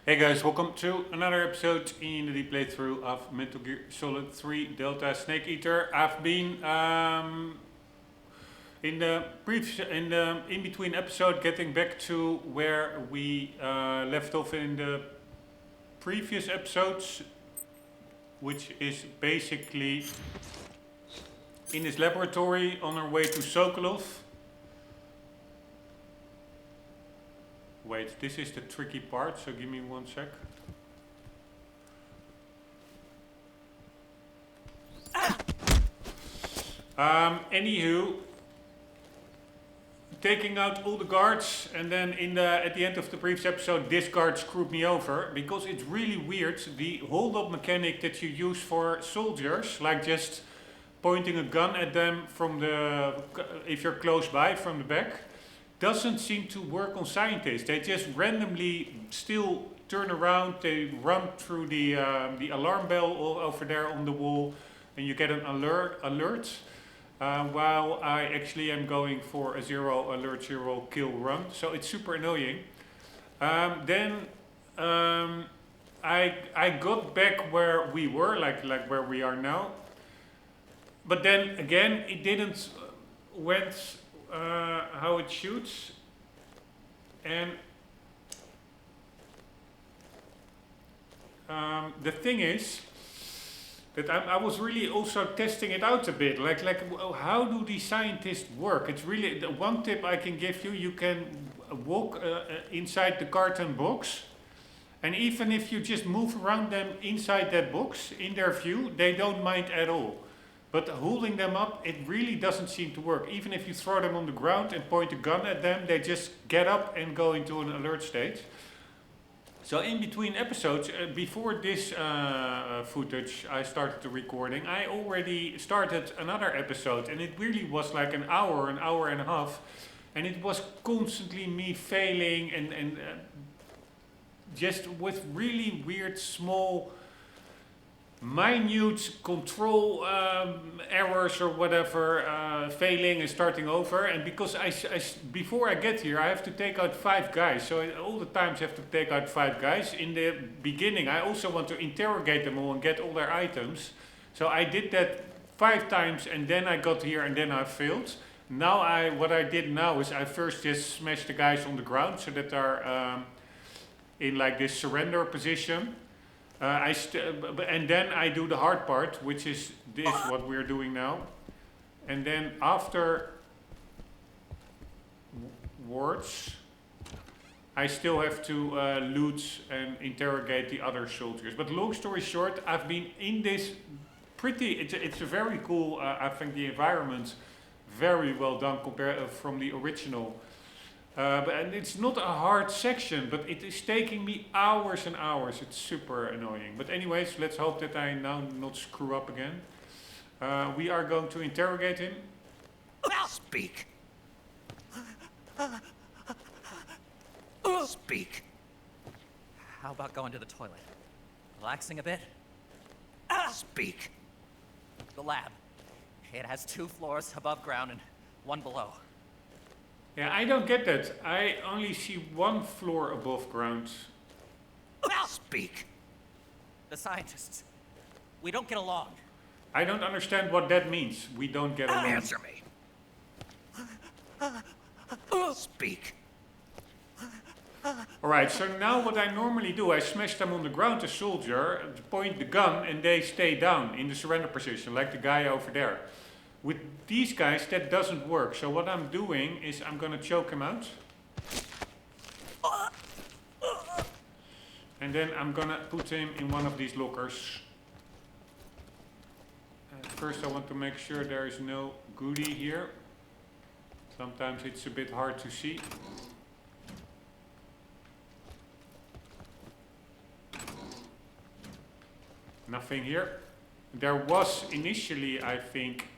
Hey guys, welcome to another episode in the playthrough of Metal Gear Solid 3 Delta Snake Eater. I've been in the in between episode getting back to where we left off in the previous episodes, which is basically in this laboratory on our way to Sokolov. Wait, this is the tricky part, so give me 1 sec. Anywho, taking out all the guards, and then at the end of the previous episode, this guard screwed me over because it's really weird. The hold-up mechanic that you use for soldiers, like just pointing a gun at them from if you're close by from the back, doesn't seem to work on scientists. They just randomly still turn around, they run through the alarm bell over there on the wall, and you get an alert, while I actually am going for a 0 alert, 0 kill run. So it's super annoying. Then I got back where we were, like where we are now. But then again, it didn't went how it shoots, and the thing is that I was really also testing it out a bit, like how do these scientists work? It's really the one tip I can give you. You can walk inside the carton box, and even if you just move around them inside that box in their view, they don't mind at all. But holding them up, it really doesn't seem to work. Even if you throw them on the ground and point a gun at them, they just get up and go into an alert state. So in between episodes, before this footage I started the recording, I already started another episode, and it really was like an hour and a half, and it was constantly me failing and just with really weird small minute control errors or whatever, failing and starting over. And because before I get here, I have to take out 5 guys. So all the times I have to take out 5 guys. In the beginning, I also want to interrogate them all and get all their items. So I did that 5 times, and then I got here, and then I failed. Now what I did now is I first just smashed the guys on the ground so that they're in like this surrender position. And then I do the hard part, which is this, what we're doing now. And then after wards, I still have to loot and interrogate the other soldiers. But long story short, I've been in this it's a very cool, I think the environment, very well done compared from the original. And it's not a hard section, but it is taking me hours and hours. It's super annoying. But anyways, let's hope that I now not screw up again. We are going to interrogate him. Speak. Speak. How about going to the toilet? Relaxing a bit? Speak. The lab. It has 2 floors above ground and 1 below. Yeah, I don't get that. I only see 1 floor above ground. Speak. The scientists. We don't get along. I don't understand what that means. We don't get along. Answer me. Speak. Alright, so now what I normally do, I smash them on the ground, a soldier, point the gun, and they stay down in the surrender position, like the guy over there. With these guys, that doesn't work. So what I'm doing is I'm going to choke him out. And then I'm going to put him in one of these lockers. First I want to make sure there is no goodie here. Sometimes it's a bit hard to see. Nothing here. There was initially, I think,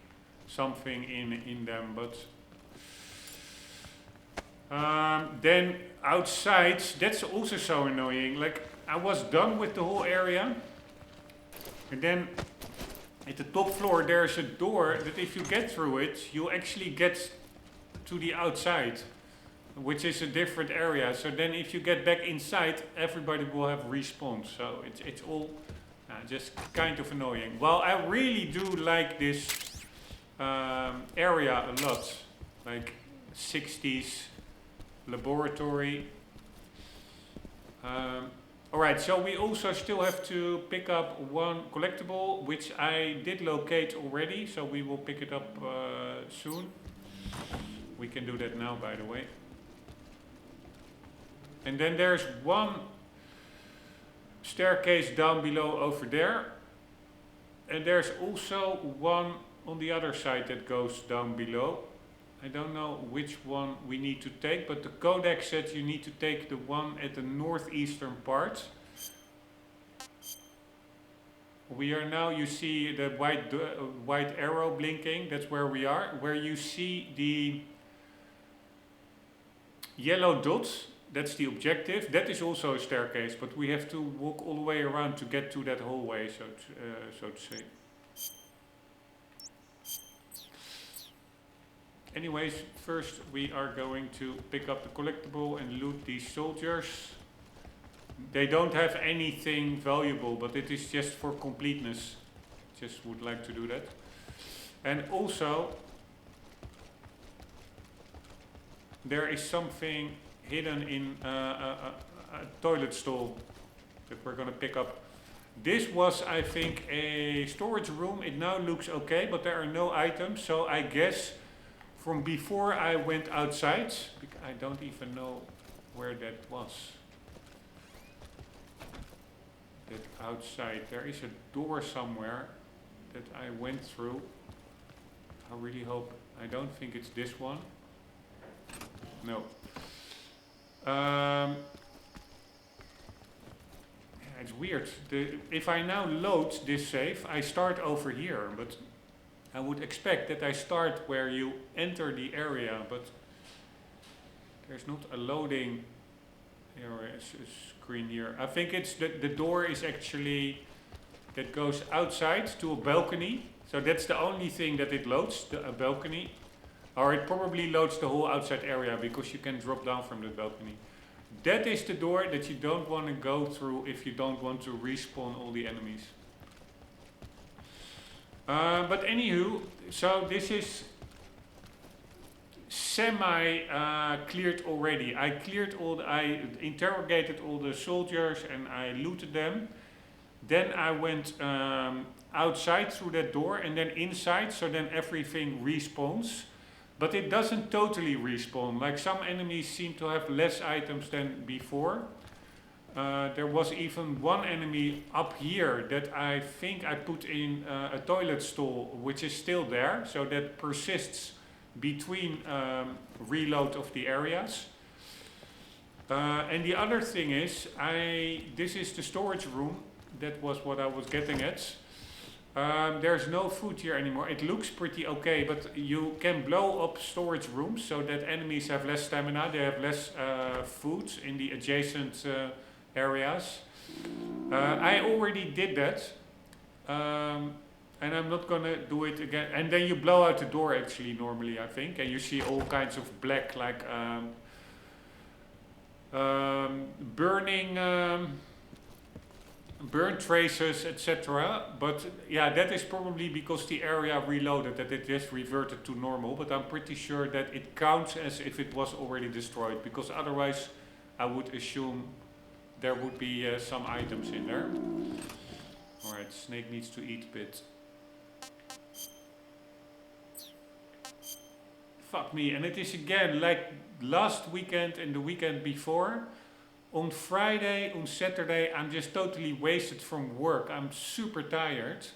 something in them, but then outside, that's also so annoying. Like, I was done with the whole area, and then at the top floor there's a door that if you get through it, you actually get to the outside. which is a different area. So then if you get back inside, everybody will have respawned. So it's all just kind of annoying. Well, I really do like this area a lot. Like 60s laboratory. Alright, so we also still have to pick up one collectible, which I did locate already, so we will pick it up soon. We can do that now, by the way. And then there's one staircase down below over there. And there's also one on the other side that goes down below. I don't know which one we need to take, but the codex said you need to take the one at the northeastern part. We are now, you see the white arrow blinking, that's where we are. Where you see the yellow dots, that's the objective. That is also a staircase, but we have to walk all the way around to get to that hallway, so to say. Anyways, first we are going to pick up the collectible and loot these soldiers. They don't have anything valuable, but it is just for completeness. Just would like to do that. And also, there is something hidden in a toilet stall that we're going to pick up. This was, I think, a storage room. It now looks okay, but there are no items, so I guess from before I went outside, I don't even know where that was. That outside, there is a door somewhere that I went through. I really hope, I don't think it's this one. No. Yeah, it's weird. If I now load this save, I start over here, but I would expect that I start where you enter the area, but there's not a loading screen here. I think it's the door is actually, that goes outside to a balcony. So that's the only thing that it loads, a balcony. Or it probably loads the whole outside area because you can drop down from the balcony. That is the door that you don't want to go through if you don't want to respawn all the enemies. But anywho, so this is semi cleared already. I interrogated all the soldiers and I looted them. Then I went outside through that door and then inside, so then everything respawns. But it doesn't totally respawn. Like some enemies seem to have less items than before. There was even one enemy up here that I think I put in a toilet stall, which is still there, so that persists between reload of the areas. And the other thing is, this is the storage room. That was what I was getting at. There's no food here anymore. It looks pretty okay, but you can blow up storage rooms so that enemies have less stamina. They have less food in the adjacent areas. I already did that, and I'm not gonna do it again. And then you blow out the door actually normally, I think, and you see all kinds of black, like burn traces, etc. But yeah, that is probably because the area reloaded, that it just reverted to normal. But I'm pretty sure that it counts as if it was already destroyed, because otherwise I would assume there would be some items in there. Alright, snake needs to eat a bit. Fuck me, and it is again like last weekend and the weekend before. On Friday, on Saturday, I'm just totally wasted from work. I'm super tired.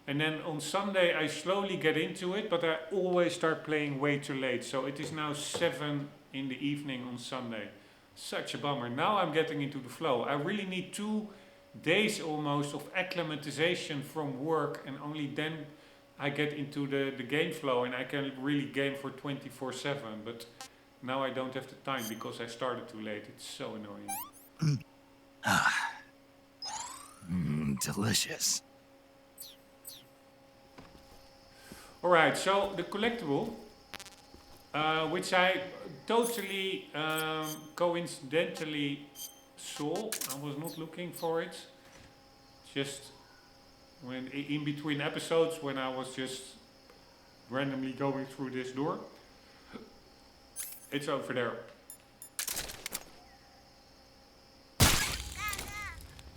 And then on Sunday, I slowly get into it, but I always start playing way too late. So it is now 7 in the evening on Sunday. Such a bummer. Now I'm getting into the flow. I really need 2 days almost of acclimatization from work, and only then I get into the game flow and I can really game for 24/7. But now I don't have the time because I started too late. It's so annoying. Delicious. Alright, so the collectible. which I totally coincidentally saw. I was not looking for it. Just when in between episodes, when I was just randomly going through this door. It's over there.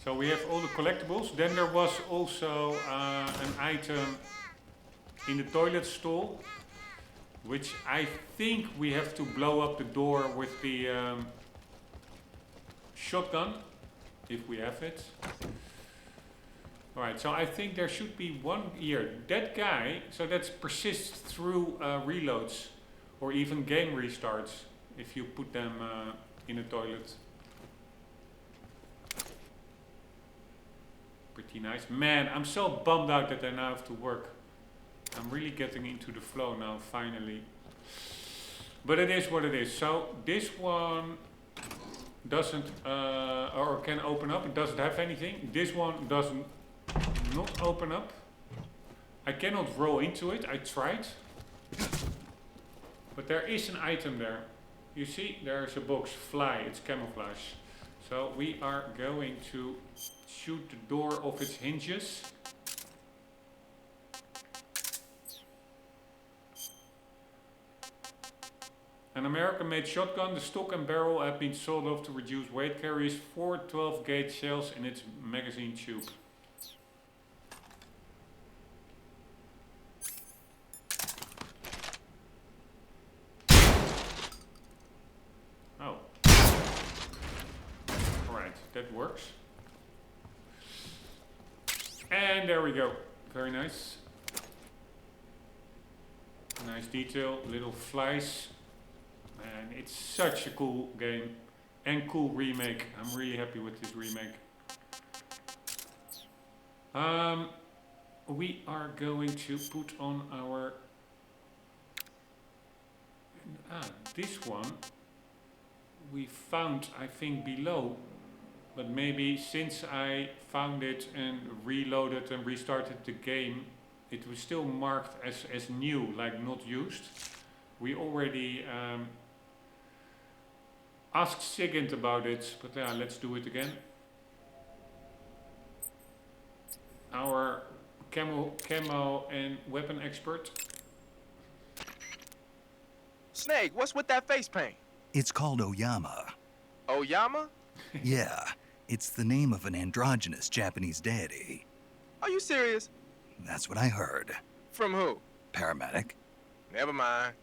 So we have all the collectibles. Then there was also an item in the toilet stall, which I think we have to blow up the door with the shotgun, if we have it. Alright, so I think there should be one here. That guy, so that's persists through reloads or even game restarts if you put them in a toilet. Pretty nice. Man, I'm so bummed out that I now have to work. I'm really getting into the flow now, finally. But it is what it is. So this one doesn't, or can open up. It doesn't have anything. This one doesn't not open up. I cannot roll into it. I tried. But there is an item there. You see, there's a box. Fly. It's camouflage. So we are going to shoot the door off its hinges. An American-made shotgun. The stock and barrel have been sold off to reduce weight. Carries 4 12-gauge shells in its magazine tube. Oh. Alright, that works. And there we go. Very nice. Nice detail. Little flies. And it's such a cool game and cool remake. I'm really happy with this remake. We are going to put on our... this one we found, I think, below. But maybe since I found it and reloaded and restarted the game, it was still marked as new, like not used. We already... asked Sigint about it, but yeah, let's do it again. Our camo and weapon expert. Snake, what's with that face paint? It's called Oyama. Oyama? Yeah, it's the name of an androgynous Japanese deity. Are you serious? That's what I heard. From who? Paramedic? Never mind.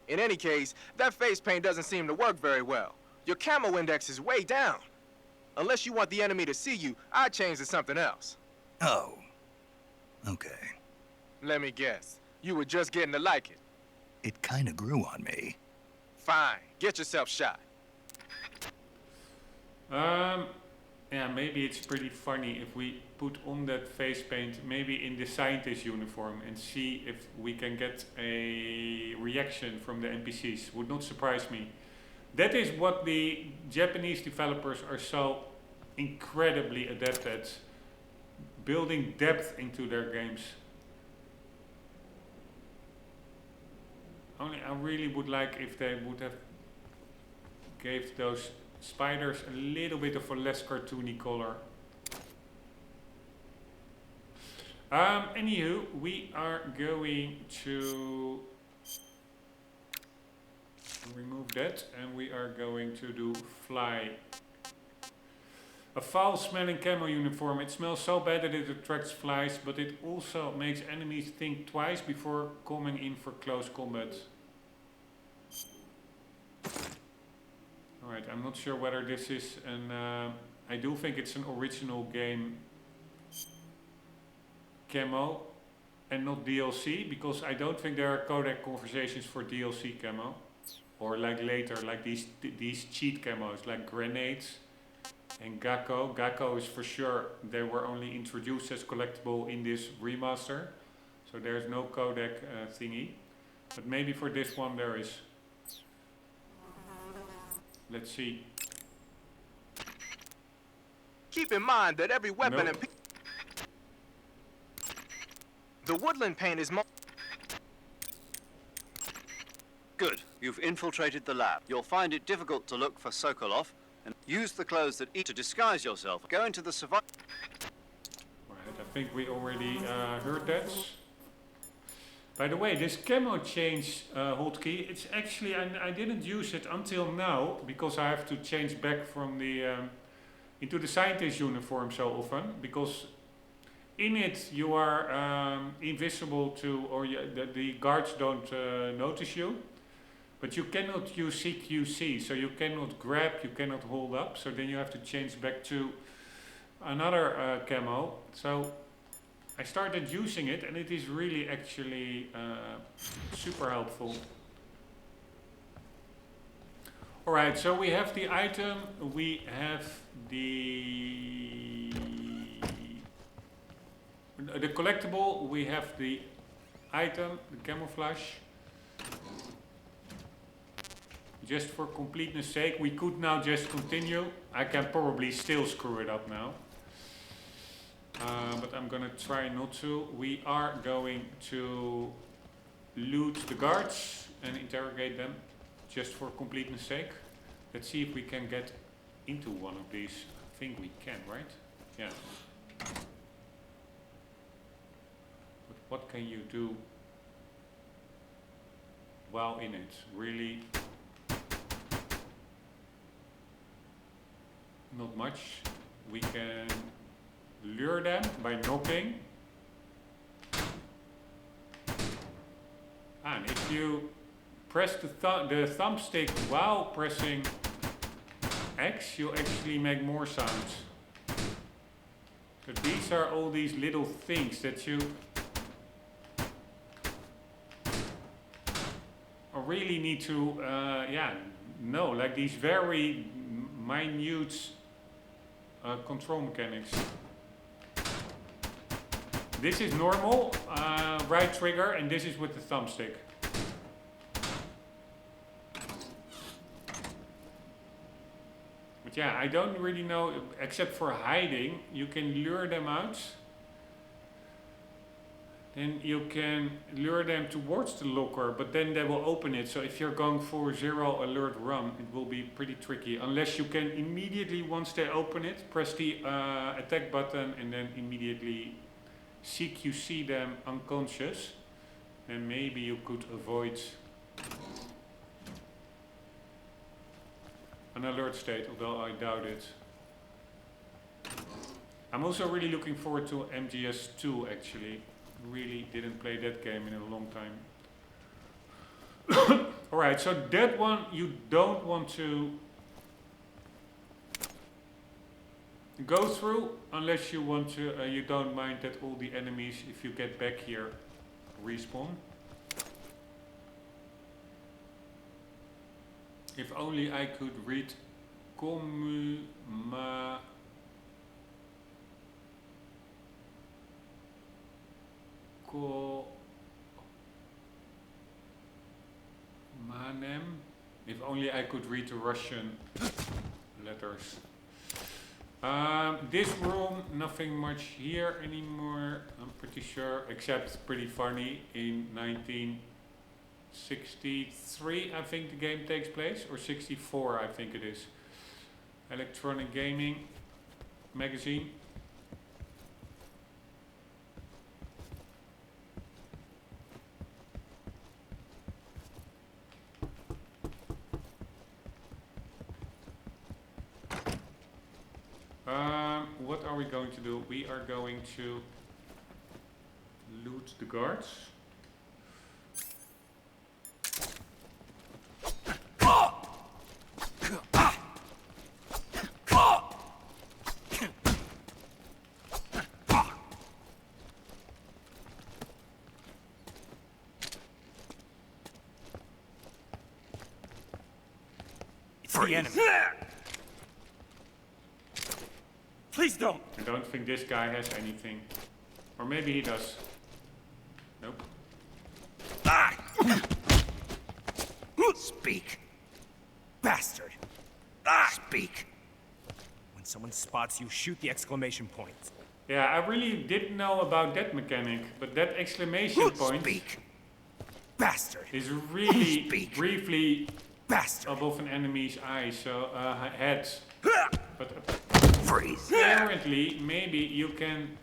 In any case, that face paint doesn't seem to work very well. Your camo index is way down. Unless you want the enemy to see you, I'd change to something else. Oh. Okay. Let me guess. You were just getting to like it. It kinda grew on me. Fine. Get yourself shot. Yeah, maybe it's pretty funny if we put on that face paint, maybe in the scientist uniform, and see if we can get a reaction from the NPCs. Would not surprise me. That is what the Japanese developers are so incredibly adept at. Building depth into their games. Only I really would like if they would have gave those spiders a little bit of a less cartoony color. Anywho, we are going to remove that and we are going to do fly. A foul-smelling camo uniform. It smells so bad that it attracts flies, but it also makes enemies think twice before coming in for close combat. Alright, I'm not sure whether this is an... I do think it's an original game camo and not DLC, because I don't think there are codec conversations for DLC camo. Or like later, like these cheat camos, like grenades. And Gakko. Gakko is for sure, they were only introduced as collectible in this remaster. So there's no codec thingy. But maybe for this one there is. Let's see. Keep in mind that every weapon Nope. and... The woodland paint is Good. You've infiltrated the lab. You'll find it difficult to look for Sokolov, and use the clothes that eat to disguise yourself. Go into the survival. Right, I think we already heard that. By the way, this camo change hotkey, it's actually, I didn't use it until now, because I have to change back from the, into the scientist uniform so often, because in it you are invisible to, or the guards don't notice you, but you cannot use CQC, so you cannot grab, you cannot hold up, so then you have to change back to another camo. So I started using it, and it is really actually super helpful. Alright, so we have the item, we have the collectible, we have the item, the camouflage. Just for completeness sake, we could now just continue. I can probably still screw it up now. But I'm gonna try not to. We are going to loot the guards and interrogate them, just for completeness sake. Let's see if we can get into one of these. I think we can, right? Yeah. But what can you do while in it? Really not much. We can lure them by knocking. And if you press the thumbstick while pressing X, you actually make more sounds. So these are all these little things that you really need to know, like these very minute control mechanics. This is normal, right trigger, and this is with the thumbstick. But yeah, I don't really know, except for hiding, you can lure them out. Then you can lure them towards the locker, but then they will open it. So if you're going for 0 alert run, it will be pretty tricky. Unless you can immediately, once they open it, press the attack button and then immediately CQC them unconscious. And maybe you could avoid an alert state, although I doubt it. I'm also really looking forward to MGS2 actually. Really didn't play that game in a long time. Alright, so that one you don't want to go through unless you want to, you don't mind that all the enemies, if you get back here, respawn. If only I could read Comma Manem. If only I could read the Russian letters. This room, nothing much here anymore, I'm pretty sure, except pretty funny, in 1963 I think the game takes place, or 64 I think it is. Electronic Gaming magazine. What are we going to do? We are going to loot the guards. It's the enemy. Please don't! I don't think this guy has anything. Or maybe he does. Nope. Speak. Bastard. Speak. When someone spots you, shoot the exclamation point. Yeah, I really didn't know about that mechanic, but that exclamation point... Speak. Bastard! is really Speak. briefly Bastard! above an enemy's eye, so head. But Freeze! apparently, maybe you can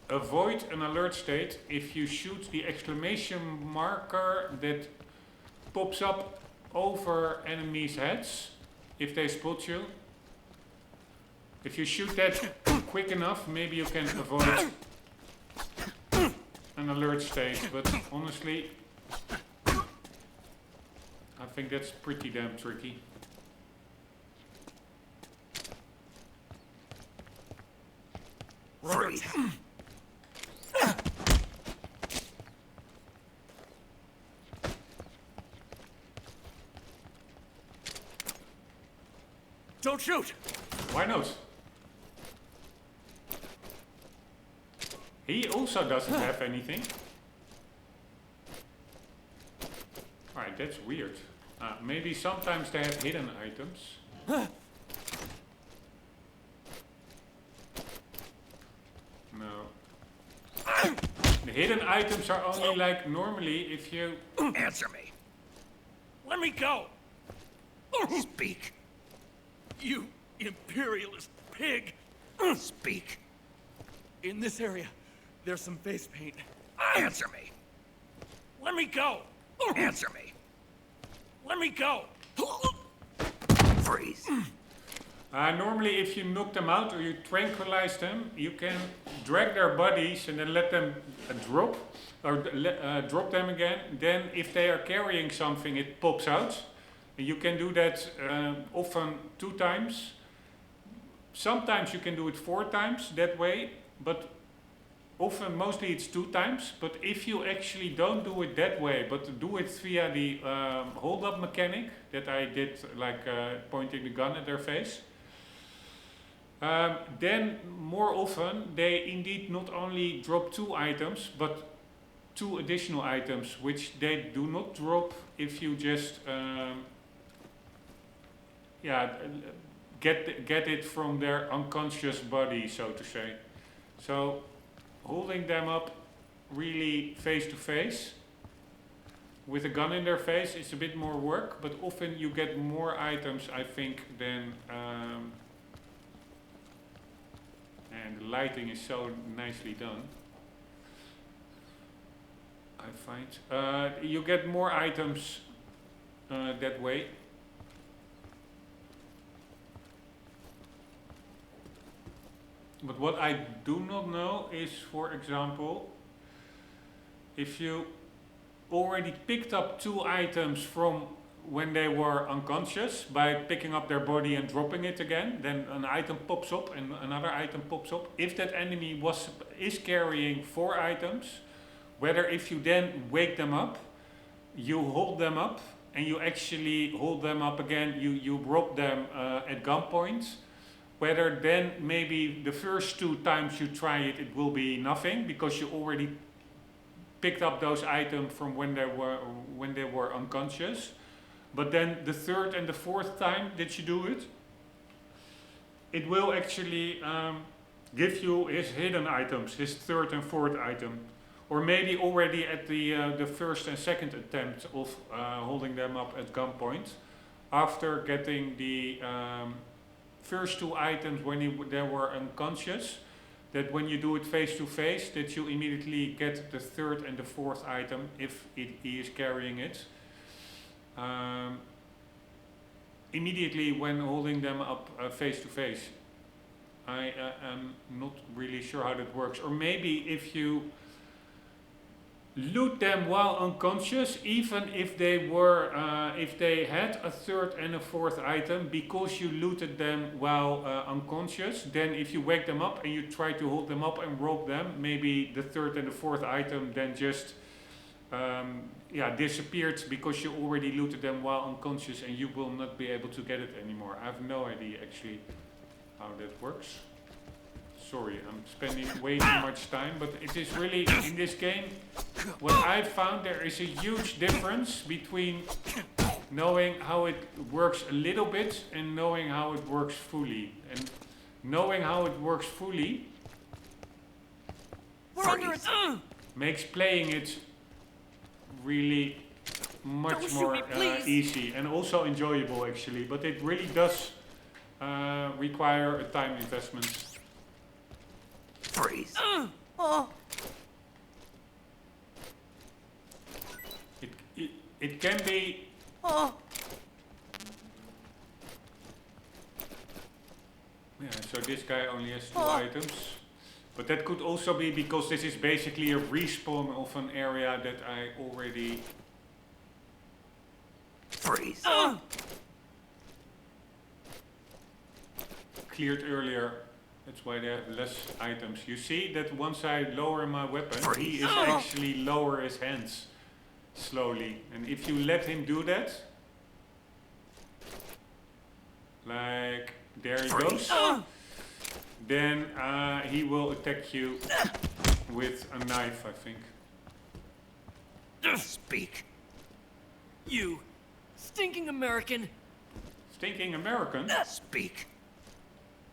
avoid an alert state if you shoot the exclamation marker that pops up over enemies' heads if they spot you. If you shoot that quick enough, maybe you can avoid an alert state, but honestly, I think that's pretty damn tricky. Freeze! Don't shoot! Why not? He also doesn't have anything. Alright, that's weird. Maybe sometimes they have hidden items. No. The hidden items are only like normally if you... Answer me! Let me go! Speak! You imperialist pig! Speak! In this area, there's some face paint. Answer me! Let me go! Answer me! Let me go! Freeze! Normally if you knock them out or you tranquilize them, you can drag their bodies and then let them drop, or drop them again. Then if they are carrying something, it pops out. And you can do that often 2 times. Sometimes you can do it 4 times that way, but often, mostly it's 2 times. But if you actually don't do it that way, but do it via the hold up mechanic that I did, like pointing the gun at their face, then more often they indeed not only drop 2 items, but 2 additional items, which they do not drop if you just get it from their unconscious body, so to say. So holding them up really face to face with a gun in their face is a bit more work, but often you get more items, I think, than and the lighting is so nicely done, I find. You get more items that way. But what I do not know is, for example, if you already picked up 2 items from when they were unconscious by picking up their body and dropping it again, then an item pops up and another item pops up. If that enemy is carrying 4 items, whether if you then wake them up, you hold them up and you actually hold them up again, you rob them at gunpoint, whether then maybe the first 2 times you try it, it will be nothing because you already picked up those items from when they were unconscious. But then the 3rd and the 4th time that you do it, it will actually give you his hidden items, his 3rd and 4th item. Or maybe already at the 1st and 2nd attempt of holding them up at gunpoint, after getting the first 2 items when they were unconscious, that when you do it face to face, that you immediately get the 3rd and the 4th item if he is carrying it. Immediately when holding them up face to face. I am not really sure how that works. Or maybe if you loot them while unconscious, even if they were, if they had a 3rd and a 4th item, because you looted them while unconscious, then if you wake them up and you try to hold them up and rob them, maybe the 3rd and the 4th item then just disappeared because you already looted them while unconscious and you will not be able to get it anymore. I have no idea actually how that works. Sorry, I'm spending way too much time, but it is really, in this game, what I found, there is a huge difference between knowing how it works a little bit and knowing how it works fully. And knowing how it works fully makes playing it really much Don't shoot more me, please. easy and also enjoyable actually, but it really does require a time investment. Freeze. Oh, It can be. oh. Yeah, so this guy only has 2 items. But that could also be because this is basically a respawn of an area that I already Freeze. cleared earlier. That's why they have less items. You see that once I lower my weapon, he is actually lower his hands slowly. And if you let him do that, like there he goes, then he will attack you with a knife, I think. Speak. You stinking American. Stinking American? Speak.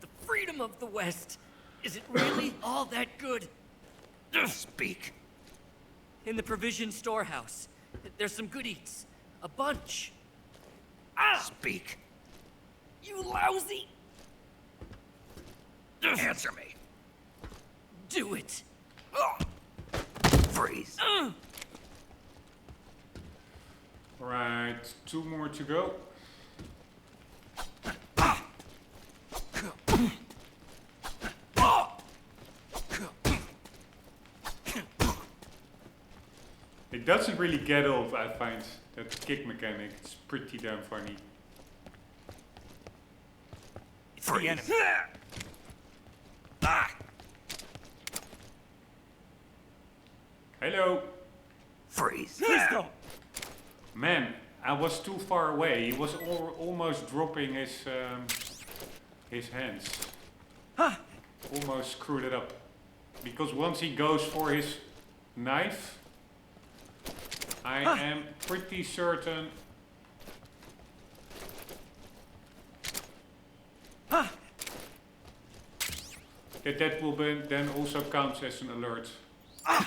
The freedom of the West. Is it really all that good? Speak. In the provision storehouse, there's some good eats. A bunch. Speak. You lousy. Answer me. Do it. Freeze. Alright, 2 more to go. It doesn't really get old, I find, that kick mechanic. It's pretty damn funny. It's the enemy. Hello. Freeze. Please don't. Man, I was too far away. He was almost dropping his hands. Almost screwed it up. Because once he goes for his knife, I am pretty certain that will then also count as an alert. I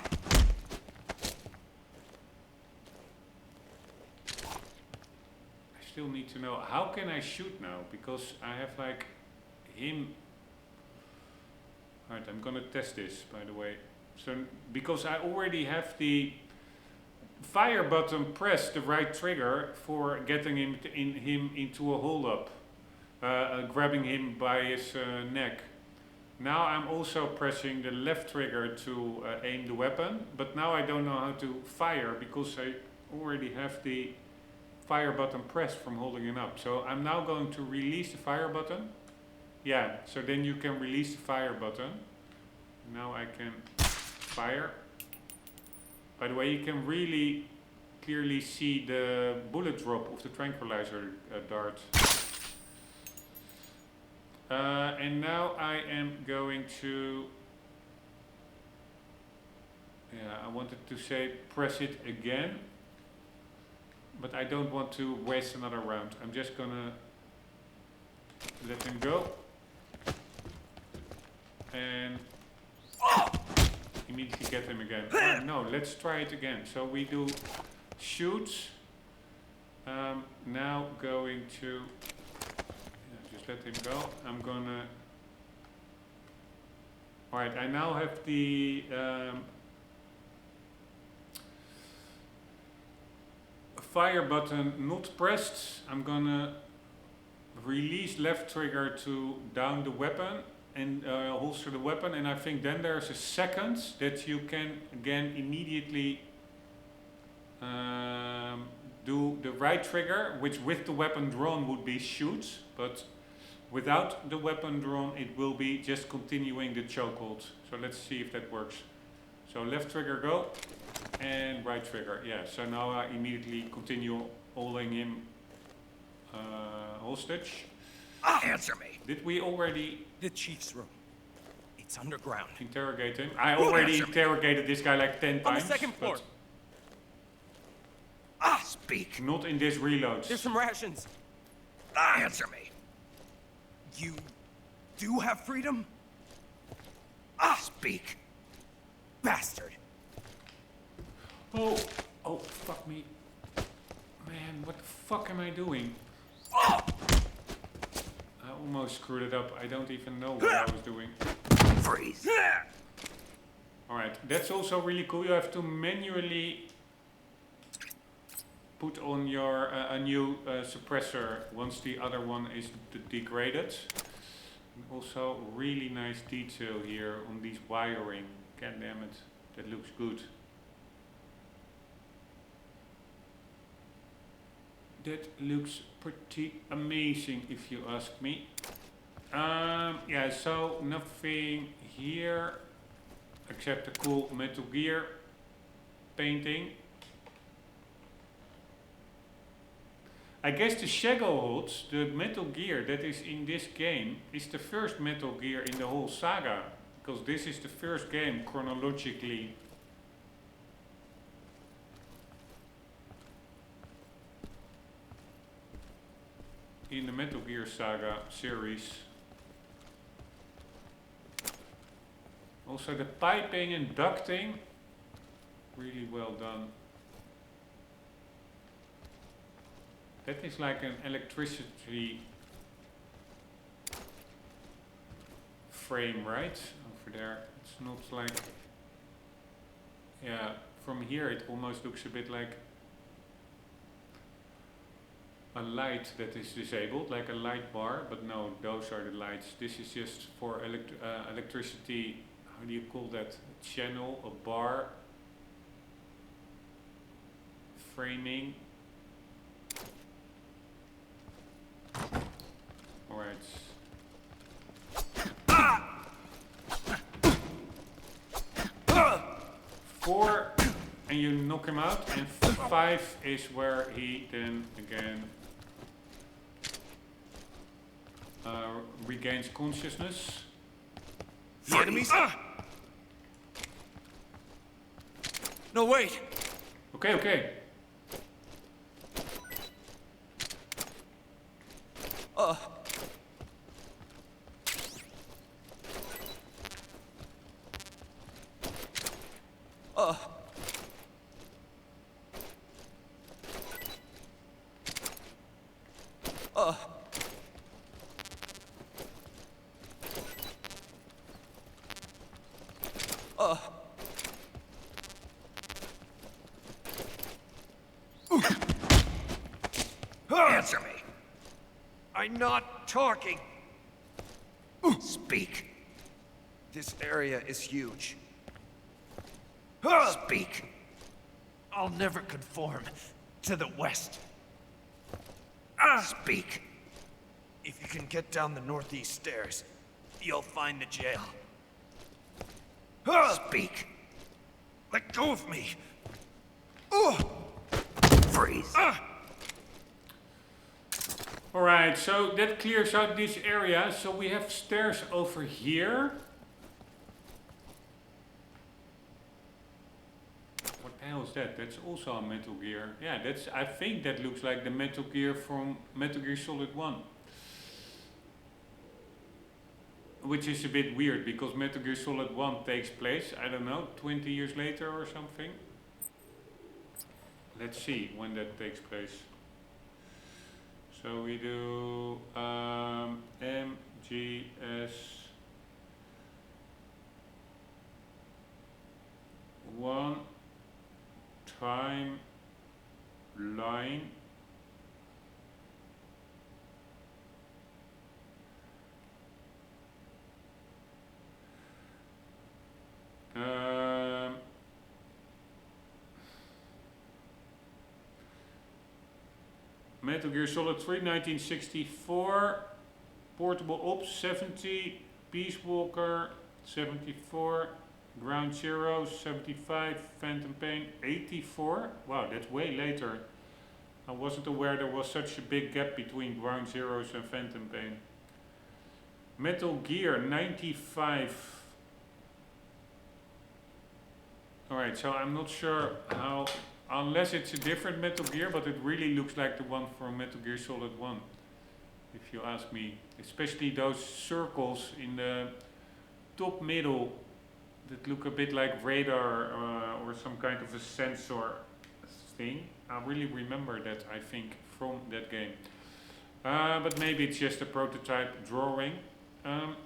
still need to know, how can I shoot now? Because I have like him. Alright, I'm gonna test this, by the way. So, because I already have the fire button pressed, the right trigger, for getting him into a hold up. Grabbing him by his neck. Now I'm also pressing the left trigger to aim the weapon, but now I don't know how to fire because I already have the fire button pressed from holding him up. So I'm now going to release the fire button. Yeah, so then you can release the fire button. Now I can fire. By the way, you can really clearly see the bullet drop of the tranquilizer dart. And now I am going to, I wanted to say press it again, but I don't want to waste another round. I'm just gonna let him go. And immediately get him again. Oh, no, let's try it again. So we do shoot. Now going to, just let him go. I'm gonna, alright, I now have the fire button not pressed. I'm gonna release left trigger to down the weapon and holster the weapon, and I think then there's a second that you can again immediately do the right trigger, which with the weapon drawn would be shoot, but without the weapon drawn it will be just continuing the chokehold. So let's see if that works. So left trigger go, and right trigger, yeah. So now I immediately continue holding him hostage. Answer me. Did we already The chief's room. It's underground. interrogate him? I already Answer me. interrogated this guy like 10 On the times. second floor. Speak. Not in this reload. There's some rations. Answer me. You do have freedom? Speak. Bastard. Oh, Oh, fuck me. Man, what the fuck am I doing? I almost screwed it up. I don't even know what I was doing. Freeze. Alright, that's also really cool. You have to manually put on your a new suppressor once the other one is degraded. And also really nice detail here on these wiring. God damn it, that looks good. That looks pretty amazing if you ask me. Yeah, so nothing here except a cool Metal Gear painting. I guess the Shadow HUD, the Metal Gear that is in this game, is the first Metal Gear in the whole saga. Because this is the first game chronologically. In the Metal Gear Saga series. Also the piping and ducting, really well done. That is like an electricity frame, right? Over there. It's not like, yeah, from here it almost looks a bit like a light that is disabled, like a light bar, but no, those are the lights. This is just for electricity, how do you call that? A channel, a bar, framing. Alright. 4 and you knock him out, and 5 is where he then again regains consciousness. The enemies? No, wait! Okay, okay. Answer me. I'm not talking! Speak. This area is huge. Speak. I'll never conform to the West. Speak. If you can get down the northeast stairs, you'll find the jail. Speak. Let go of me! Freeze. Alright, so that clears out this area. So we have stairs over here. What the hell is that? That's also a Metal Gear. Yeah, that's. I think that looks like the Metal Gear from Metal Gear Solid 1. Which is a bit weird because Metal Gear Solid 1 takes place, I don't know, 20 years later or something. Let's see when that takes place. So we do MGS 1 timeline. Metal Gear Solid 3, 1964, Portable Ops 70, Peace Walker 74, Ground Zero 75, Phantom Pain 84. Wow, that's way later. I wasn't aware there was such a big gap between Ground Zeroes and Phantom Pain. Metal Gear 95. Alright, so I'm not sure how, unless it's a different Metal Gear, but it really looks like the one from Metal Gear Solid 1, if you ask me. Especially those circles in the top middle that look a bit like radar or some kind of a sensor thing. I really remember that, I think, from that game. But maybe it's just a prototype drawing.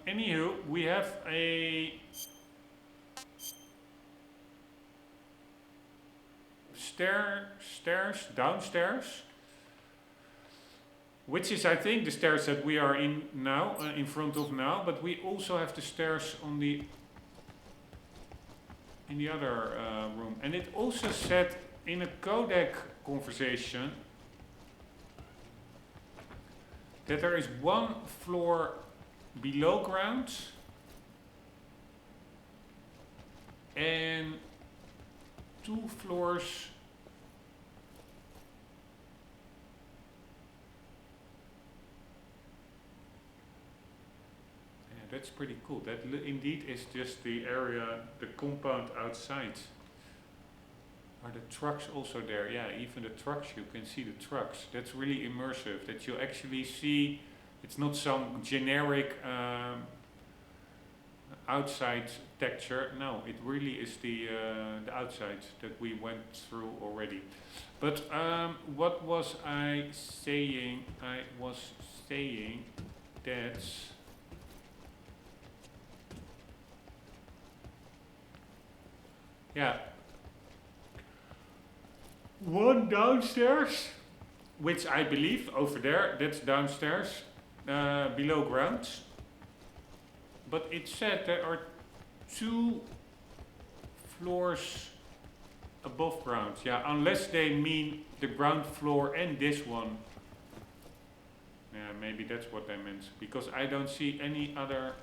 Anywho, we have a stairs downstairs, which is, I think, the stairs that we are in now, in front of now. But we also have the stairs on the in the other room, and it also said in a codec conversation that there is one floor below ground and 2 floors that's pretty cool. That indeed is just the area, the compound outside. Are the trucks also there? Yeah, even the trucks, you can see the trucks. That's really immersive, that you actually see, it's not some generic outside texture. No, it really is the outside that we went through already. But what was I saying? I was saying that yeah, one downstairs, which I believe over there, that's downstairs, below ground. But it said there are 2 floors above ground. Yeah, unless they mean the ground floor and this one. Yeah, maybe that's what they meant. Because I don't see any other.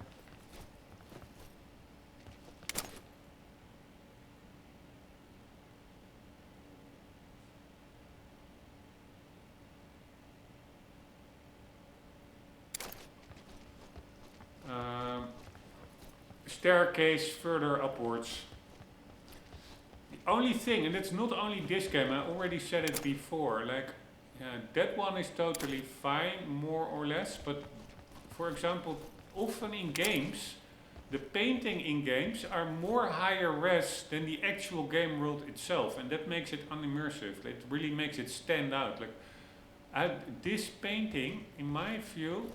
Staircase further upwards. The only thing, and it's not only this game, I already said it before, like, that one is totally fine, more or less, but for example, often in games, the painting in games are more higher res than the actual game world itself, and that makes it unimmersive. It really makes it stand out. Like, this painting, in my view,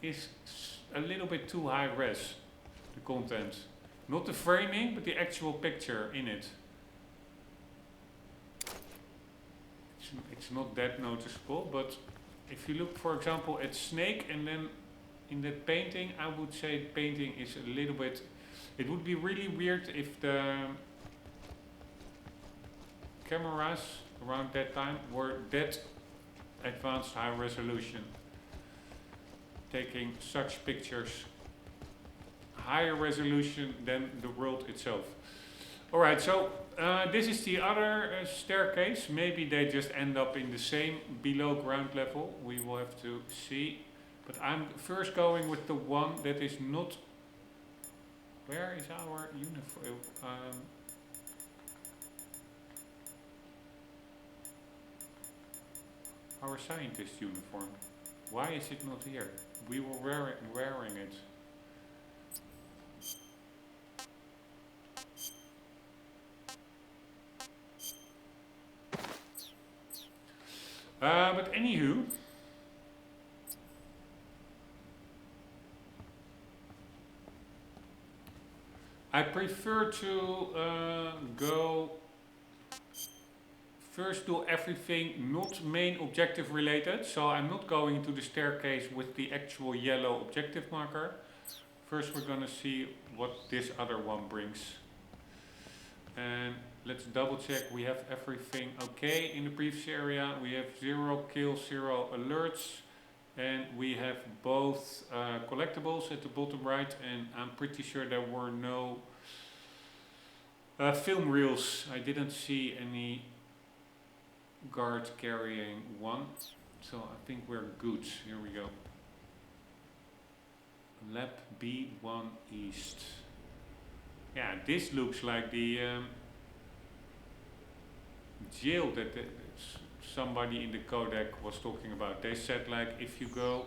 is a little bit too high res. The content, not the framing, but the actual picture in it. It's not that noticeable, but if you look, for example, at Snake, and then in that painting, I would say the painting is a little bit. It would be really weird if the cameras around that time were that advanced high resolution, taking such pictures. Higher resolution than the world itself. Alright, so this is the other staircase. Maybe they just end up in the same below ground level. We will have to see. But I'm first going with the one that is not. Where is our uniform? Our scientist uniform. Why is it not here? We were wearing it. But anywho, I prefer to go first do everything not main objective related. So I'm not going to the staircase with the actual yellow objective marker. First we're gonna see what this other one brings. And let's double check we have everything okay in the previous area. We have 0 kills, 0 alerts, and we have both collectibles at the bottom right, and I'm pretty sure there were no film reels. I didn't see any guard carrying one, so I think we're good. Here we go. Lab B1 East. Yeah, this looks like the jail that somebody in the codec was talking about. They said, like, if you go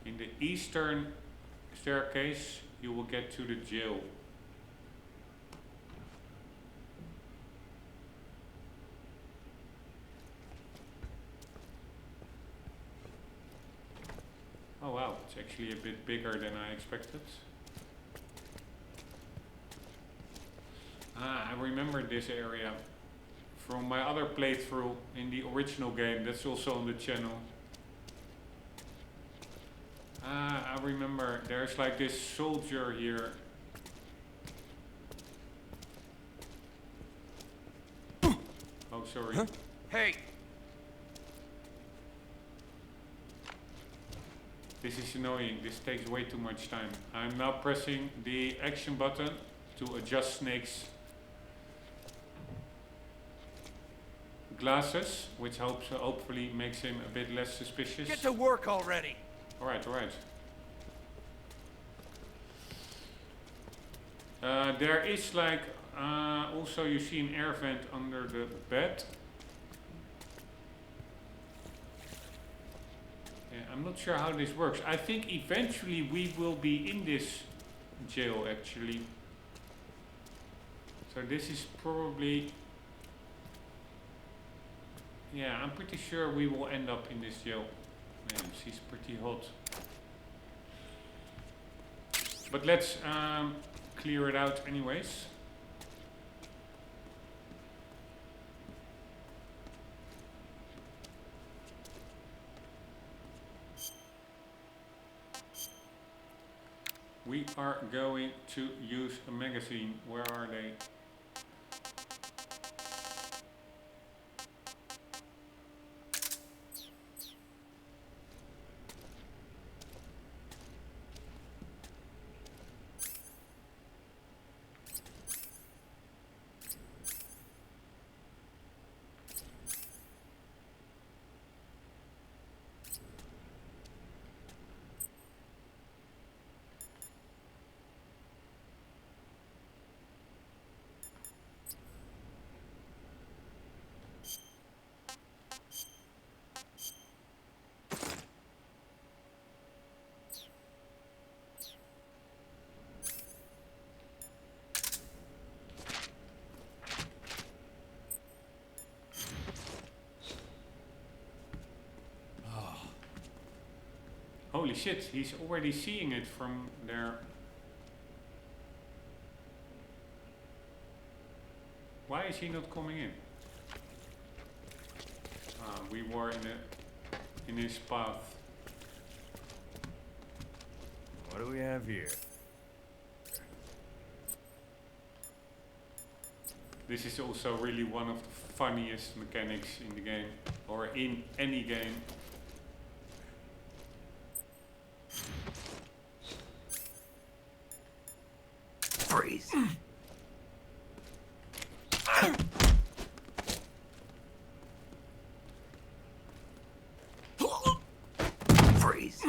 in the eastern staircase, you will get to the jail. it's actually a bit bigger than I expected. Ah, I remember this area from my other playthrough in the original game. That's also on the channel. Ah, I remember. There's like this soldier here. Oh, sorry. Huh? Hey! This is annoying. This takes way too much time. I'm now pressing the action button to adjust Snake's glasses, which hopefully makes him a bit less suspicious. Get to work already! Alright, alright. There is like, also you see an air vent under the bed. Yeah, I'm not sure how this works. I think eventually we will be in this jail actually. So this is probably... Yeah, I'm pretty sure we will end up in this jail. Man, she's pretty hot. But let's clear it out anyways. We are going to use a magazine. Where are they? Holy shit, he's already seeing it from there. Why is he not coming in? We were in his path. What do we have here? This is also really one of the funniest mechanics in the game, or in any game. Freeze. Freeze.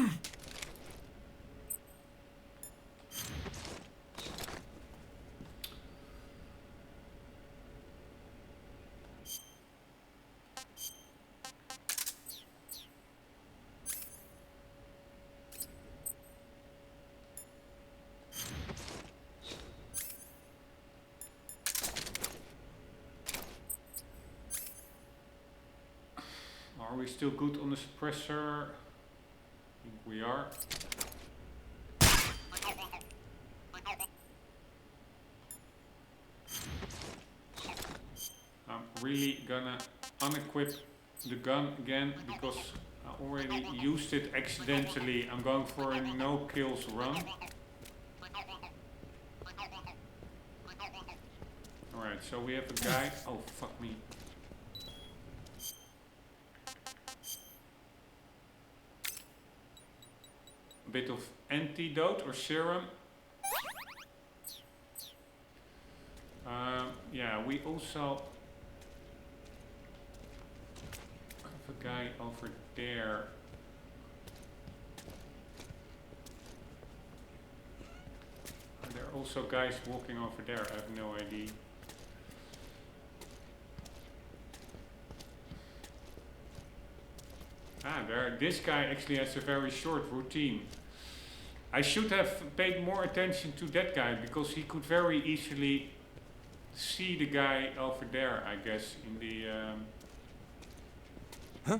Are we still good on the suppressor? I think we are. I'm really gonna unequip the gun again because I already used it accidentally. I'm going for a no kills run. Alright, so we have a guy. Oh, fuck me. Bit of antidote or serum. Yeah, we also have a guy over there. There are also guys walking over there. I have no idea. Ah, this guy actually has a very short routine. I should have paid more attention to that guy because he could very easily see the guy over there, I guess, in the... Huh?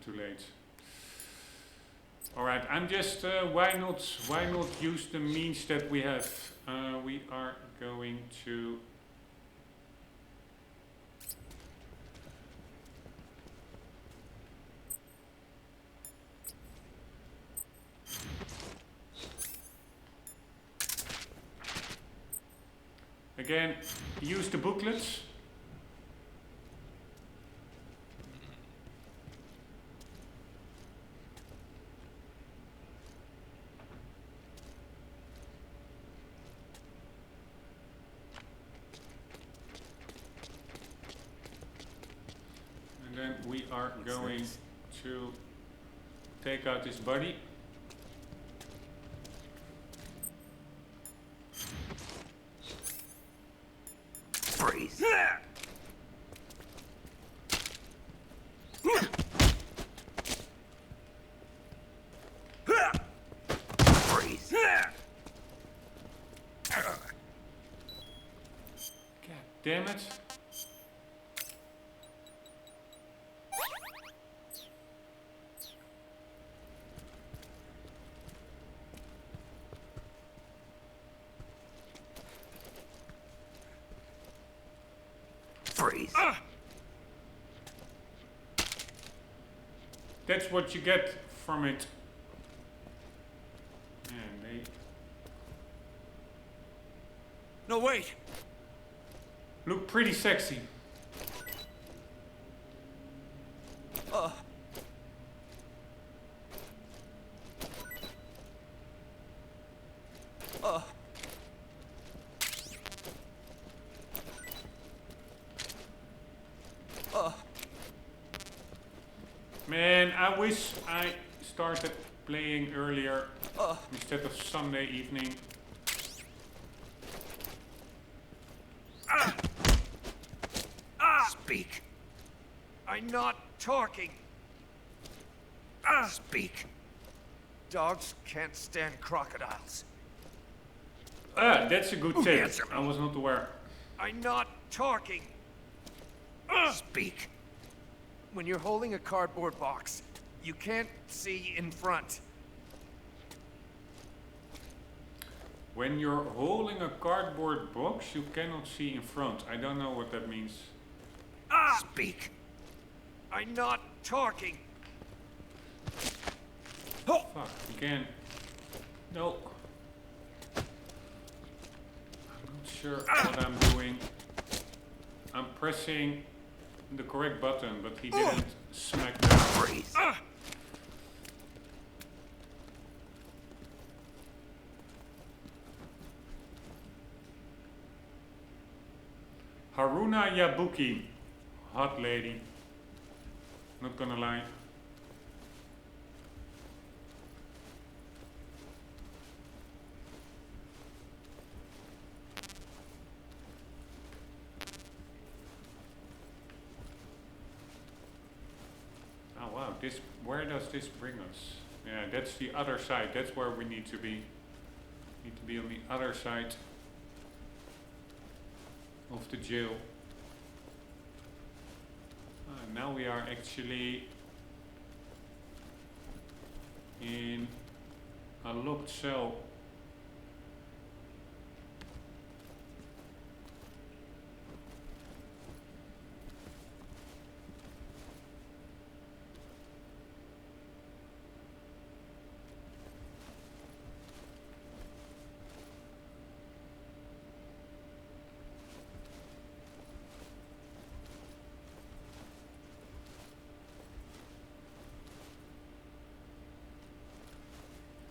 too late. All right, I'm just why not use the means that we have? We are going to. Again, use the booklets. And then we are going to take out this body. Freeze. Freeze. God damn it. Freeze. That's what you get from it. And they. No, wait! Look pretty sexy. Man, I wish I started playing earlier instead of Sunday evening. Speak. I'm not talking. Speak. Dogs can't stand crocodiles. Ah, that's a good tip. answer me. I was not aware. I'm not talking. Speak. When you're holding a cardboard box, you can't see in front. When you're holding a cardboard box, you cannot see in front. I don't know what that means. Speak. I'm not talking. Fuck, again. No. I'm not sure what I'm doing. I'm pressing the correct button, but he didn't smack down. Freeze. Haruna Yabuki. Hot lady. Not gonna lie. Oh wow, this, where does this bring us? Yeah, that's the other side. That's where we need to be. Need to be on the other side of the jail. Now we are actually in a locked cell.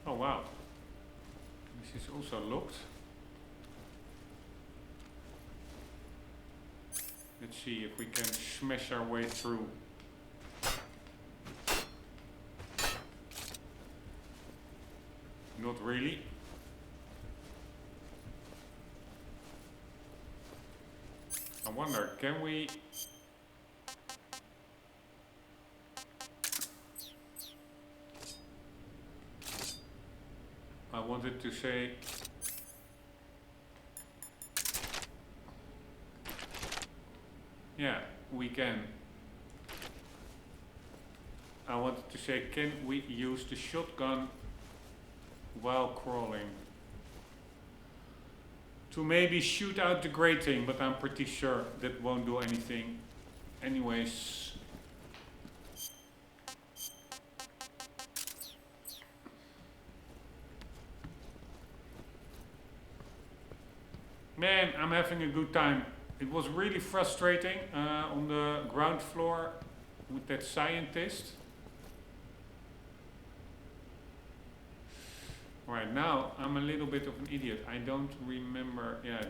Oh wow, this is also locked. Let's see if we can smash our way through. Not really. I wonder, can we... I wanted to say yeah, we can. I wanted to say, can we use the shotgun while crawling? To maybe shoot out the grating, but I'm pretty sure that won't do anything. Anyways. Man, I'm having a good time. It was really frustrating on the ground floor with that scientist. Right now, I'm a little bit of an idiot. I don't remember. Yeah,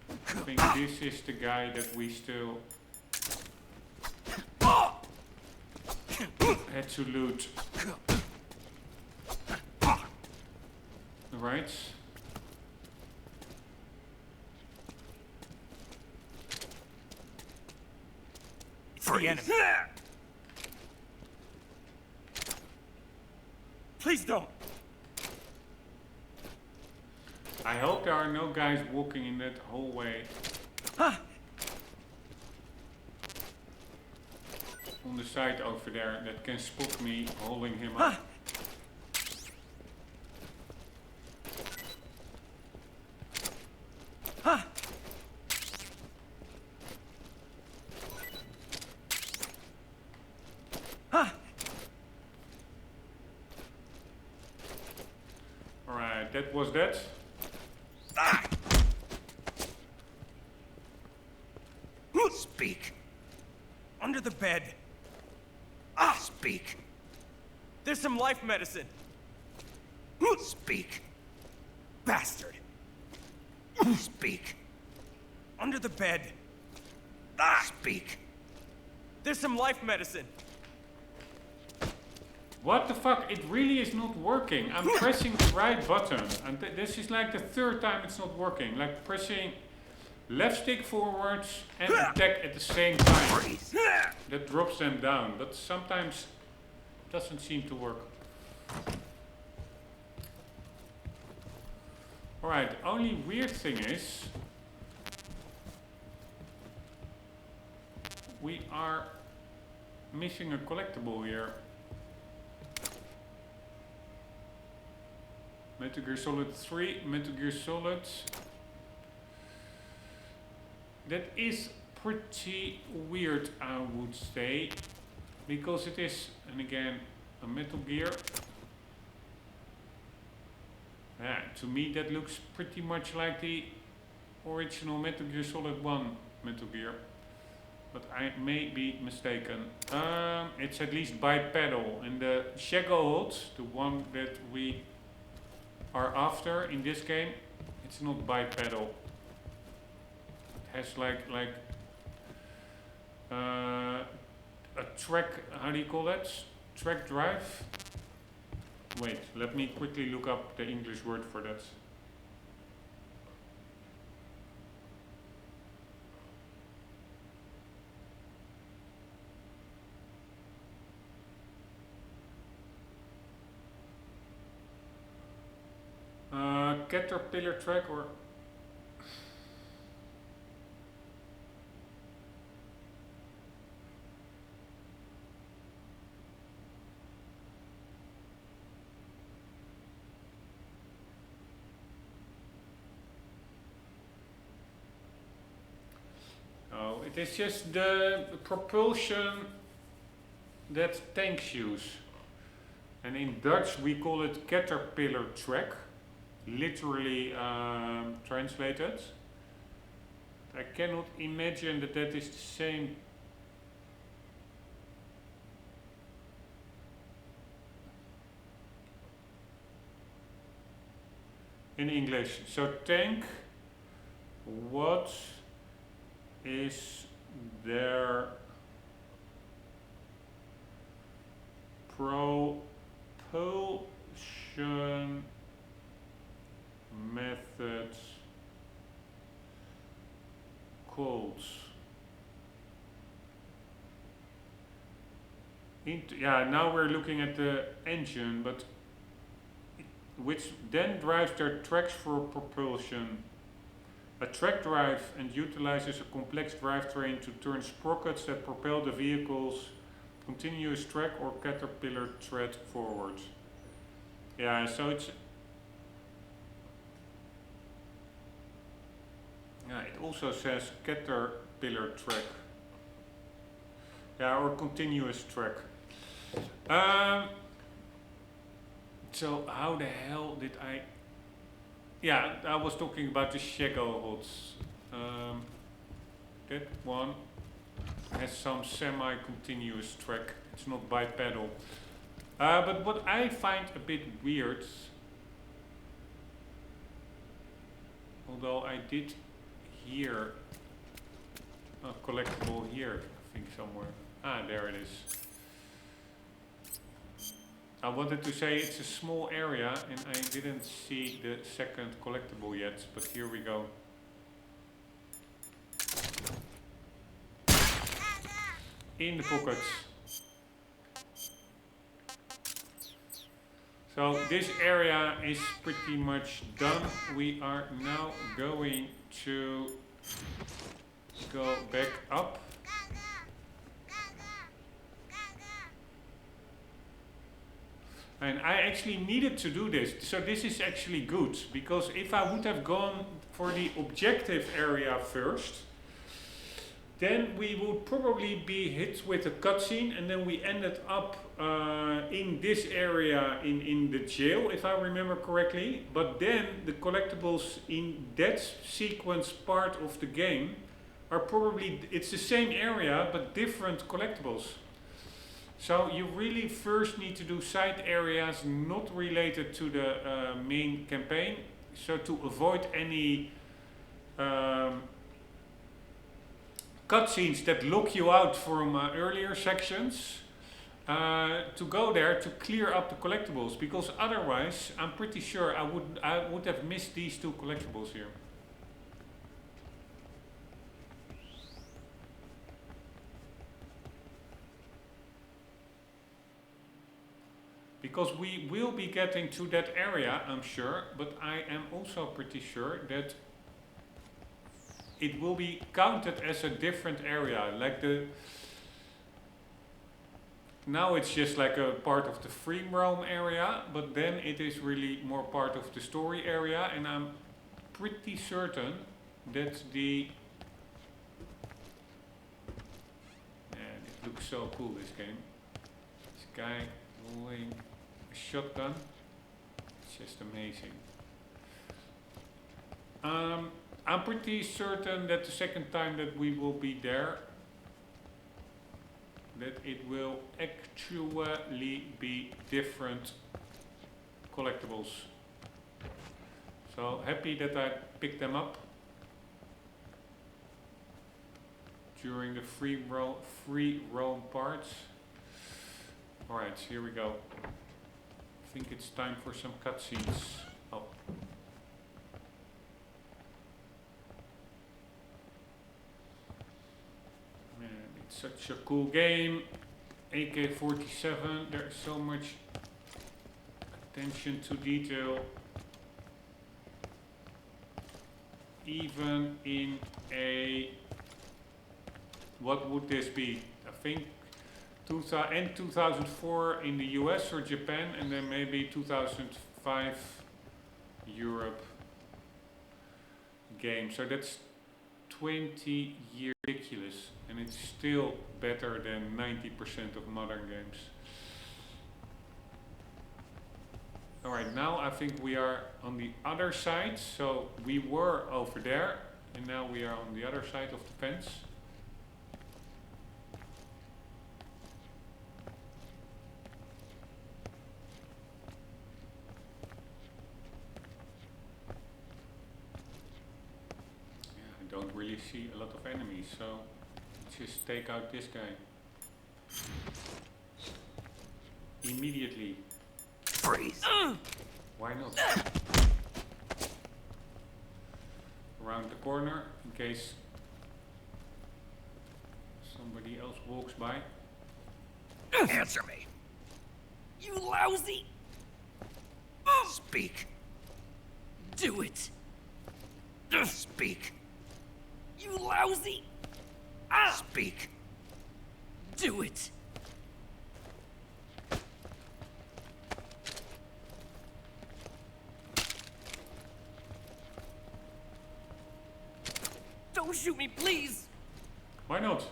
I think this is the guy that we still had to loot. Right. The enemy. Please don't. I hope there are no guys walking in that hallway. On the side over there that can spot me holding him up. Alright, that was that. Speak. Under the bed. Speak. There's some life medicine. Speak. Bastard. Speak. Under the bed. Speak. There's some life medicine. What the fuck? It really is not working. I'm pressing the right button. And this is like the third time it's not working. Like pressing left stick forwards and attack at the same time. That drops them down. But sometimes it doesn't seem to work. Alright, only weird thing is we are missing a collectible here. Metal Gear Solid 3, Metal Gear Solid. That is pretty weird, I would say, because it is, and again, a Metal Gear. Yeah, to me that looks pretty much like the original Metal Gear Solid 1 Metal Gear, but I may be mistaken. It's at least bipedal, and the Shackle HUD, the one that we are after in this game, it's not bipedal. It has like a track, how do you call that? Track drive? Wait, let me quickly look up the English word for that. Caterpillar track or... Oh, it is just the propulsion that tanks use. And in Dutch we call it caterpillar track, literally translated. I cannot imagine that that is the same. In English. So tank, what is their propulsion method called? Yeah, now we're looking at the engine, but which then drives their tracks for propulsion. A track drive and utilizes a complex drivetrain to turn sprockets that propel the vehicles Continuous track or caterpillar tread forward. Yeah, so it's... Yeah, it also says caterpillar track. Yeah, or continuous track. So how the hell did I... Yeah, I was talking about the Shago HUDs. That one has some semi-continuous track. It's not bipedal. But what I find a bit weird, although I did hear a collectible here, I think somewhere. Ah, there it is. I wanted to say it's a small area and I didn't see the second collectible yet, but here we go. In the pockets. So this area is pretty much done. We are now going to go back up. And I actually needed to do this, so this is actually good, because if I would have gone for the objective area first, then we would probably be hit with a cutscene, and then we ended up in this area in the jail, if I remember correctly. But then the collectibles in that sequence part of the game are probably, it's the same area, but different collectibles. So you really first need to do side areas not related to the main campaign, so to avoid any cutscenes that lock you out from earlier sections, to go there to clear up the collectibles, because otherwise I'm pretty sure I would have missed these two collectibles here. Because we will be getting to that area, I'm sure, but I am also pretty sure that it will be counted as a different area. Like now it's just like a part of the free roam area, but then it is really more part of the story area, and I'm pretty certain that the... Man, it looks so cool, this game. This guy holding a shotgun, it's just amazing. I'm pretty certain that the second time that we will be there, that it will actually be different collectibles. So happy that I picked them up during the free roam parts. Alright, here we go. I think it's time for some cutscenes. Oh. Man, it's such a cool game. AK-47, there's so much attention to detail. Even in a... What would this be? I think 2004 in the US or Japan, and then maybe 2005 Europe game. So that's 20 years, ridiculous, and it's still better than 90% of modern games. Alright, now I think we are on the other side. So we were over there, and now we are on the other side of the fence. Don't really see a lot of enemies, so let's just take out this guy immediately. Freeze. Why not? Around the corner in case somebody else walks by. Answer me. You lousy! Speak. Do it! Speak. You lousy! Speak. Do it! Don't shoot me, please! Why not?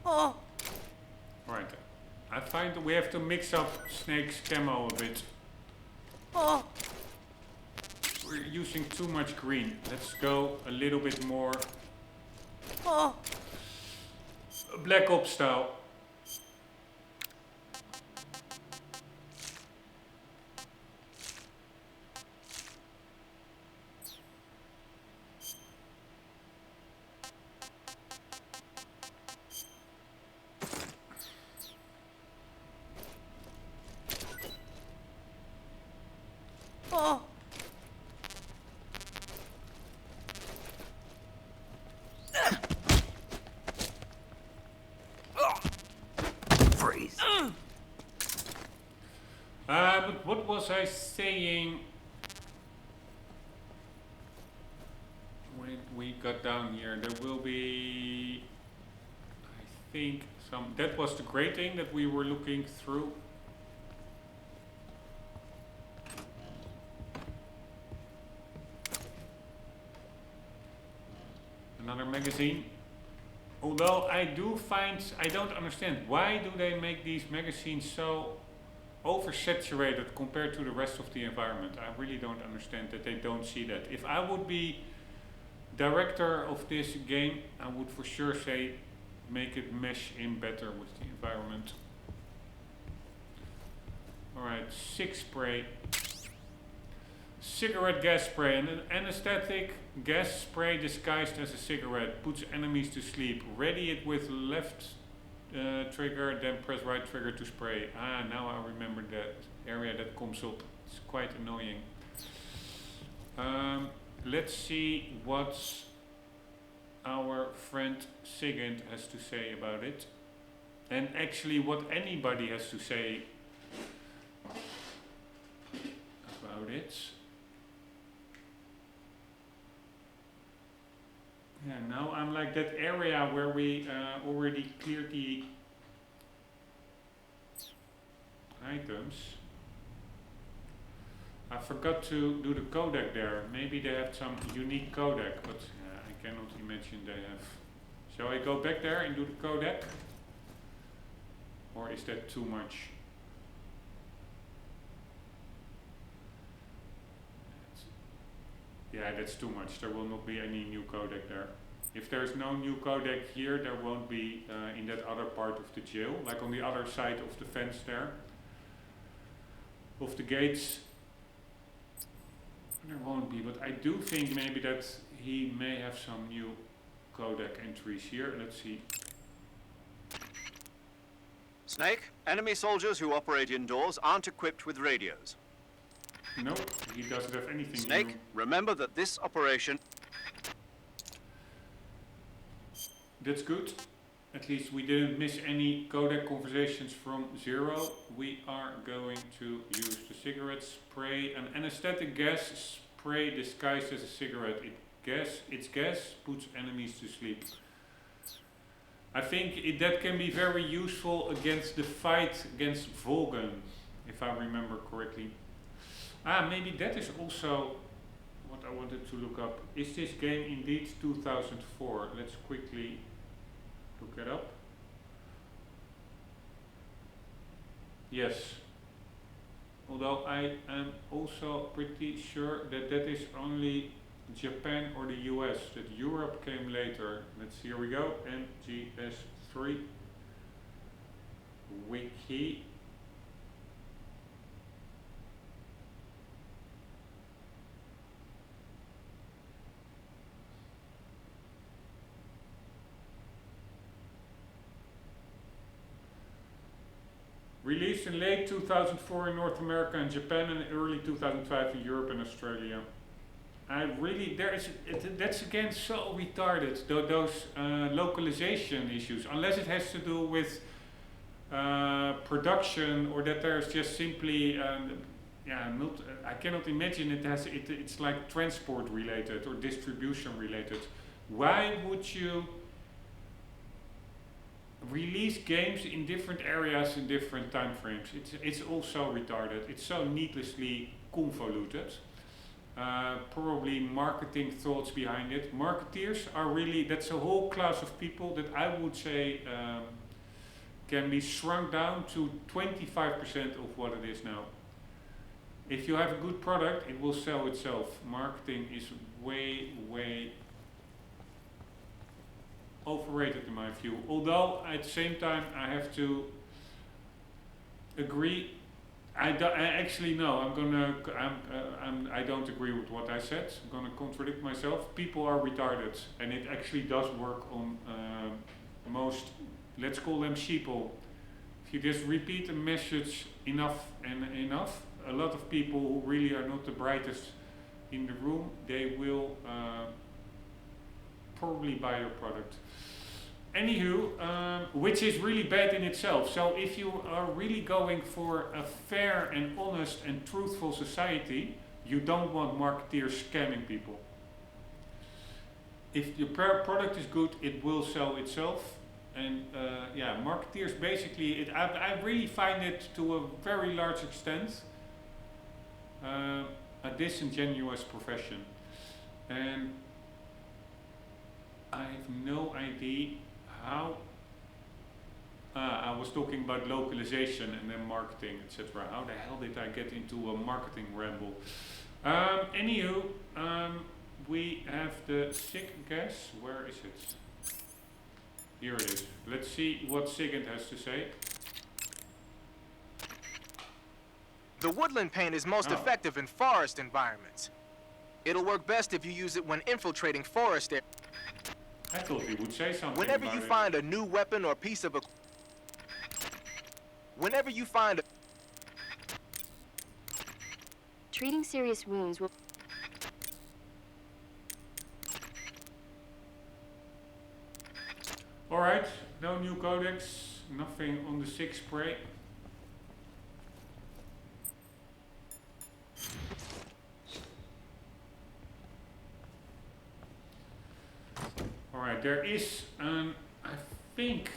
Oh! Right. I find that we have to mix up Snake's camo a bit. Oh! We're using too much green. Let's go a little bit more Oh! Black Ops style. Oh! Freeze. But what was I saying when we got down here? There will be, I think, some. That was the grating that we were looking through. Another magazine. Although I do find, I don't understand, why do they make these magazines so oversaturated compared to the rest of the environment? I really don't understand that they don't see that. If I would be director of this game, I would for sure say make it mesh in better with the environment. Alright, 6 spray. Cigarette gas spray. An anesthetic gas spray disguised as a cigarette puts enemies to sleep. Ready it with left trigger, then press right trigger to spray. Ah, now I remember that area that comes up. It's quite annoying. Let's see what our friend Sigint has to say about it. And actually what anybody has to say about it. Yeah, now I'm like that area where we already cleared the items. I forgot to do the codec there. Maybe they have some unique codec, but I cannot imagine they have. Shall I go back there and do the codec? Or is that too much? Yeah, that's too much. There will not be any new codec there. If there's no new codec here, there won't be in that other part of the jail, like on the other side of the fence there, of the gates. There won't be, but I do think maybe that he may have some new codec entries here. Let's see. Snake, enemy soldiers who operate indoors aren't equipped with radios. No, he doesn't have anything Snake, new. remember that this operation... That's good. At least we didn't miss any codec conversations from zero. We are going to use the cigarette spray. An anesthetic gas spray disguised as a cigarette. Its gas puts enemies to sleep. I think that can be very useful against the fight against Volgan, if I remember correctly. Ah, maybe that is also what I wanted to look up. Is this game indeed 2004? Let's quickly look it up. Yes. Although I am also pretty sure that that is only Japan or the US, that Europe came later. Here we go, MGS3 Wiki. Released in late 2004 in North America and Japan, and early 2005 in Europe and Australia. I really, that's again so retarded, those localization issues, unless it has to do with production, or that there's just simply, I cannot imagine it's like transport related or distribution related. Why would you release games in different areas in different time frames? It's also retarded. It's so needlessly convoluted. probably marketing thoughts behind it. Marketeers are really, that's a whole class of people that I would say can be shrunk down to 25% of what it is now. If you have a good product, it will sell itself. Marketing is way, way overrated in my view. Although at the same time I have to agree. I don't agree with what I said. I'm gonna contradict myself. People are retarded, and it actually does work on most, let's call them sheeple. If you just repeat a message enough and enough, a lot of people who really are not the brightest in the room, they will probably buy your product. Anywho, which is really bad in itself. So if you are really going for a fair and honest and truthful society, you don't want marketeers scamming people. If your product is good, it will sell itself. And yeah, marketeers basically, I really find it to a very large extent a disingenuous profession. And I have no idea how. I was talking about localization and then marketing, etc. How the hell did I get into a marketing ramble? Anywho, we have the SIG gas. Where is it? Here it is. Let's see what SIGint has to say. The woodland paint is most effective in forest environments. It'll work best if you use it when infiltrating forest areas. I thought he would say something. Whenever you find a new weapon or piece of Treating serious wounds will... Alright, no new codex, nothing on the SIG spray. Alright, there is an, I think,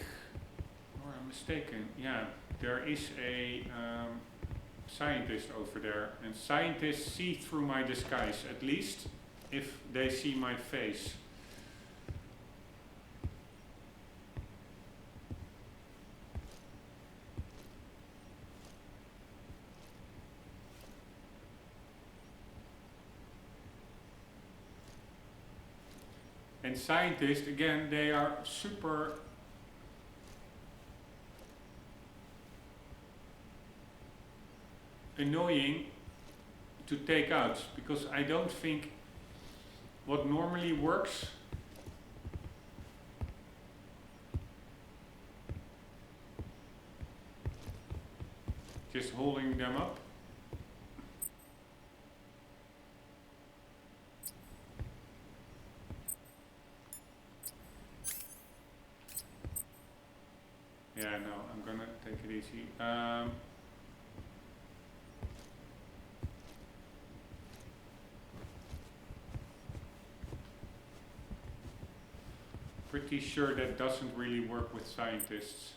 or I'm mistaken, yeah, there is a scientist over there, and scientists see through my disguise, at least if they see my face. And scientists, again, they are super annoying to take out, because I don't think what normally works just holding them up. Yeah, no, I'm gonna take it easy. Pretty sure that doesn't really work with scientists.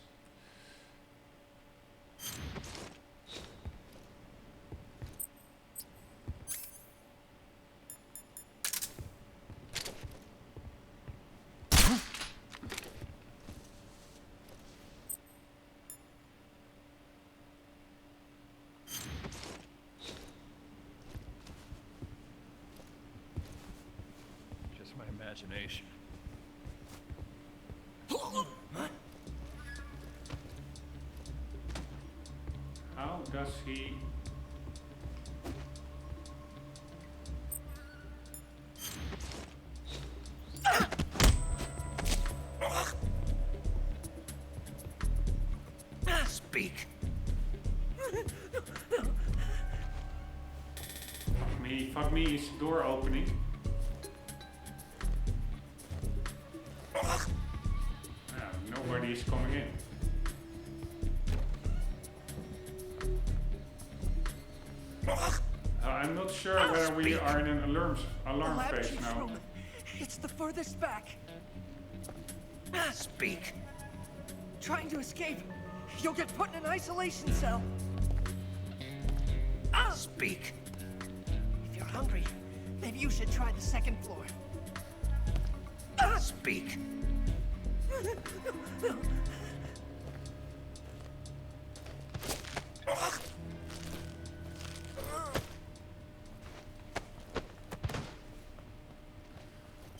Just my imagination. How does he... Speak. Fuck me, is the door opening? Nobody is coming in. I'm not sure whether we are in an alarm phase now. Room. It's the furthest back. Speak. Trying to escape. You'll get put in an isolation cell. Speak. If you're hungry, Maybe you should try the second floor. Speak.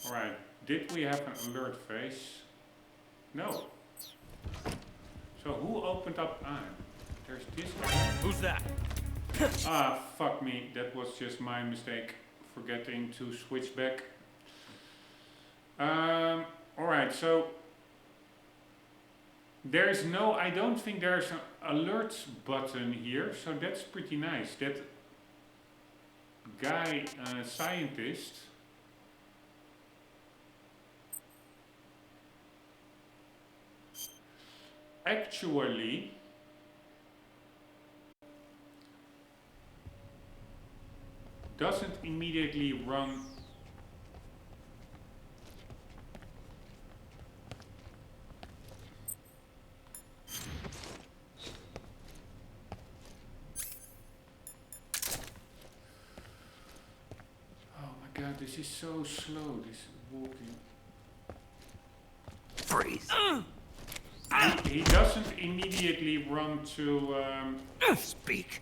Alright, did we have an alert face? No. So who opened up? Ah, there's this guy. Who's that? Ah, fuck me. That was just my mistake. Forgetting to switch back. Alright, so there is no, I don't think there's an alert button here, so that's pretty nice. That guy, scientist, actually doesn't immediately run. Oh my god, this is so slow, this walking. Freeze. He doesn't immediately run to Speak.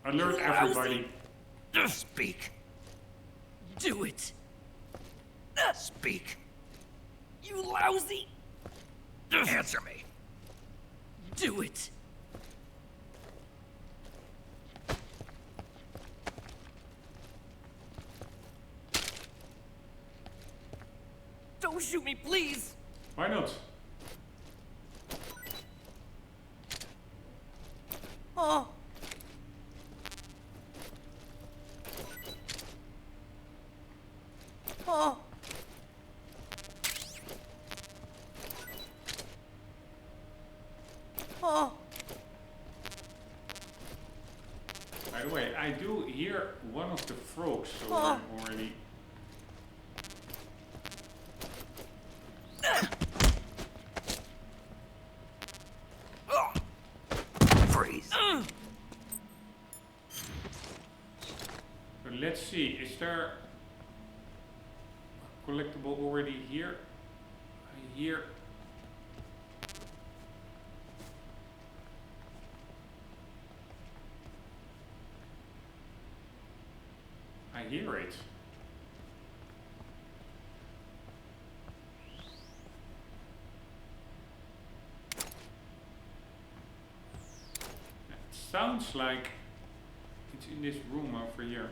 alert everybody. Speak. Do it! Speak. You lousy! Answer me. Do it! Don't shoot me, please! Why not? Oh! Oh! Oh! By the way, I do hear one of the frogs already. Freeze. So let's see, is there a collectible already here? I hear. I hear it. It sounds like it's in this room over here.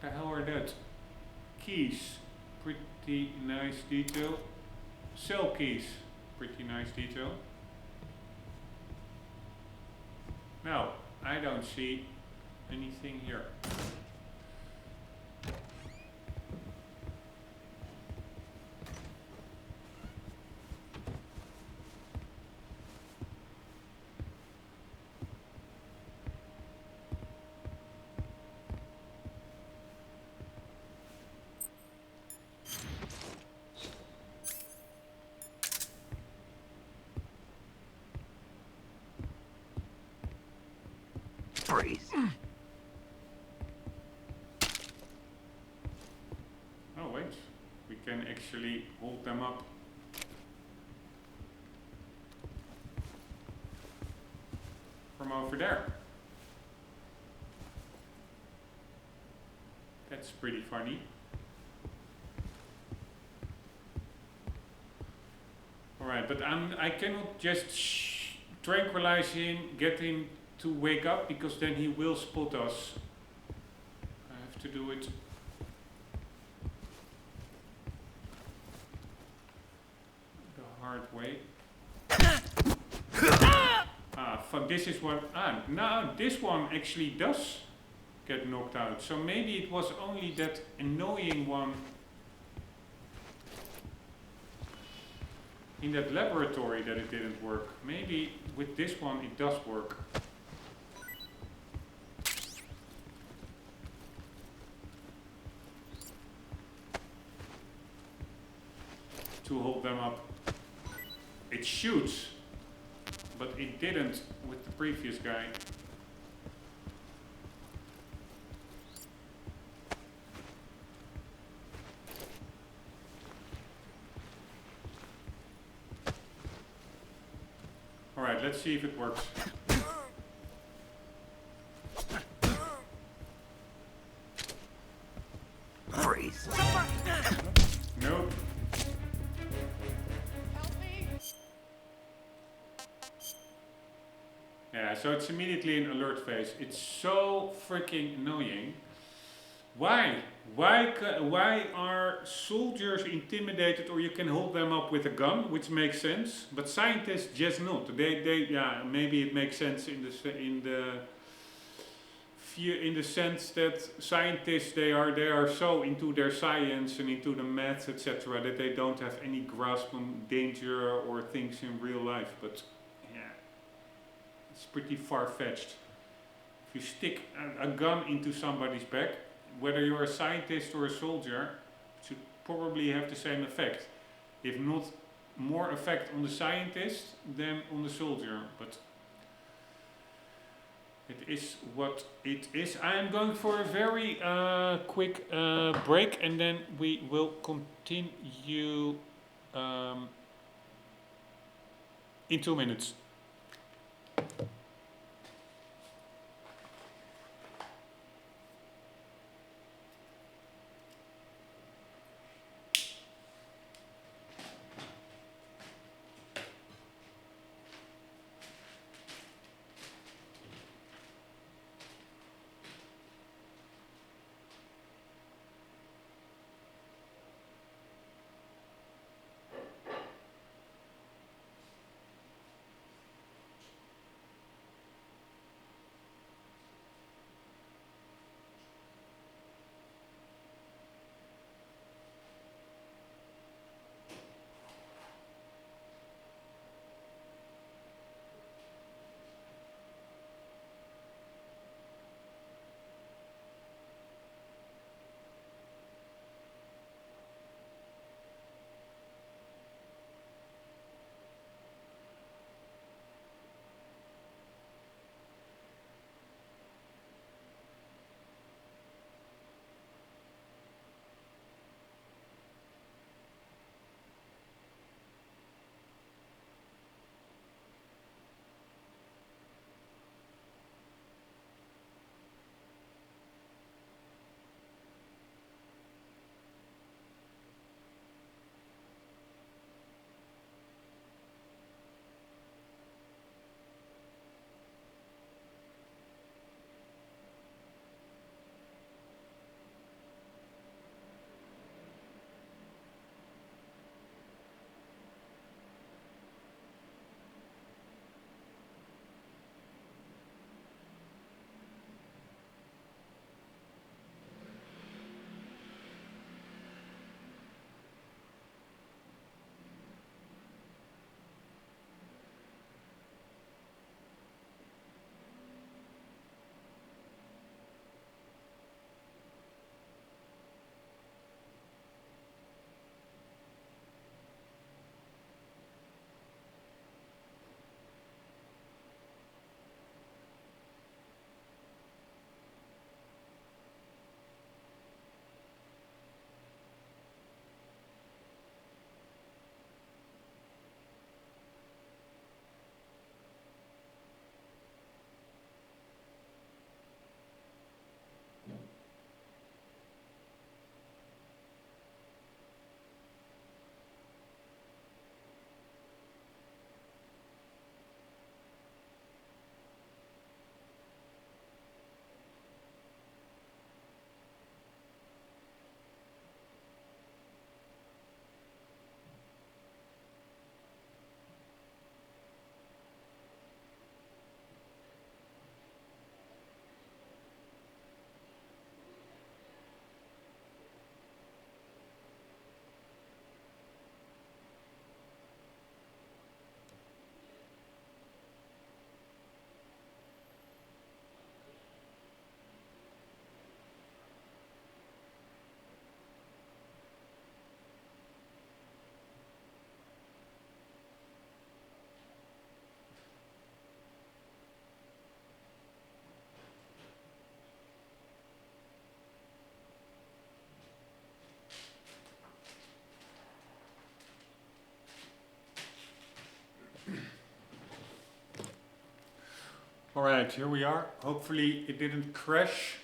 The hell are that? Keys. Pretty nice detail. Cell keys. Pretty nice detail. No, I don't see anything here. Freeze. Oh wait, we can actually hold them up. From over there. That's pretty funny. Alright, but I cannot just tranquilize him, get him to wake up, because then he will spot us. I have to do it. The hard way. Ah, fuck, this is what... Ah, now this one actually does get knocked out. So maybe it was only that annoying one in that laboratory that it didn't work. Maybe with this one it does work. To hold them up. It shoots, but it didn't with the previous guy. Alright, let's see if it works. Freeze. Nope. Yeah, so it's immediately an alert phase. It's so freaking annoying. Why? Why are soldiers intimidated, or you can hold them up with a gun, which makes sense, but scientists just not. Yeah, maybe it makes sense in the sense that scientists they are so into their science and into the maths, etc., that they don't have any grasp on danger or things in real life. But yeah, it's pretty far-fetched. If you stick a gun into somebody's back, whether you're a scientist or a soldier, it should probably have the same effect. If not more effect on the scientist than on the soldier. But it is what it is. I am going for a very quick break, and then we will continue in 2 minutes. Alright, here we are. Hopefully it didn't crash.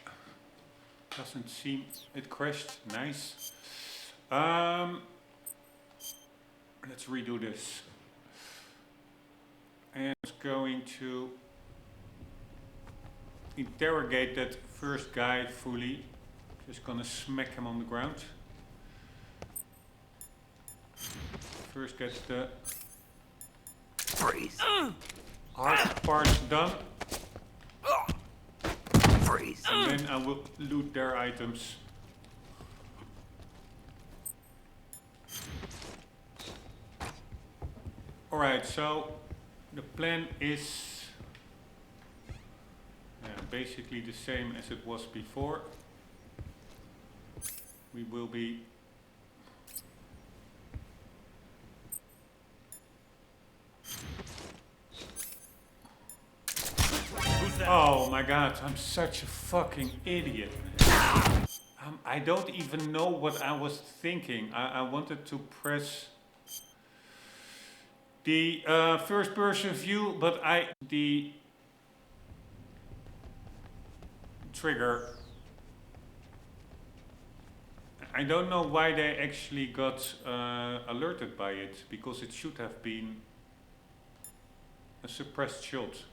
Doesn't seem it crashed. Nice. Let's redo this. And I'm going to interrogate that first guy fully. Just gonna smack him on the ground. First get the Freeze. hard parts done. Freeze. And then I will loot their items. Alright, so the plan is basically the same as it was before. We will be oh my god, I'm such a fucking idiot. I don't even know what I was thinking. I wanted to press the first person view, but the trigger. I don't know why they actually got alerted by it, because it should have been a suppressed shot.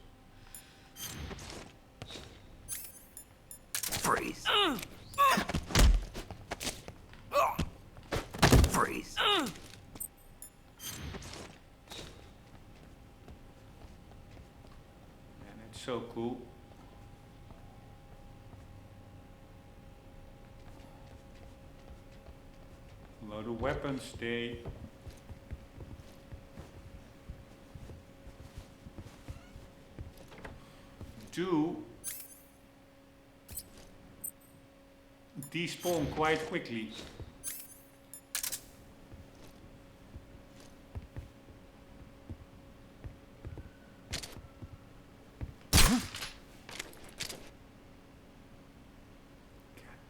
Freeze. Freeze. And it's so cool. Although the weapons, they do despawn quite quickly. God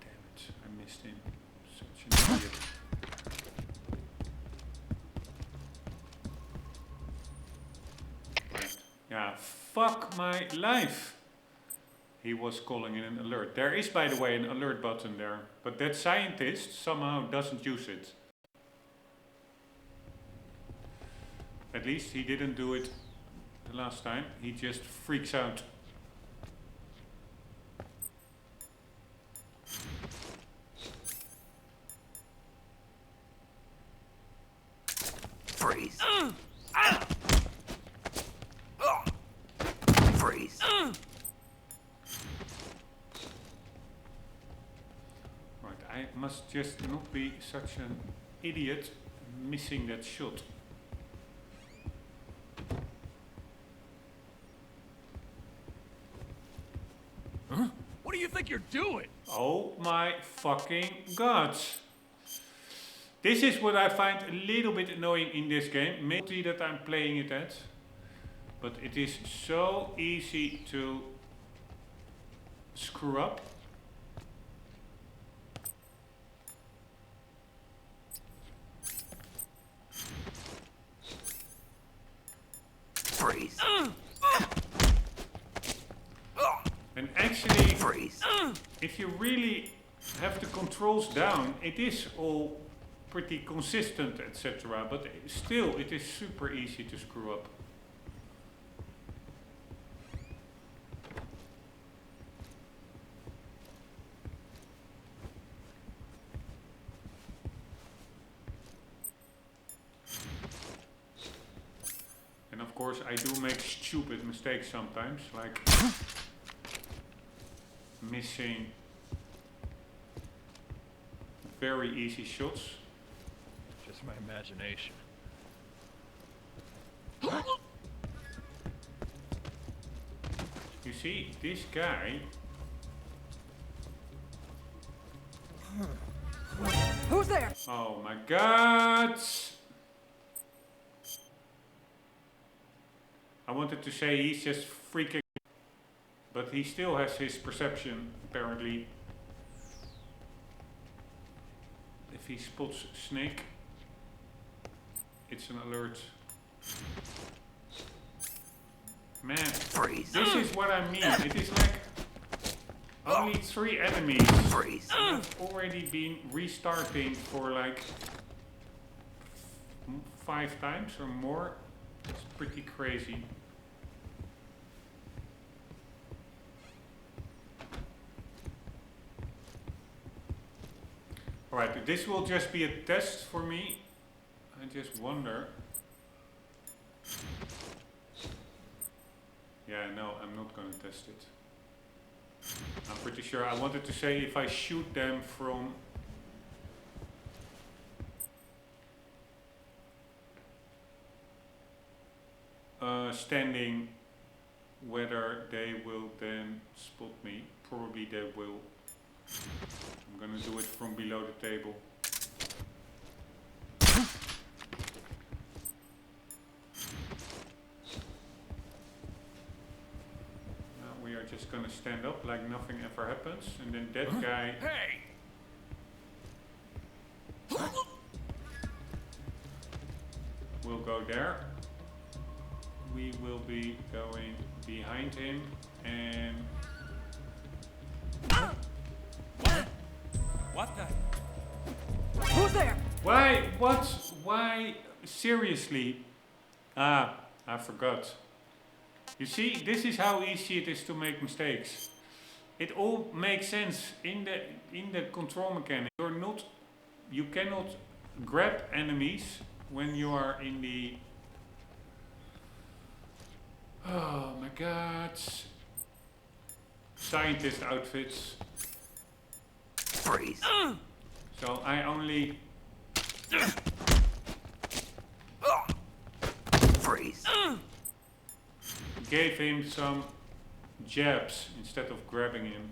damn it, I missed him. Such an idiot. Right. Yeah, fuck my life. He was calling in an alert. There is, by the way, an alert button there, but that scientist somehow doesn't use it. At least he didn't do it the last time. He just freaks out. Freeze. Freeze. Right, I must just not be such an idiot missing that shot. Huh? What do you think you're doing? Oh my fucking god. This is what I find a little bit annoying in this game. Maybe that I'm playing it at. But it is so easy to screw up. Freeze. And actually, Freeze. if you really have the controls down, it is all pretty consistent, etc. But still, it is super easy to screw up. And of course, I do make stupid mistakes sometimes, like missing very easy shots. Just my imagination. You see, this guy, Who's there? oh my god! I wanted to say he's just freaking, but he still has his perception, apparently. If he spots Snake, it's an alert. Man, Freeze. this is what I mean. It is like only 3 enemies Freeze. have already been restarting for like 5 times or more. It's pretty crazy. Alright, this will just be a test for me. I just wonder. Yeah, no, I'm not going to test it. I'm pretty sure I wanted to say if I shoot them from standing, whether they will then spot me. Probably they will. I'm gonna do it from below the table. Now we are just gonna stand up like nothing ever happens, and then that guy. Hey! Will go there. We will be going behind him and What the? Who's there? why? What? Why? Seriously? Ah, I forgot. You see, this is how easy it is to make mistakes. It all makes sense in the control mechanic. You cannot grab enemies when you are in the. Oh my god. Scientist outfits. Freeze. So I only Freeze. gave him some jabs instead of grabbing him.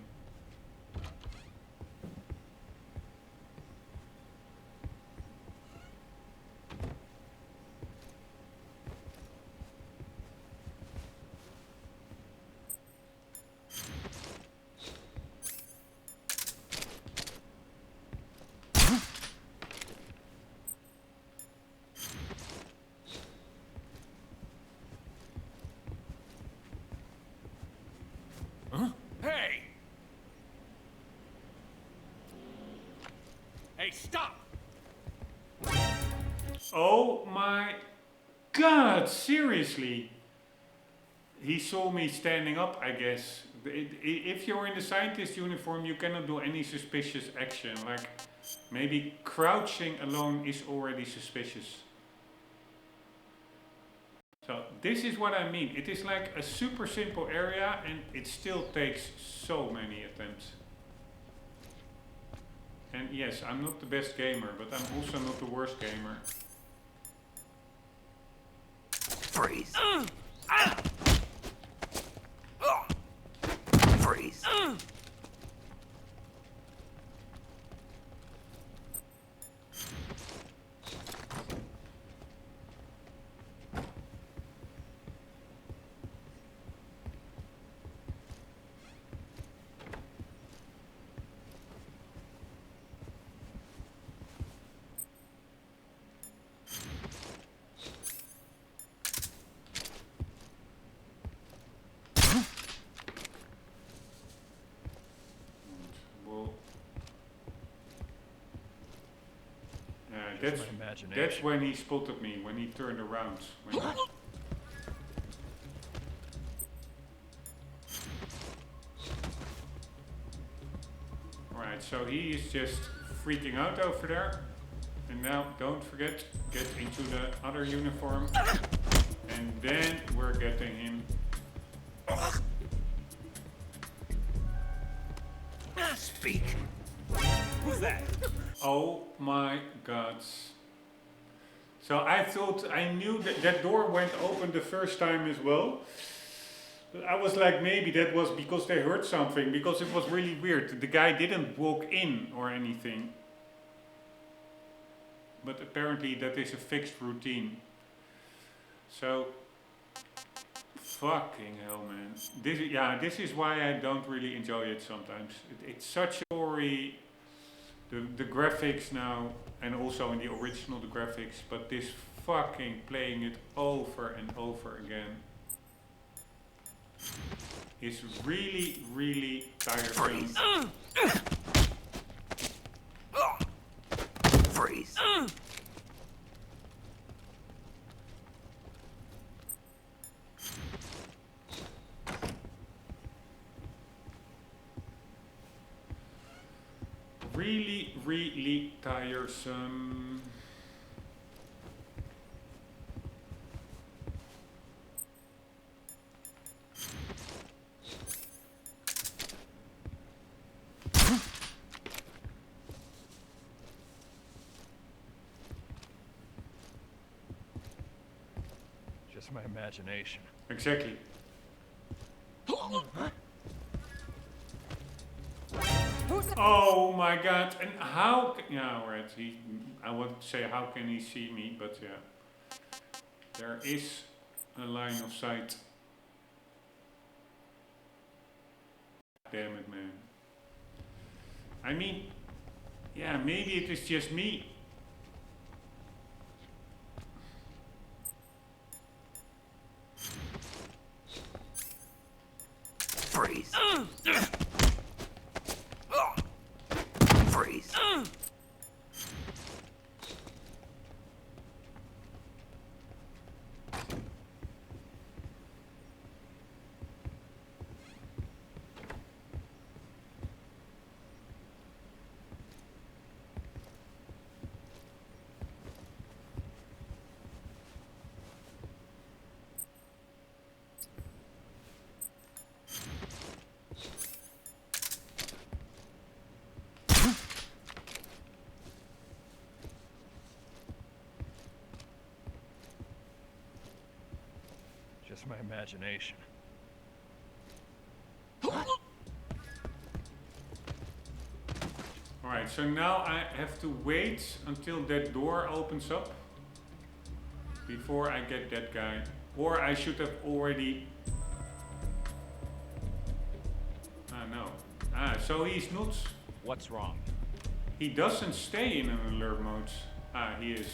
Hey! Hey, stop! Oh my god, seriously. He saw me standing up, I guess. If you're in the scientist uniform, you cannot do any suspicious action. Like, maybe crouching alone is already suspicious. So, this is what I mean. It is like a super simple area and it still takes so many attempts. And yes, I'm not the best gamer, but I'm also not the worst gamer. Freeze. Freeze. Well, Just my imagination. that's when he spotted me, when he turned around. Alright, so he is just freaking out over there. And now, don't forget, get into the other uniform. And then we're getting him. Speak. Who's that? Oh my god. So I thought, I knew that that door went open the first time as well. I was like, maybe that was because they heard something, because it was really weird. The guy didn't walk in or anything. But apparently that is a fixed routine. So, fucking hell, man. This is why I don't really enjoy it sometimes. It's such a story. The graphics now, and also in the original the graphics, but this fucking playing it over and over again. is really, really tiresome. Freeze. Really, really tiresome. Just my imagination. Exactly. Oh my god, and how yeah, right, I would say how can he see me, but yeah. There is a line of sight. Damn it, man. I mean, yeah, maybe it is just me. Freeze. Freeze. Just my imagination. Alright, so now I have to wait until that door opens up before I get that guy. Or I should have already... Ah, no. Ah, so he's not... What's wrong? He doesn't stay in an alert mode. Ah, he is.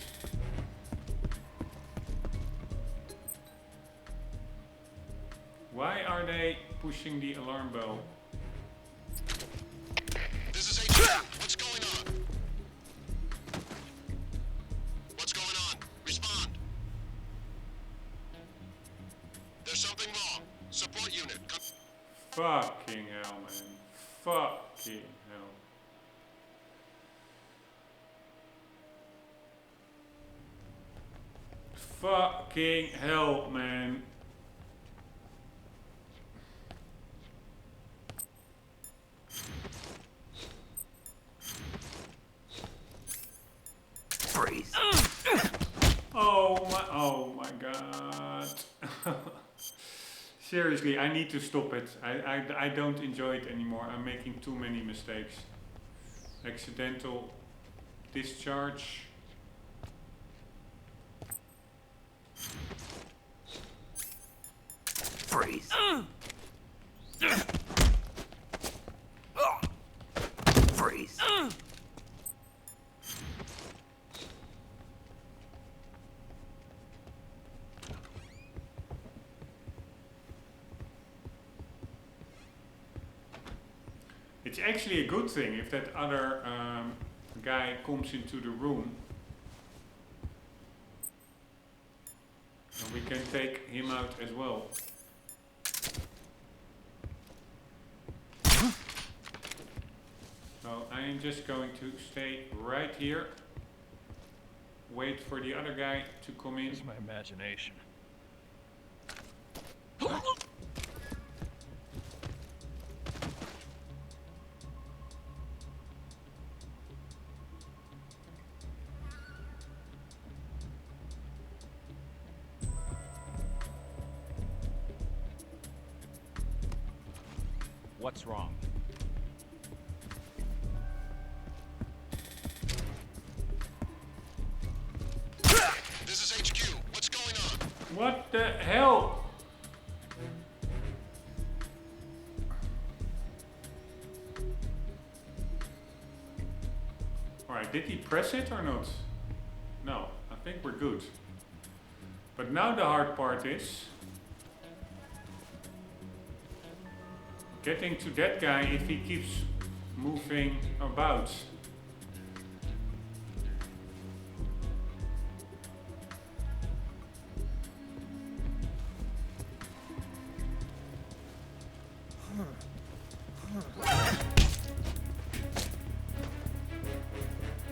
Why are they pushing the alarm bell? This is HUD. What's going on? What's going on? Respond. There's something wrong. Support unit. Fucking hell, man. Fucking hell. Fucking hell, man. Freeze. Oh my god. Seriously, I need to stop it. I don't enjoy it anymore. I'm making too many mistakes. Accidental discharge. Freeze. Freeze. It's actually a good thing if that other guy comes into the room. And we can take him out as well. So I am just going to stay right here. Wait for the other guy to come in. Just my imagination. What's wrong? This is HQ. What's going on? What the hell? Alright, did he press it or not? No, I think we're good. But now the hard part is... getting to that guy if he keeps moving about.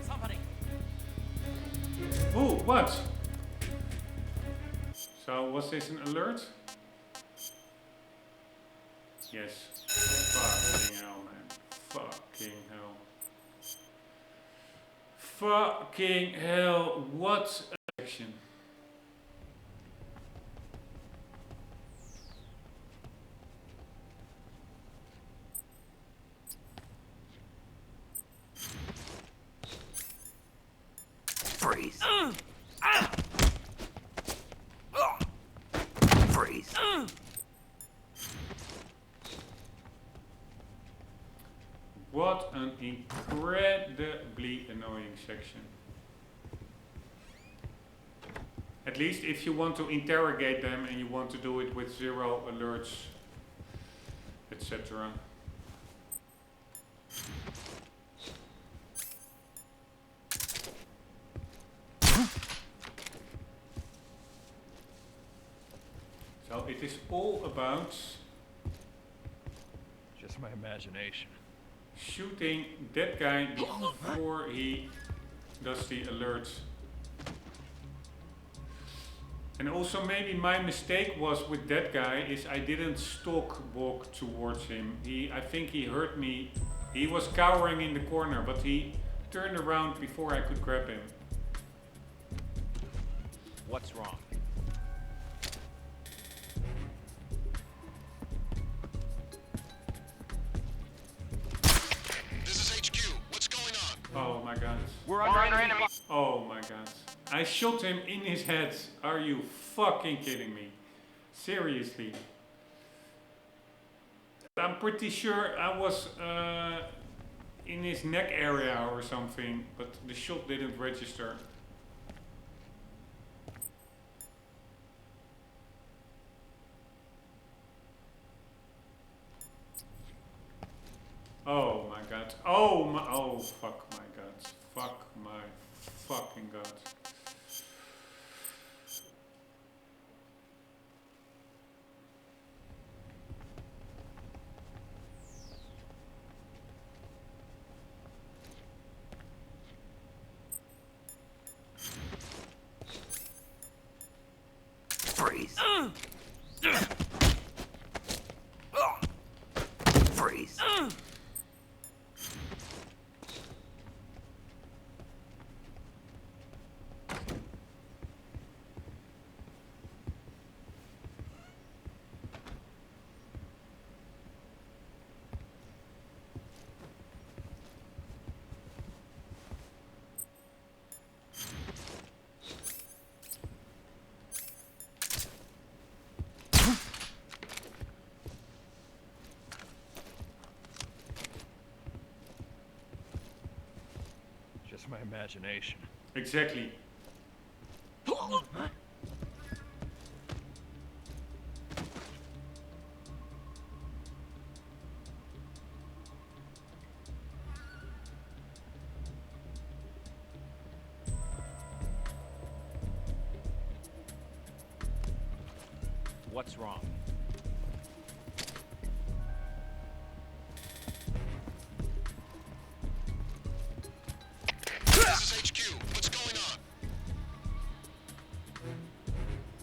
Somebody. Oh, what? So was this an alert? Yes. Fucking hell, man. Fucking hell. Fucking hell. What a action. Freeze. Freeze. What an incredibly annoying section. At least if you want to interrogate them and you want to do it with 0 alerts, etc. So it is all about Just my imagination. shooting that guy before he does the alerts. And also maybe my mistake was with that guy is I didn't stalk walk towards him. I think he heard me. He was cowering in the corner, but he turned around before I could grab him. What's wrong? This is HQ. What's going on? Oh my god. We're under enemy. Oh my god. I shot him in his head. Are you fucking kidding me? Seriously. I'm pretty sure I was in his neck area or something, but the shot didn't register. Oh my god. Oh fuck my god. Fuck my fucking god. Freeze. Freeze. Just my imagination. Exactly. What's wrong? This is HQ. What's going on?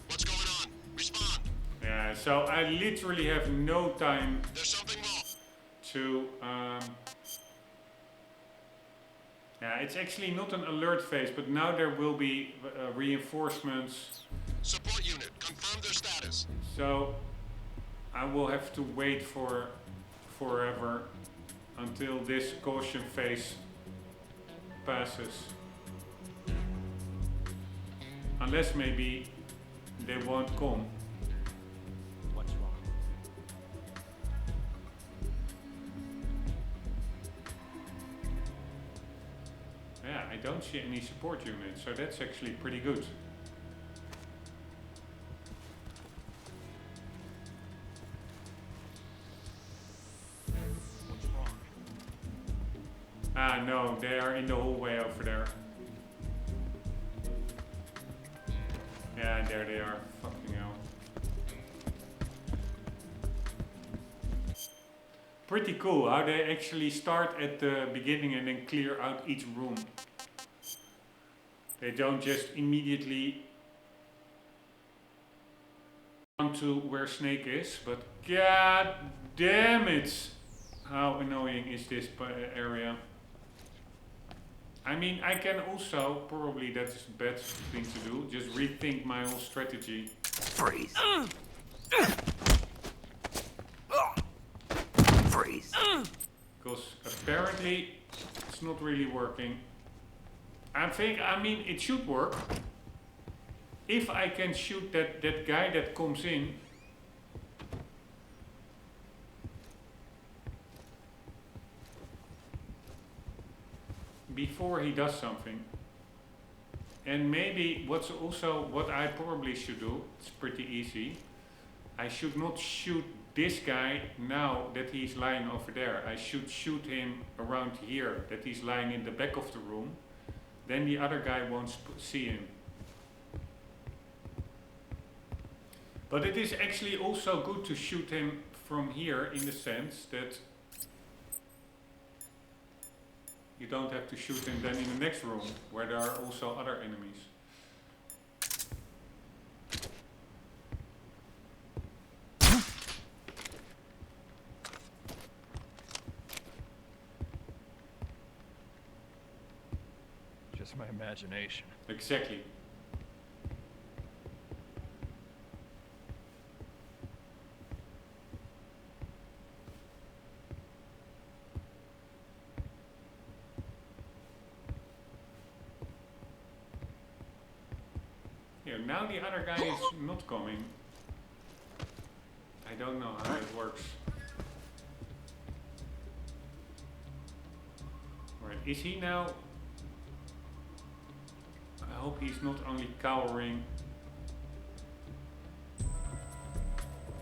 What's going on? Respond. Yeah, so I literally have no time There's something wrong. to yeah, it's actually not an alert phase, but now there will be reinforcements. Support unit. Confirm their status. So I will have to wait for forever until this caution phase passes. Unless maybe they won't come. What's wrong? Yeah, I don't see any support units, so that's actually pretty good. Ah, no, they are in the hallway over there. Yeah, there they are. Fucking hell. Pretty cool how they actually start at the beginning and then clear out each room. They don't just immediately run to where Snake is, but god damn it! How annoying is this area? I mean, I can also, probably that's the best thing to do, just rethink my whole strategy. Freeze. Freeze. Because apparently it's not really working. I mean, it should work. If I can shoot that guy that comes in. Before he does something. And maybe what I probably should do, it's pretty easy. I should not shoot this guy now that he's lying over there. I should shoot him around here, that he's lying in the back of the room. Then the other guy won't see him. But it is actually also good to shoot him from here in the sense that you don't have to shoot him then in the next room where there are also other enemies. Just my imagination. Exactly. Yeah, now the other guy is not coming. I don't know how it works. Right, is he now? I hope he's not only cowering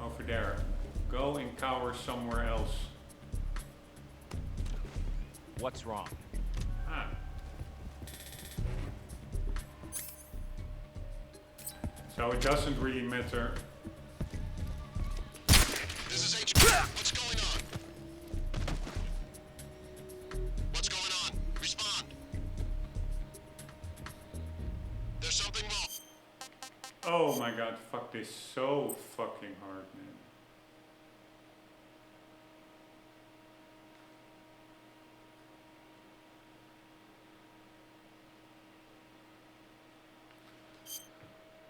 over there. Go and cower somewhere else. What's wrong? Ah. So it doesn't really matter. This is HQ. What's going on? What's going on? Respond. There's something wrong. Oh my god, fuck this so fucking hard, man.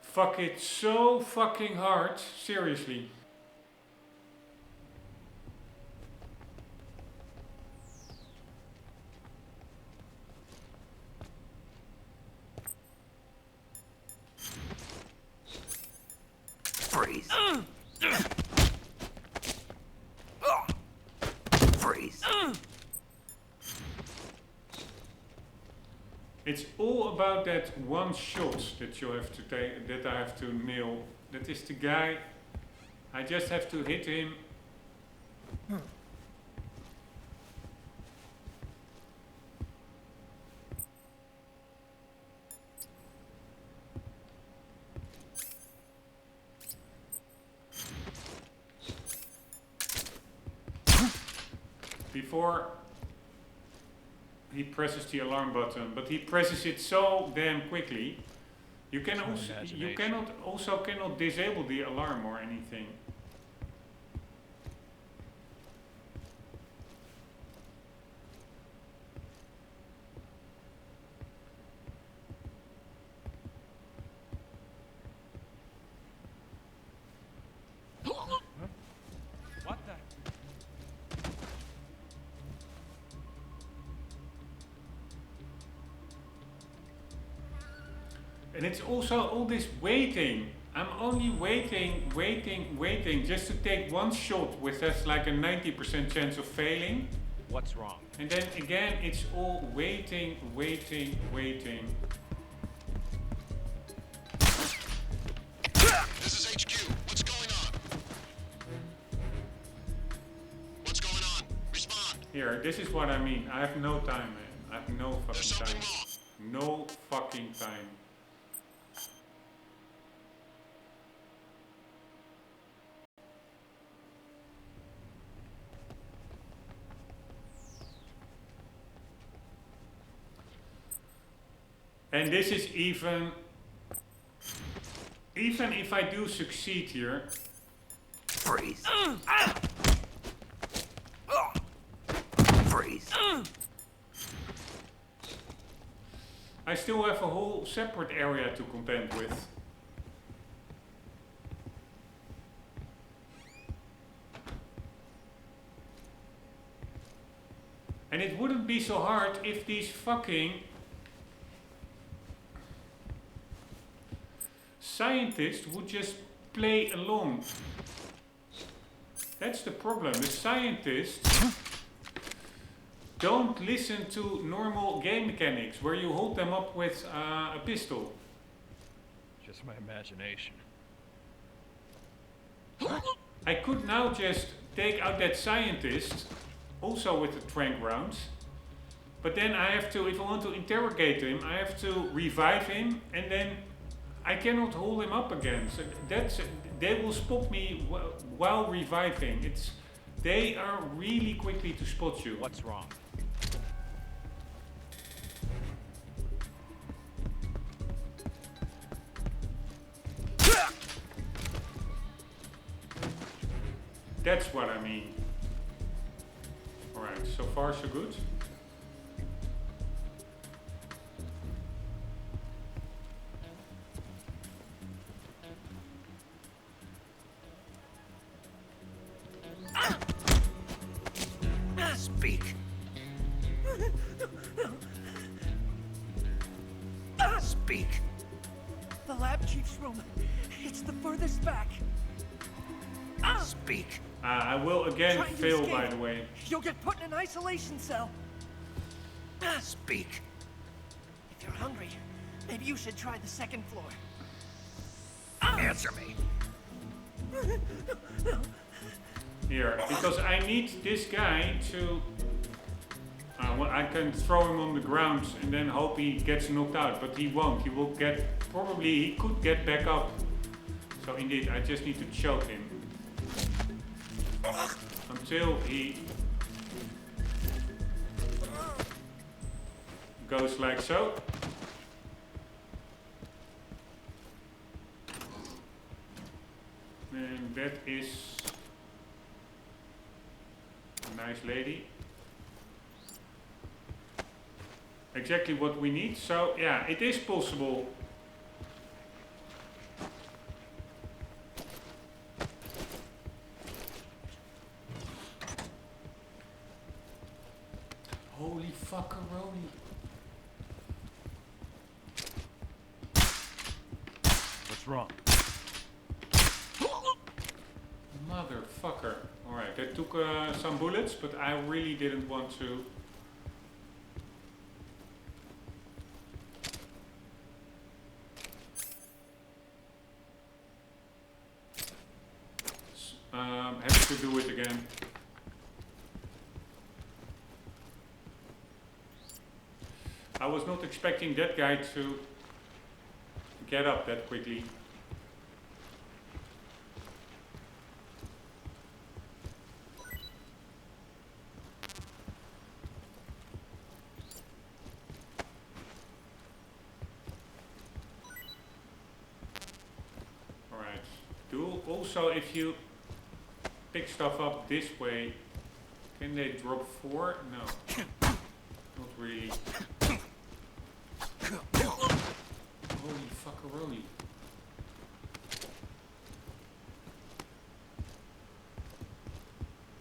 Fuck it so fucking hard, seriously. Freeze. Freeze. It's all about that one shot that you have to take, that I have to nail. That is the guy. I just have to hit him. Before he presses the alarm button, but he presses it so damn quickly. You can also cannot disable the alarm or anything. What the? And it's also all this waiting. I'm only waiting just to take one shot with that's like a 90% chance of failing. What's wrong? And then again, it's all waiting. This is HQ. What's going on? What's going on? Respond. Here, this is what I mean. I have no time, man. I have no There's fucking something time. more. No fucking time. And this is even if I do succeed here. Freeze. Freeze. I still have a whole separate area to contend with. And it wouldn't be so hard if these fucking scientists would just play along. That's the problem. The scientists don't listen to normal game mechanics where you hold them up with a pistol. Just my imagination. I could now just take out that scientist, also with the tranq rounds, but then I have to, if I want to interrogate him, I have to revive him, and then I cannot hold him up again. So they will spot me while reviving. They are really quickly to spot you. What's wrong? That's what I mean. Alright, so far so good. Speak. Speak. The lab chief's room. It's the furthest back. Speak. I will again Trying to fail, escape. by the way. You'll get put in an isolation cell. Speak. If you're hungry, maybe you should try the second floor. Answer me. Here, because I need this guy to... well, I can throw him on the ground and then hope he gets knocked out, but he won't. He will get... Probably he could get back up. So indeed, I just need to choke him. Until he... goes like so. And that is... a nice lady. Exactly what we need. So yeah, it is possible. Holy fuckeroni. What's wrong? Motherfucker. Alright, that took some bullets, but I really didn't want to. Have to do it again. I was not expecting that guy to get up that quickly. Alright. Also, if you pick stuff up this way, can they drop 4? No. Not really. Holy fuckeroni.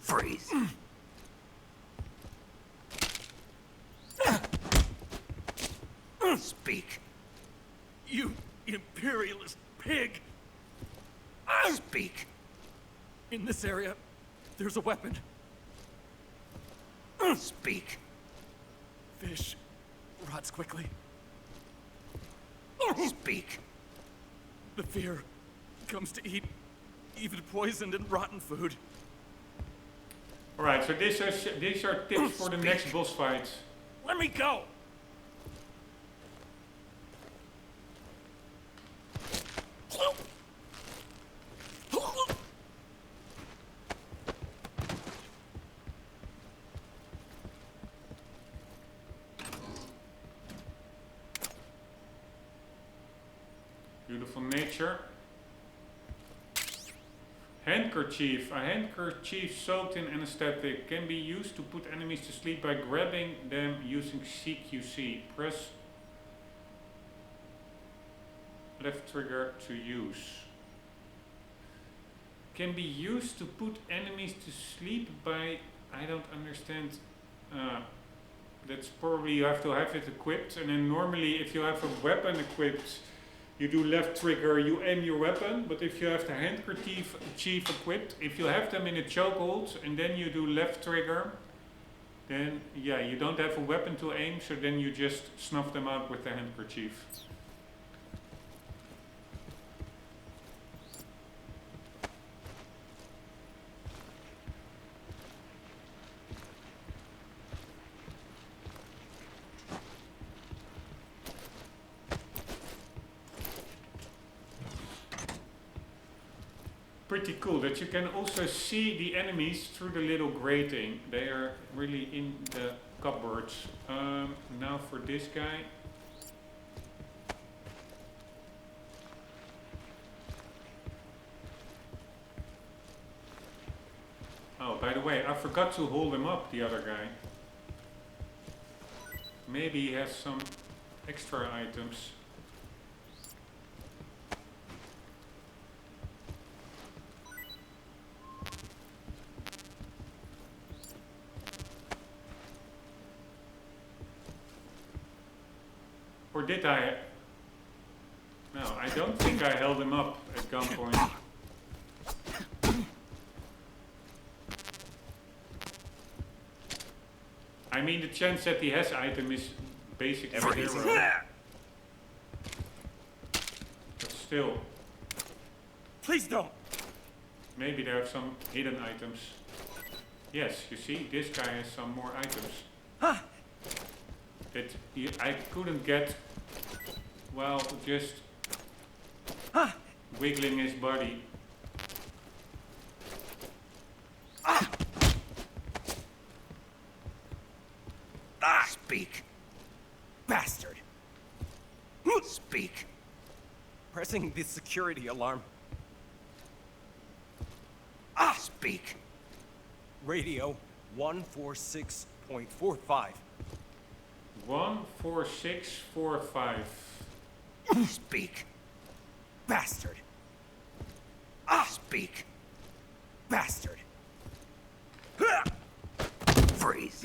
Freeze. Speak. You imperialist pig! Speak. In this area, there's a weapon. Speak. Fish rots quickly. Speak. The fear comes to eat even poisoned and rotten food. Alright, so these are tips for the next boss fight. Let me go! Beautiful nature. Handkerchief. A handkerchief soaked in anesthetic can be used to put enemies to sleep by grabbing them using CQC. Press left trigger to use. Can be used to put enemies to sleep by... I don't understand. That's probably you have to have it equipped, and then normally if you have a weapon equipped, you do left trigger, you aim your weapon, but if you have the handkerchief equipped, if you have them in a chokehold and then you do left trigger, then yeah, you don't have a weapon to aim, so then you just snuff them out with the handkerchief. Pretty cool that you can also see the enemies through the little grating. They are really in the cupboards. Now for this guy. Oh, by the way, I forgot to hold him up, the other guy. Maybe he has some extra items. Or did I? No, I don't think I held him up at gunpoint. I mean, the chance that he has item is basically zero. But still. Please don't! Maybe there are some hidden items. Yes, you see, this guy has some more items. Huh. That I couldn't get, well, just wiggling his body. Speak! Bastard! Speak! Pressing the security alarm. Speak! Radio 146.45. 14645. Speak! Bastard! Speak! Bastard! Freeze!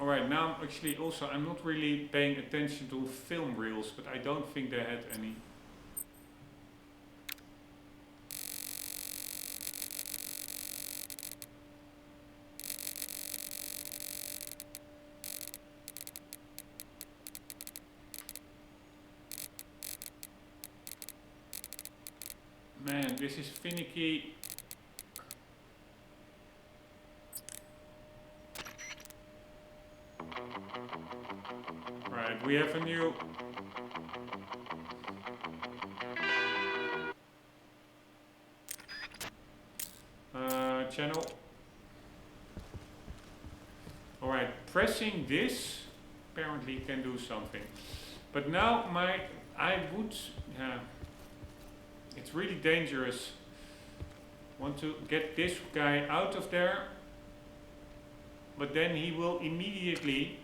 Alright, now actually also I'm not really paying attention to film reels, but I don't think they had any. Man, this is finicky. Right, we have a new channel. Alright, pressing this apparently can do something. But now it's really dangerous. Want to get this guy out of there, but then he will immediately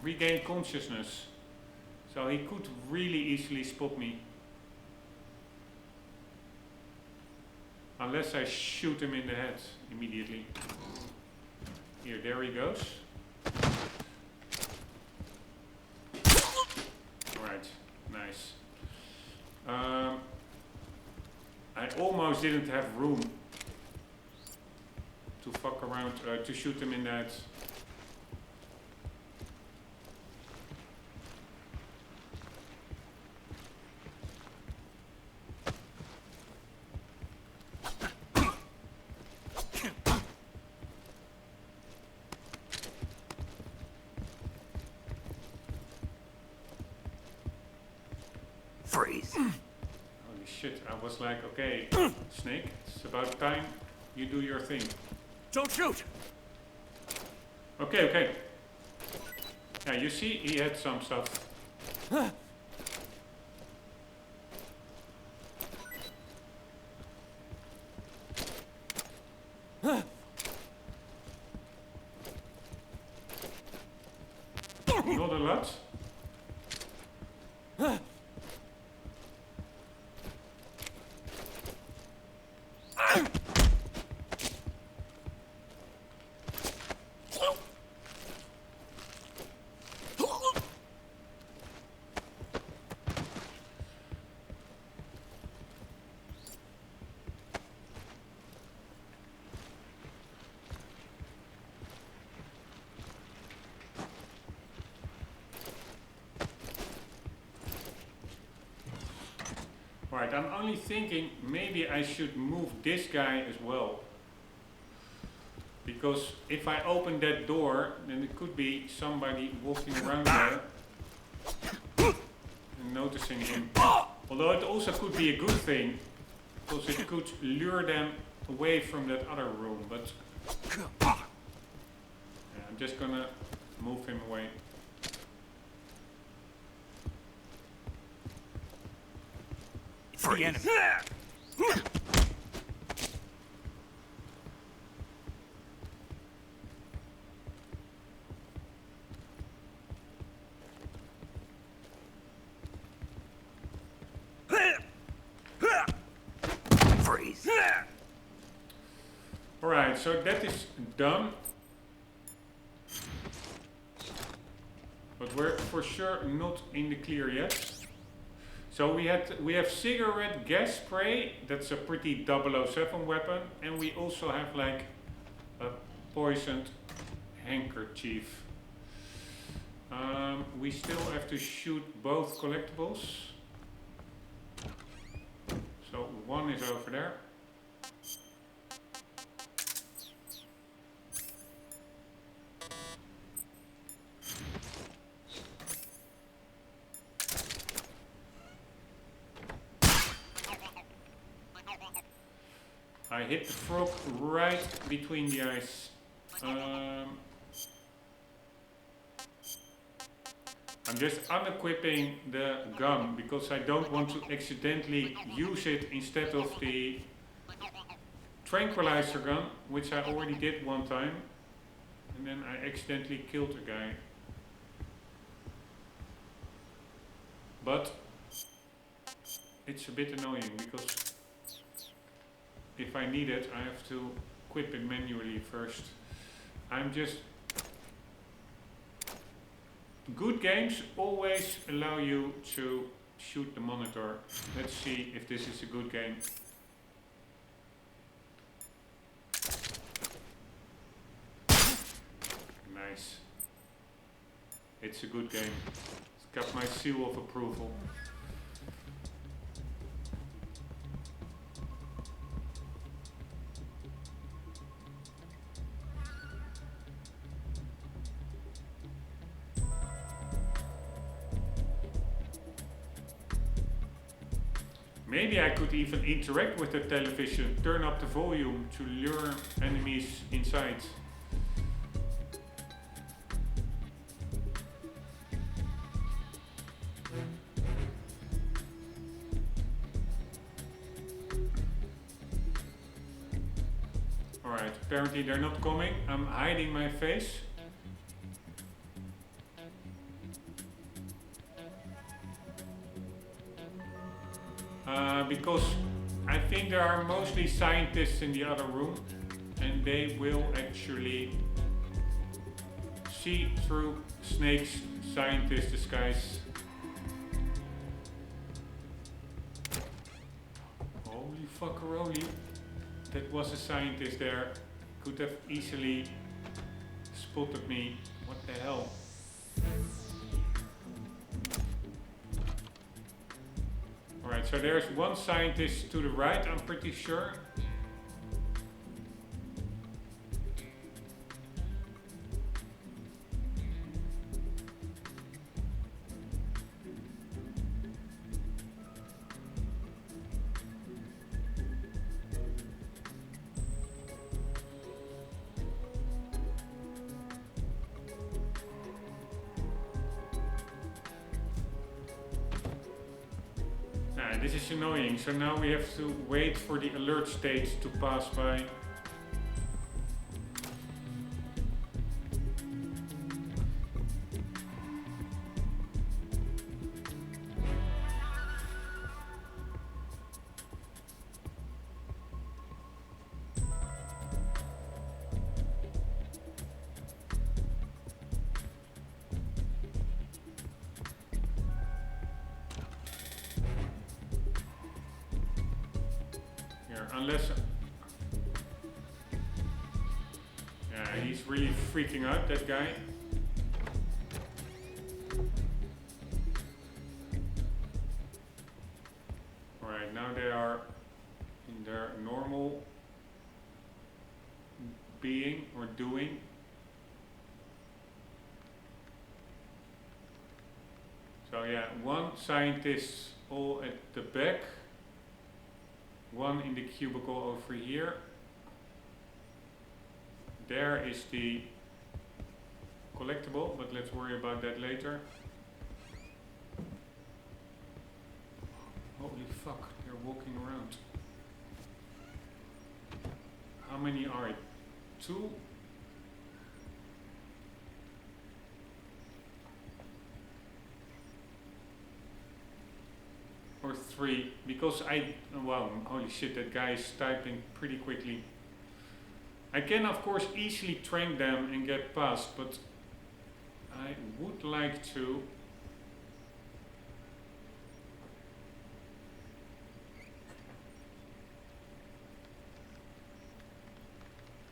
regain consciousness. So he could really easily spot me. Unless I shoot him in the head immediately. Here, there he goes. Alright, nice. I almost didn't have room to fuck around, to shoot him in the head. Freeze. Holy shit, I was like, okay, Snake, it's about time you do your thing. Don't shoot! Okay, okay. Yeah, you see, he had some stuff. Not a lot. Right, I'm only thinking maybe I should move this guy as well. Because if I open that door, then it could be somebody walking around there and noticing him. Although it also could be a good thing, because it could lure them away from that other room, but yeah, I'm just gonna move him away. It's the enemy. Freeze. Alright, so that is done. But we're for sure not in the clear yet. So we have cigarette gas spray, that's a pretty 007 weapon, and we also have like a poisoned handkerchief. We still have to shoot both collectibles. So one is over there. I hit the frog right between the eyes. I'm just unequipping the gun because I don't want to accidentally use it instead of the tranquilizer gun, which I already did one time. And then I accidentally killed a guy. But it's a bit annoying because if I need it, I have to equip it manually first. I'm just... Good games always allow you to shoot the monitor. Let's see if this is a good game. Nice. It's a good game. It's got my seal of approval. Maybe I could even interact with the television, turn up the volume to lure enemies inside. Alright, apparently they're not coming. I'm hiding my face. Because I think there are mostly scientists in the other room and they will actually see through Snake's scientist disguise. Holy fuckeroli. That was a scientist there. Could have easily spotted me. What the hell? Alright, so there's one scientist to the right, I'm pretty sure. this is annoying. So now we have to wait for the alert state to pass by. Unless... Yeah, he's really freaking out, that guy. Alright, now they are in their normal being or doing. So yeah, one scientist all at the back. One in the cubicle over here. There is the collectible, but let's worry about that later. Holy fuck, they're walking around. How many are it? 2? Or 3, because wow, holy shit, that guy is typing pretty quickly. I can of course easily train them and get past, but I would like to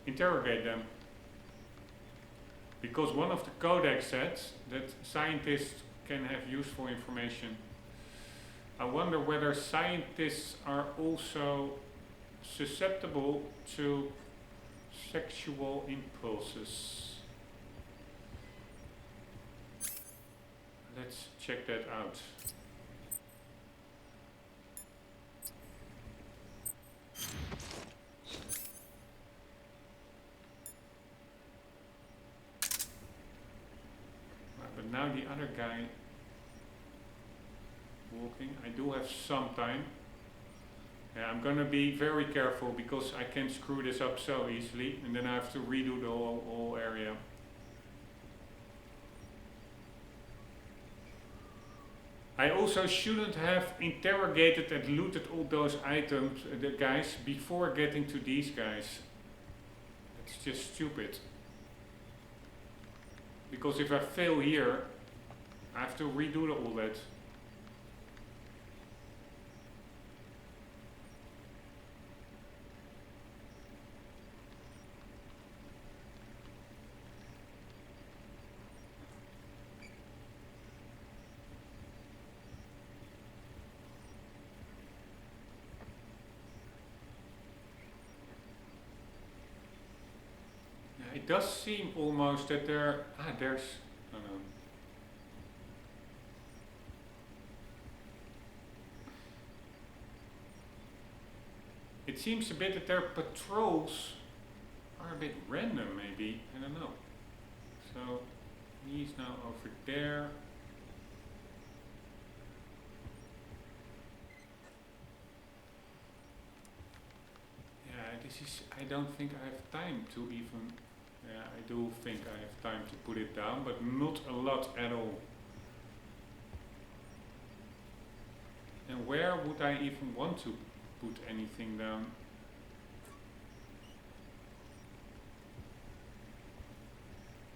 interrogate them. Because one of the codex says that scientists can have useful information. I wonder whether scientists are also susceptible to sexual impulses. Let's check that out. But now the other guy walking. I do have some time. Yeah, I'm gonna be very careful because I can screw this up so easily, and then I have to redo the whole area. I also shouldn't have interrogated and looted all those items, the guys, before getting to these guys. It's just stupid. Because if I fail here, I have to redo all that. It does seem almost that there's, oh no. It seems a bit that their patrols are a bit random maybe, I don't know. So, he's now over there. Yeah, this is, I don't think I have time to even... Yeah, I do think I have time to put it down, but not a lot at all. And where would I even want to put anything down?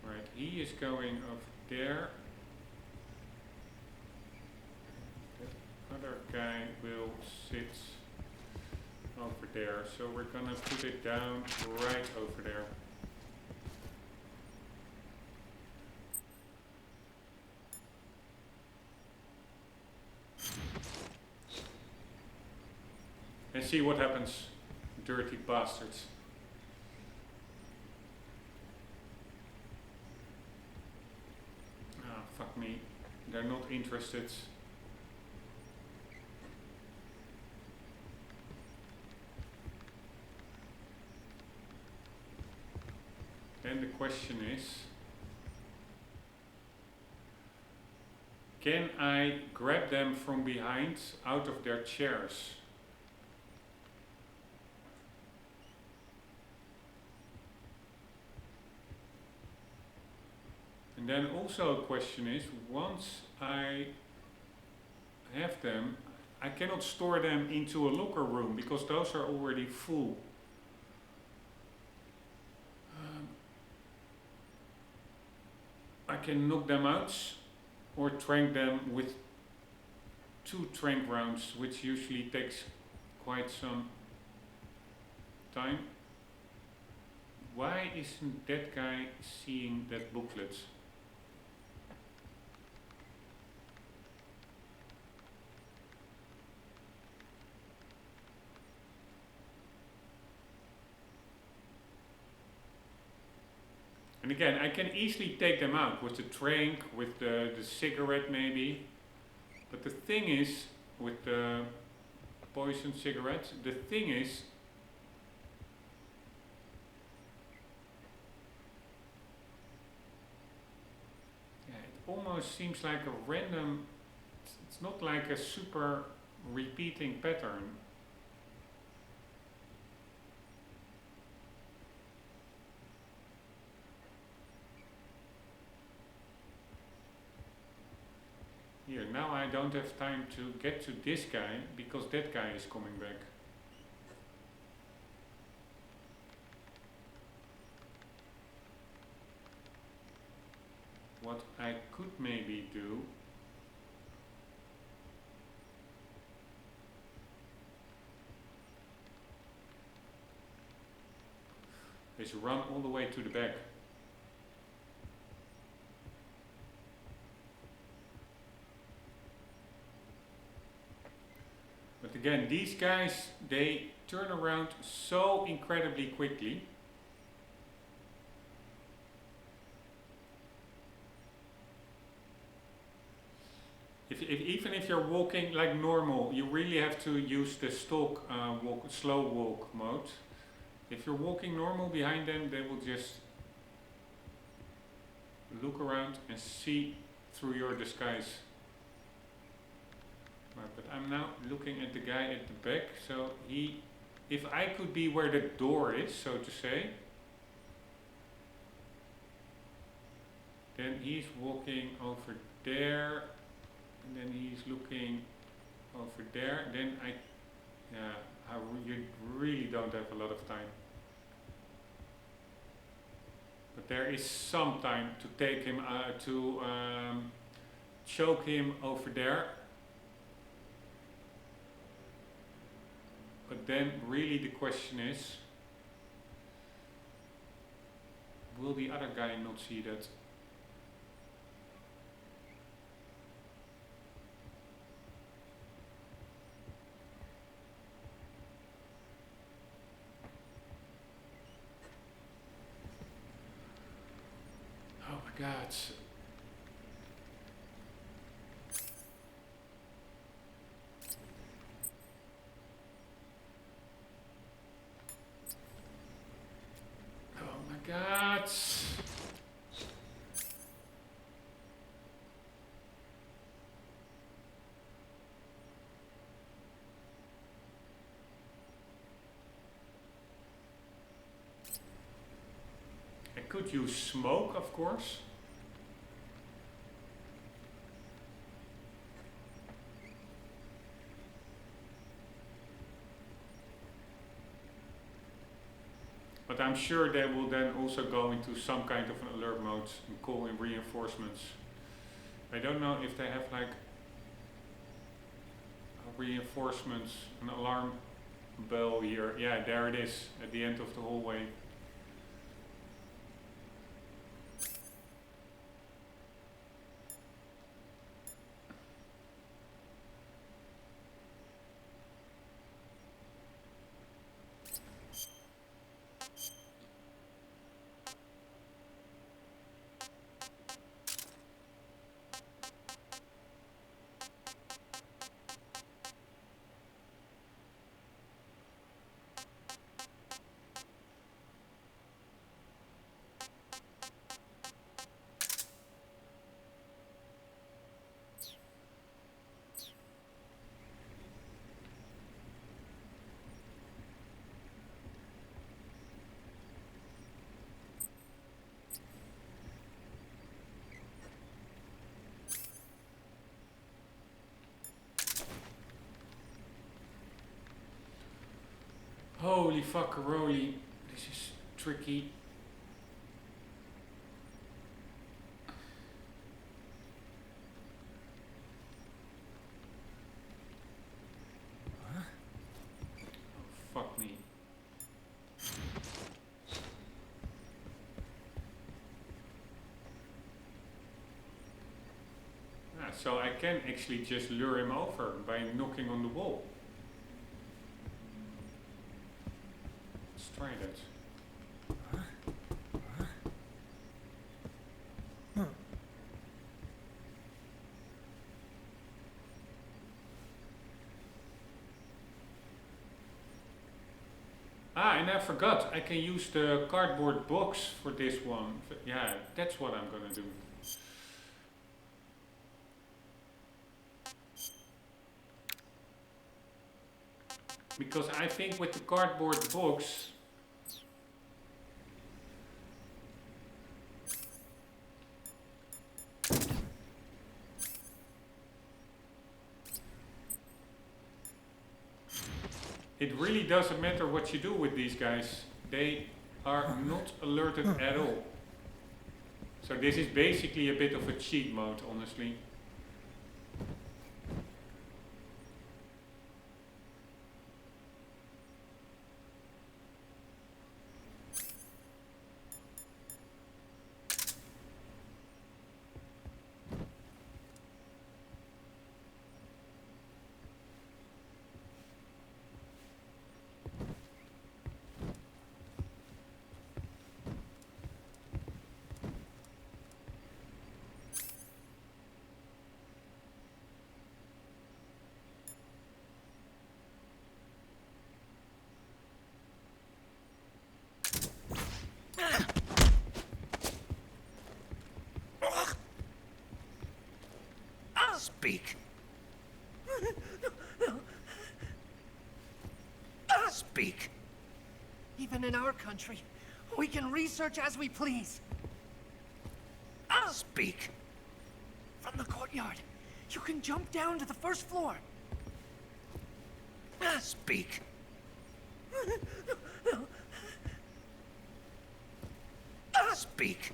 Right, he is going over there. That other guy will sit over there. So we're gonna put it down right over there. And see what happens, dirty bastards. Ah, fuck me. They're not interested. Then the question is, Can I grab them from behind out of their chairs? And then also a question is, once I have them, I cannot store them into a locker room because those are already full. I can knock them out or trank them with 2 trank rounds, which usually takes quite some time. Why isn't that guy seeing that booklet? And again, I can easily take them out with the trank, with the cigarette maybe. But the thing is, with the poison cigarettes, the thing is, yeah, it almost seems like a random, it's not like a super repeating pattern. Here, now I don't have time to get to this guy because that guy is coming back. What I could maybe do is run all the way to the back. But again, these guys, they turn around so incredibly quickly. Even if you're walking like normal, you really have to use the slow walk mode. If you're walking normal behind them, they will just look around and see through your disguise. But I'm now looking at the guy at the back, so if I could be where the door is, so to say, then he's walking over there, and then he's looking over there, then you really don't have a lot of time. But there is some time to take him, choke him over there. But then really the question is, will the other guy not see that? Oh my God. God. I could use smoke, of course. But I'm sure they will then also go into some kind of an alert mode and call in reinforcements. I don't know if they have like reinforcements, an alarm bell here. Yeah, there it is at the end of the hallway. Holy fuckaroli. This is tricky. Fuck me. So I can actually just lure him over by knocking on the wall. Let's try that. Ah, and I forgot, I can use the cardboard box for this one. Yeah, that's what I'm gonna do. Because I think with the cardboard box, it really doesn't matter what you do with these guys. They are not alerted at all. So this is basically a bit of a cheat mode, honestly. Speak. Speak. Even in our country, we can research as we please. Speak. From the courtyard, you can jump down to the first floor. Speak. Speak.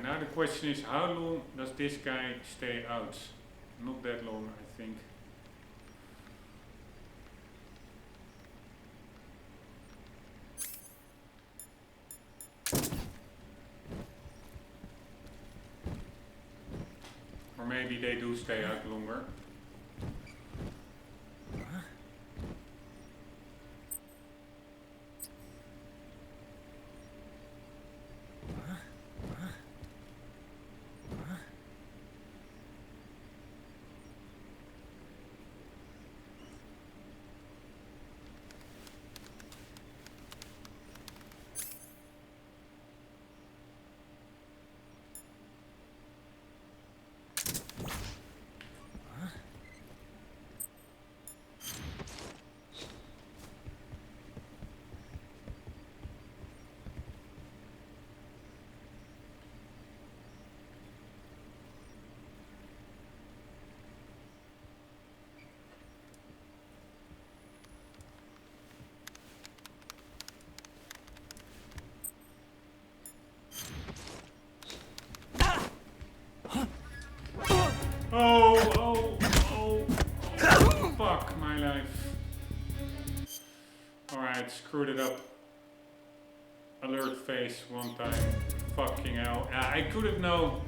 Now the question is, how long does this guy stay out? Not that long, I think. Or maybe they do stay out longer. Oh, fuck my life. Alright, screwed it up. Alert face one time. Fucking hell. I couldn't know.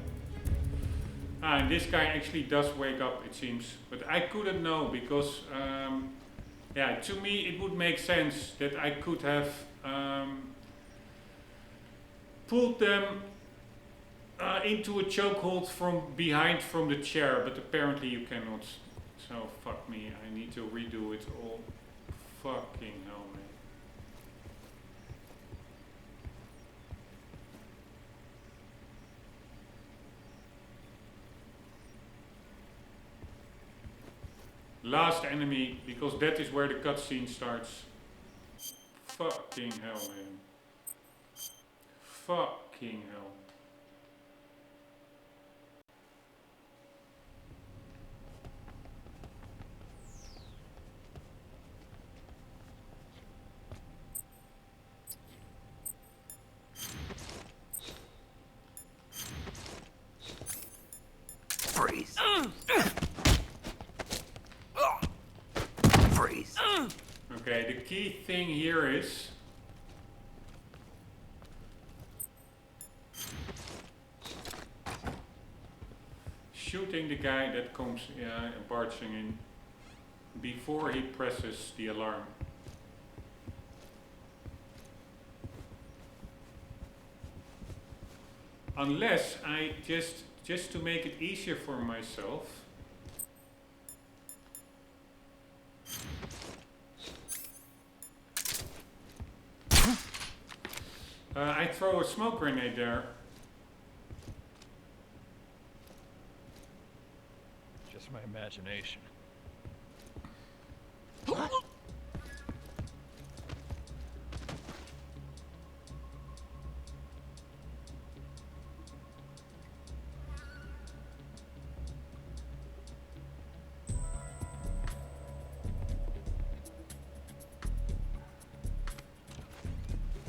And this guy actually does wake up, it seems. But I couldn't know because, yeah, to me it would make sense that I could have pulled them into a chokehold from behind from the chair, but apparently you cannot. So fuck me, I need to redo it all. Fucking hell, man. Last enemy, because that is where the cutscene starts. Fucking hell, man. Fucking hell. Freeze. Freeze. Okay, the key thing here is shooting the guy that comes barging in before he presses the alarm. Unless I just to make it easier for myself, I throw a smoke grenade there. Just my imagination.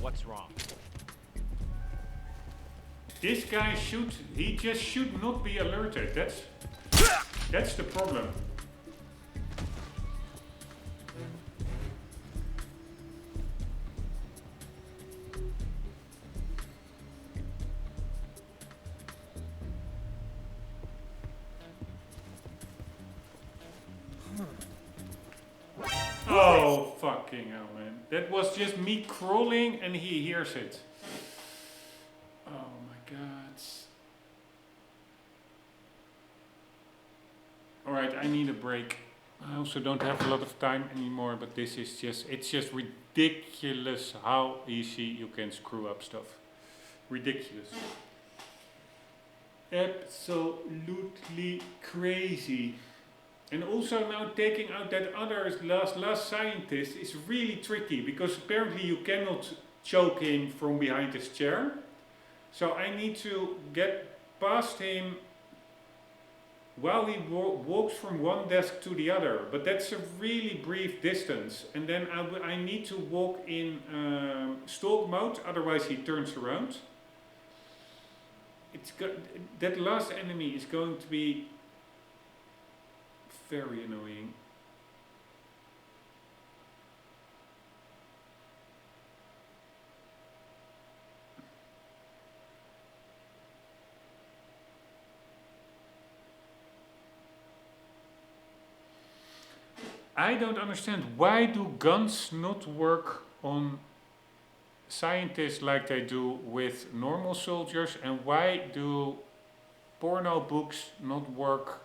What's wrong? This guy he just should not be alerted. That's the problem. Oh, fucking hell, man. That was just me crawling and he hears it. Oh my god. Alright, I need a break. I also don't have a lot of time anymore, but this is it's just ridiculous how easy you can screw up stuff. Ridiculous. Absolutely crazy. And also now taking out that other last scientist is really tricky, because apparently you cannot choke him from behind his chair. So I need to get past him while he walks from one desk to the other. But that's a really brief distance. And then I need to walk in stalk mode, otherwise he turns around. That last enemy is going to be very annoying. I don't understand, why do guns not work on scientists like they do with normal soldiers, and why do porno books not work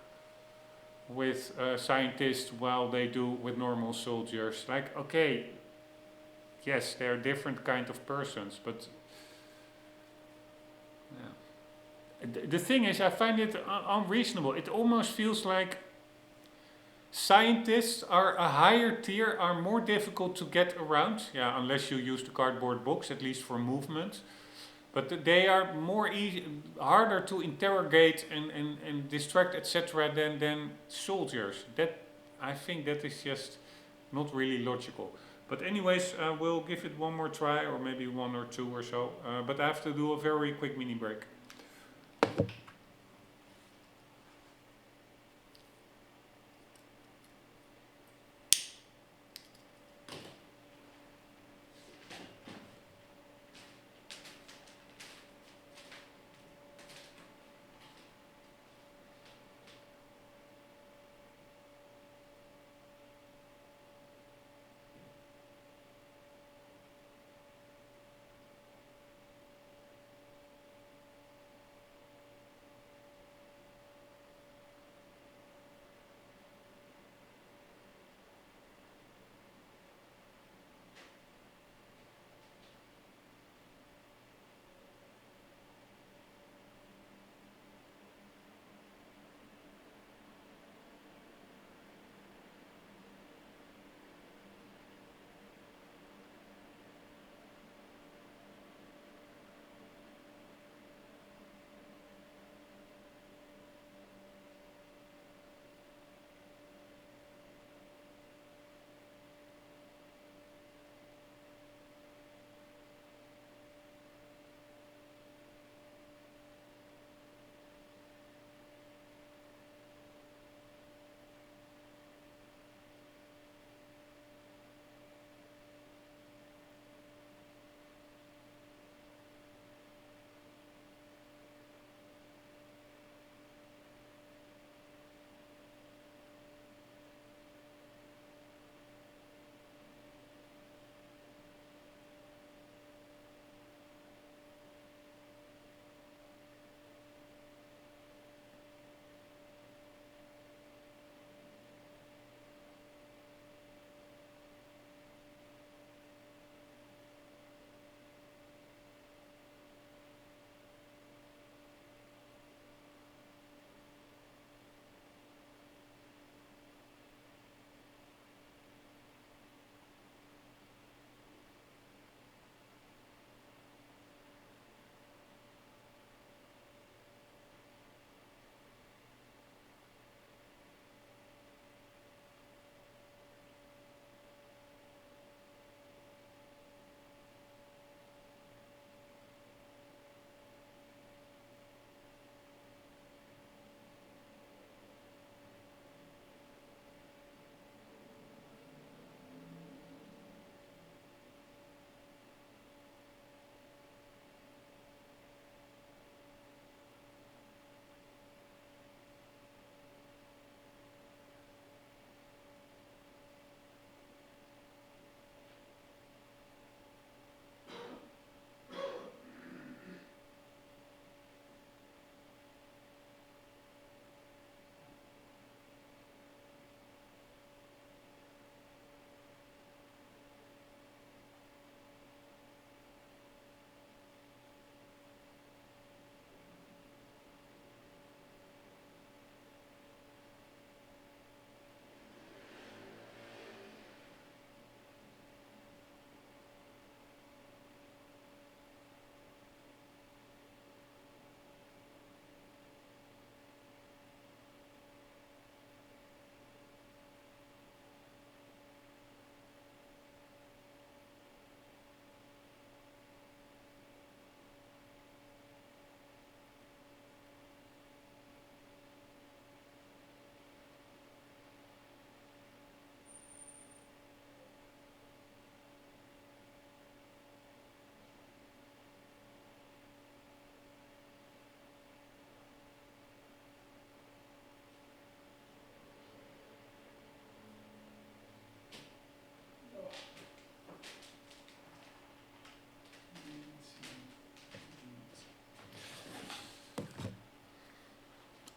with scientists while they do with normal soldiers? Like, okay, yes, they're different kind of persons, but yeah. The thing is, I find it unreasonable. It almost feels like scientists are a higher tier, are more difficult to get around, yeah, unless you use the cardboard box, at least for movement. But they are harder to interrogate and distract, etc., than soldiers. That, I think that is just not really logical. But anyways, we'll give it one more try, or maybe one or two or so. But I have to do a very quick mini break.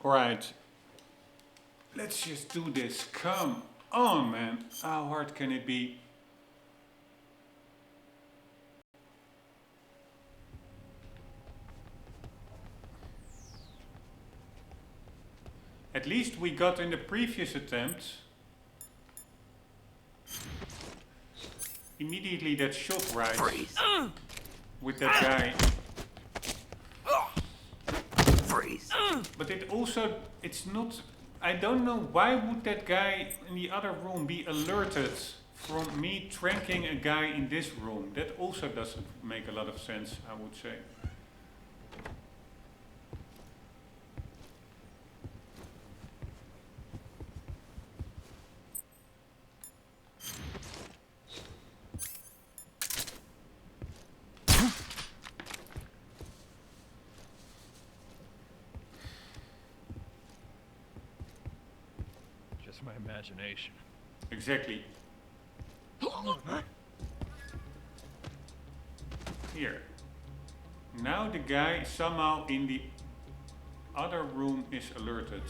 Alright. Let's just do this. Come on, man. How hard can it be? At least we got in the previous attempt immediately that shot right with that guy. Freeze. But it also, it's not, I don't know why would that guy in the other room be alerted from me tranking a guy in this room. That also doesn't make a lot of sense, I would say. Just my imagination. Exactly. Here. Now the guy somehow in the other room is alerted.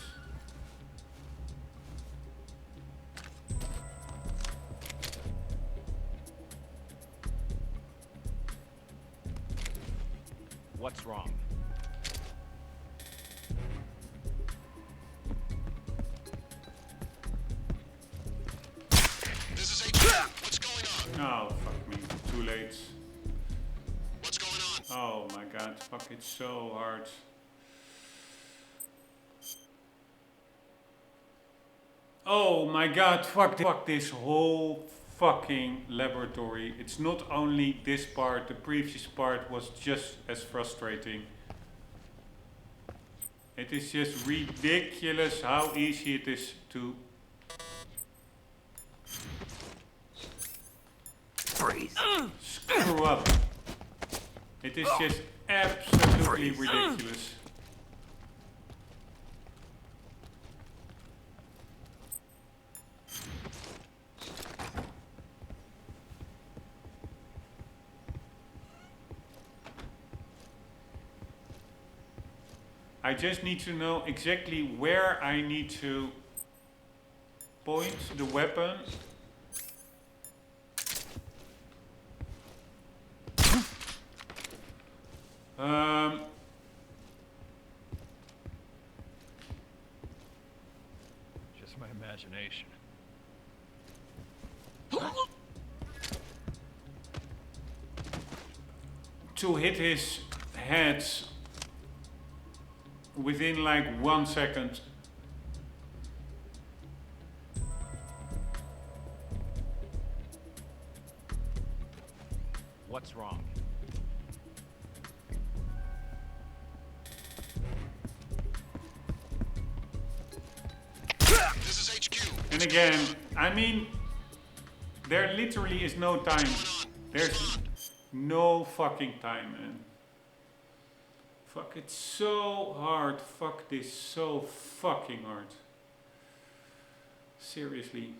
What's wrong? This is HQ. What's going on? Oh, fuck me. Too late. What's going on? Oh my god, fuck, it's so hard. Oh my god, fuck this whole fucking laboratory. It's not only this part, the previous part was just as frustrating. It is just ridiculous how easy it is to Freeze. screw up. It is just absolutely ridiculous. I just need to know exactly where I need to point the weapon. Just my imagination. To hit his head within like 1 second. What's wrong? This is HQ. And again, I mean, there literally is no time. There's no fucking time, man. Fuck, it's so hard. Fuck this so fucking hard. Seriously.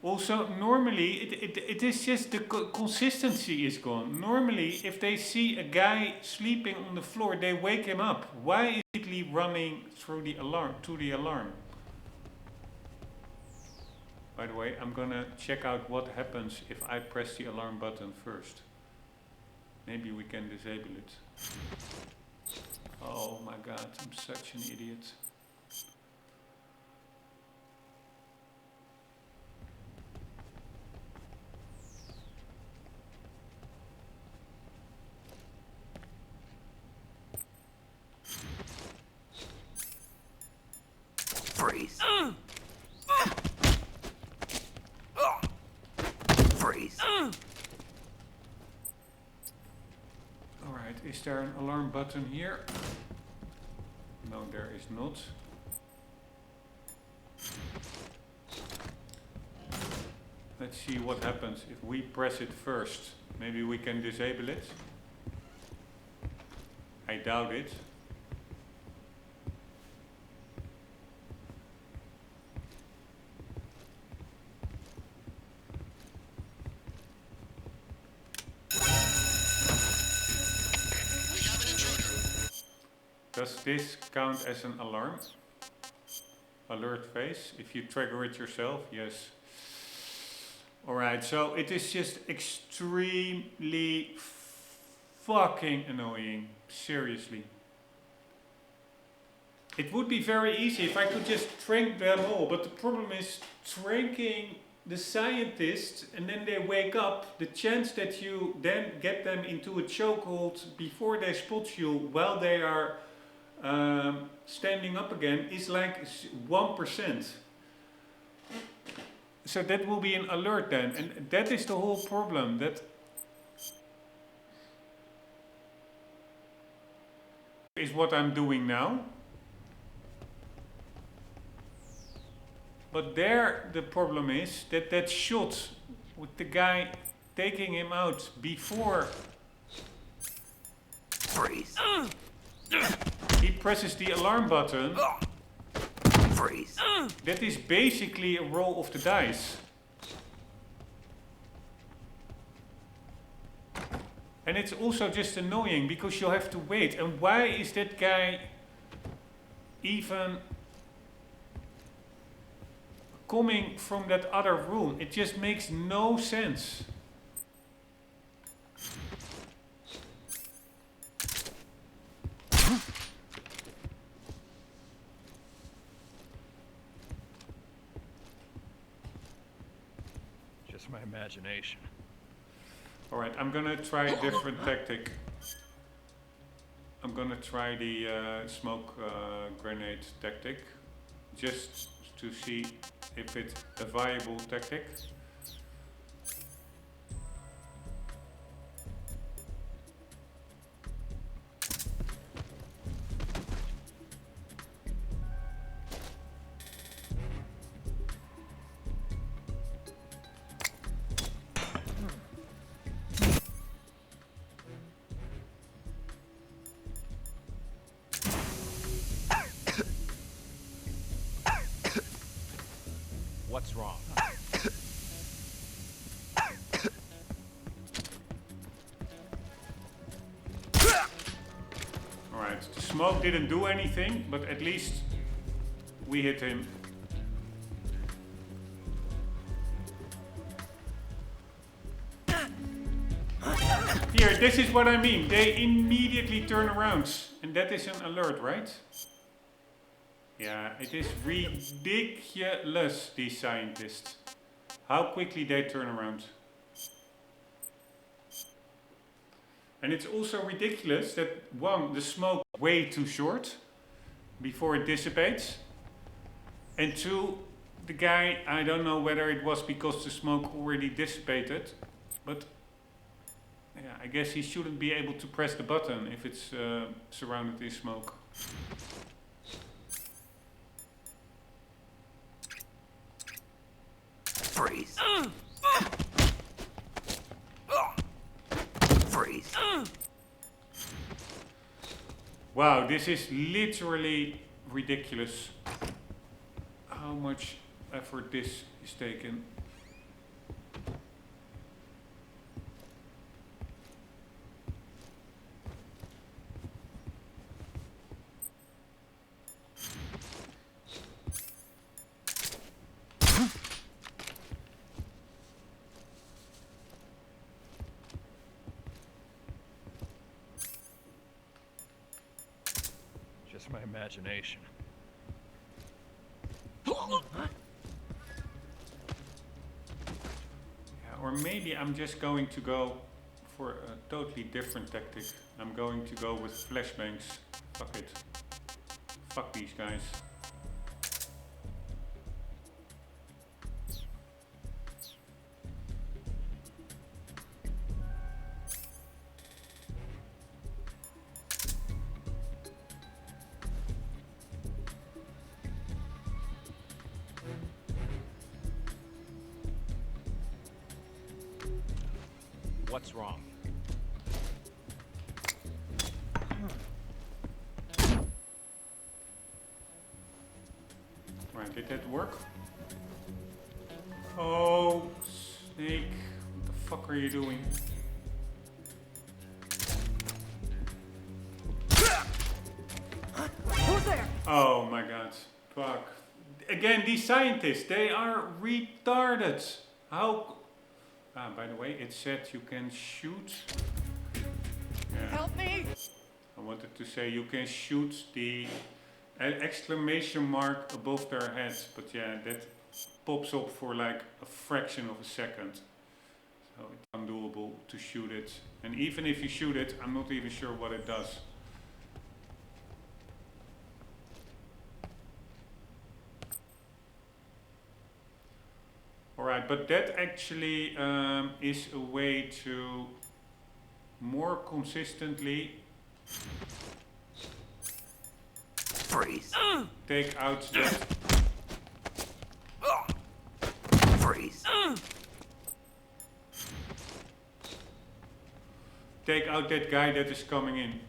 Also, normally, it is just the consistency is gone. Normally, if they see a guy sleeping on the floor, they wake him up. Why is he running through the alarm, to the alarm? By the way, I'm gonna check out what happens if I press the alarm button first. Maybe we can disable it. Oh my god, I'm such an idiot. Freeze. Freeze. Alright, is there an alarm button here? No, there is not. Let's see what happens if we press it first. Maybe we can disable it. I doubt it. Does this count as an alarm? Alert phase. If you trigger it yourself, yes. Alright, so it is just extremely fucking annoying. Seriously. It would be very easy if I could just trank them all, but the problem is tranking the scientists and then they wake up, the chance that you then get them into a chokehold before they spot you while they are standing up again is like 1%. So that will be an alert then, and that is the whole problem. That is what I'm doing now. But there the problem is that that shot with the guy taking him out before Freeze. he presses the alarm button. Freeze. That is basically a roll of the dice. And it's also just annoying because you have to wait. And why is that guy even coming from that other room? It just makes no sense. Just my imagination. Alright, I'm gonna try a different tactic. I'm gonna try the smoke grenade tactic. Just to see if it's a viable tactic. What's wrong? Alright, the smoke didn't do anything, but at least we hit him. Here, this is what I mean. They immediately turn around. And that is an alert, right? Yeah, it is ridiculous, these scientists. How quickly they turn around. And it's also ridiculous that, one, the smoke is way too short before it dissipates. And two, the guy, I don't know whether it was because the smoke already dissipated, but yeah, I guess he shouldn't be able to press the button if it's surrounded in smoke. Freeze. Freeze. Wow, this is literally ridiculous. How much effort this is taken. Just my imagination. Yeah, or maybe I'm just going to go for a totally different tactic. I'm going to go with flashbangs. Fuck it. Fuck these guys. What's wrong? Right, did that work? Oh, Snake. What the fuck are you doing? again, these scientists, they are retarded. How? Ah, by the way, it said you can shoot. Yeah. Help me! I wanted to say you can shoot the exclamation mark above their heads, but yeah, that pops up for like a fraction of a second. So it's undoable to shoot it. And even if you shoot it, I'm not even sure what it does. Alright, but that actually is a way to more consistently Freeze. take out that. Freeze. Take out that guy that is coming in.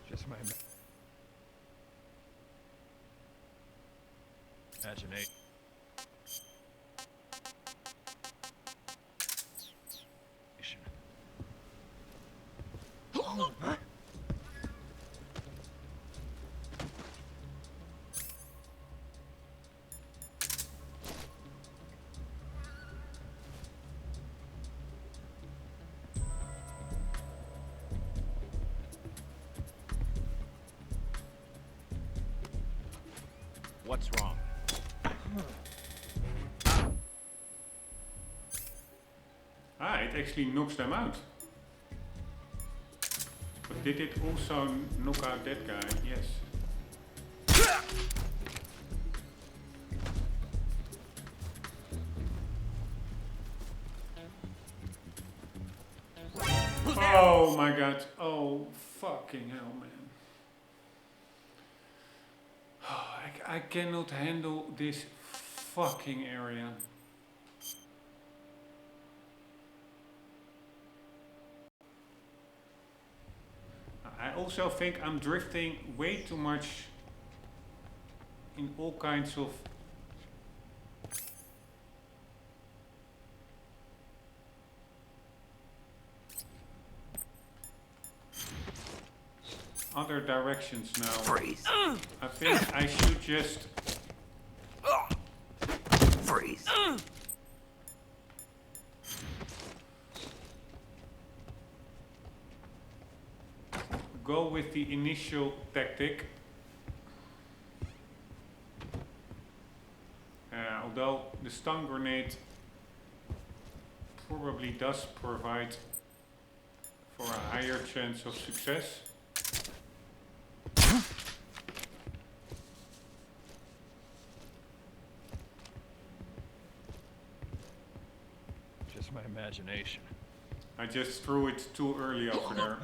Just my imagination. What's wrong? Ah, it actually knocks them out. But did it also knock out that guy? Yes. Oh my god. Oh fucking hell, man. I cannot handle this fucking area. I also think I'm drifting way too much in all kinds of other directions now. Freeze. I think I should just Freeze. go with the initial tactic. Although the stun grenade probably does provide for a higher chance of success. Just my imagination. I just threw it too early over there.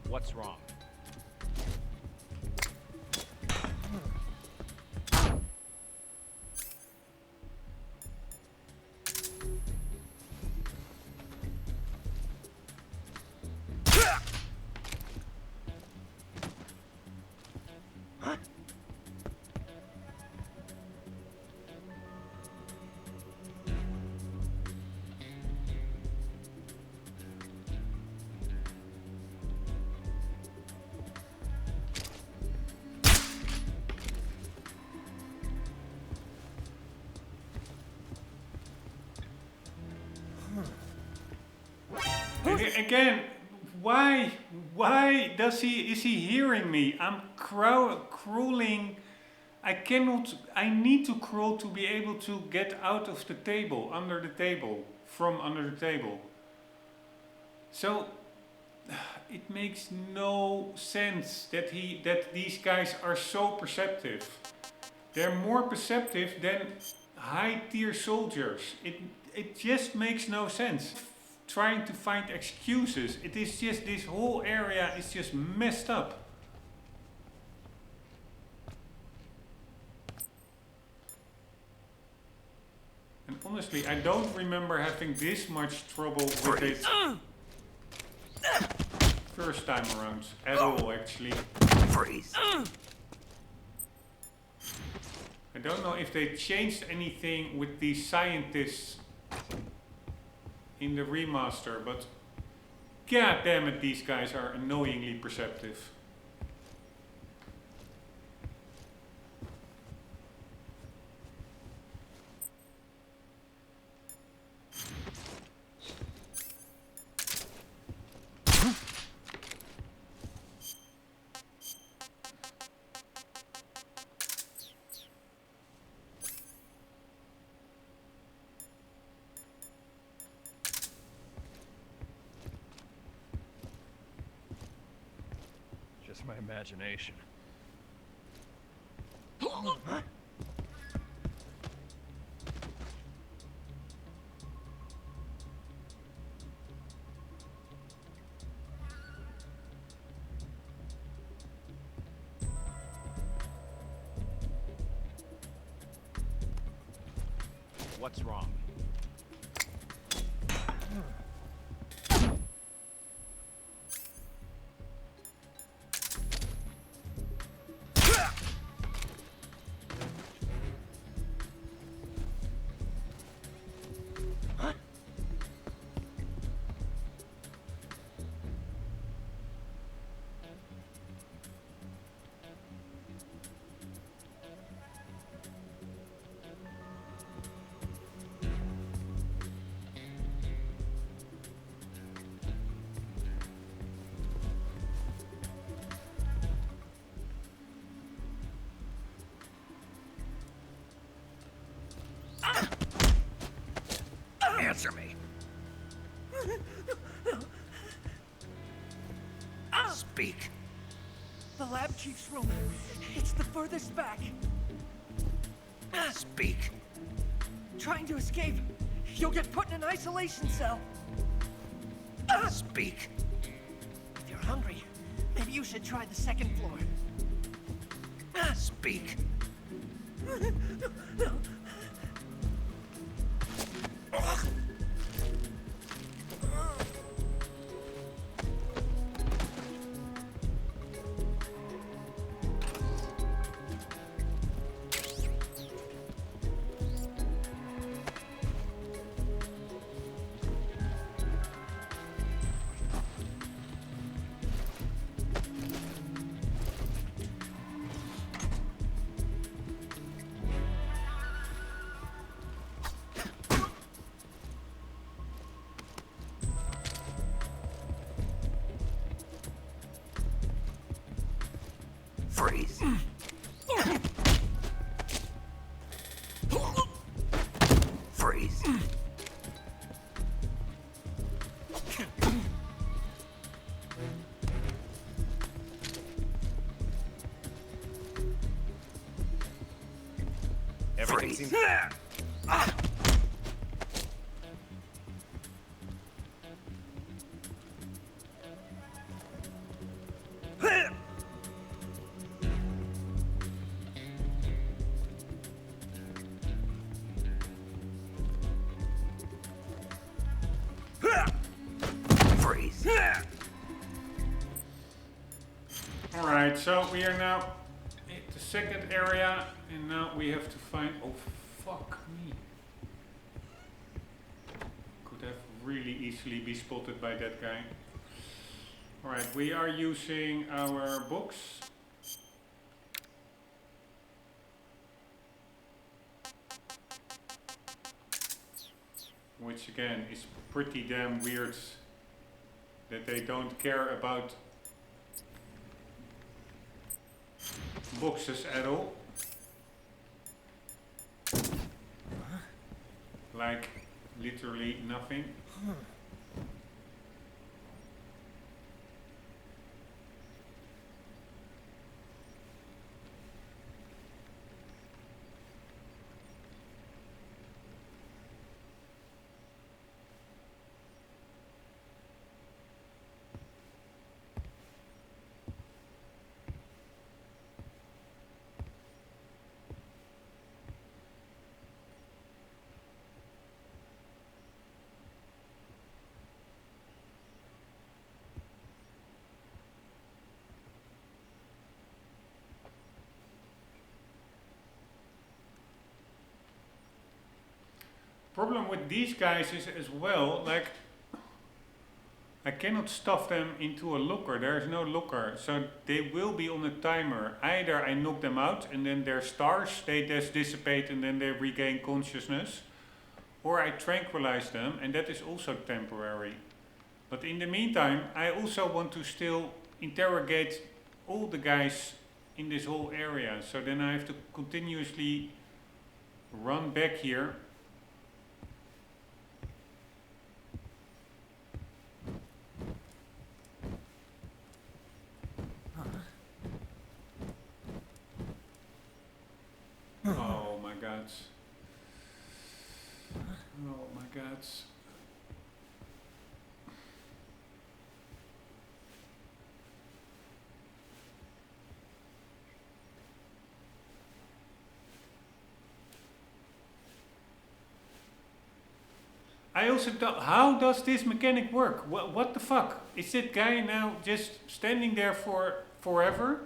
What's wrong? Again, why is he hearing me? I'm crawling. I need to crawl to be able to get out of the table, from under the table. So, it makes no sense that these guys are so perceptive. They're more perceptive than high-tier soldiers. It just makes no sense. Trying to find excuses. It is just, this whole area is just messed up. And honestly, I don't remember having this much trouble with it first time around at all, actually. Freeze. I don't know if they changed anything with these scientists in the remaster, but god damn it, these guys are annoyingly perceptive. Just my imagination. What's wrong? Answer me. Speak. The lab chief's room. It's the furthest back. Speak. Trying to escape. You'll get put in an isolation cell. Speak. If you're hungry, maybe you should try the second floor. Speak. Freeze. Freeze. Everything Freeze. seems... Freeze. Alright, so we are now at the second area, and now we have to find... Oh, fuck me. Could have really easily be spotted by that guy. Alright, we are using our books. Which again is pretty damn weird that they don't care about boxes at all. Like literally nothing. Problem with these guys is as well, like, I cannot stuff them into a locker. There is no locker, so they will be on a timer. Either I knock them out and then their stars, they just dissipate and then they regain consciousness, or I tranquilize them, and that is also temporary. But in the meantime, I also want to still interrogate all the guys in this whole area. So then I have to continuously run back here. Oh my god. Oh my god. I also thought, how does this mechanic work? What the fuck? Is that guy now just standing there for forever?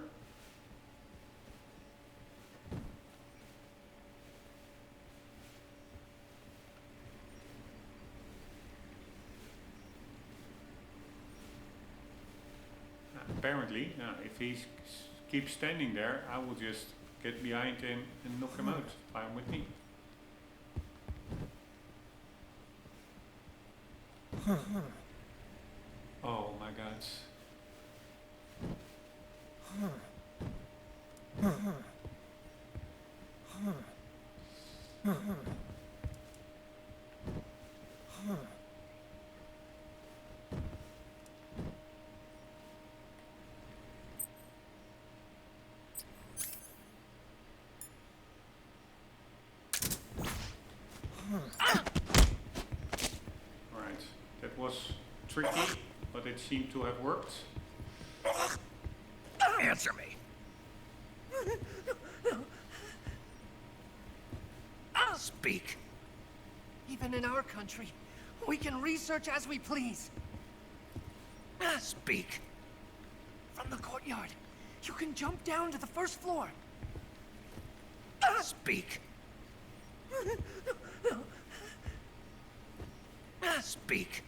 Apparently, if he keeps standing there, I will just get behind him and knock him out. Fine with me. Oh my god. Right, that was tricky, but it seemed to have worked. Answer me. Speak. Even in our country, we can research as we please. Speak. From the courtyard, you can jump down to the first floor. Speak. Speak.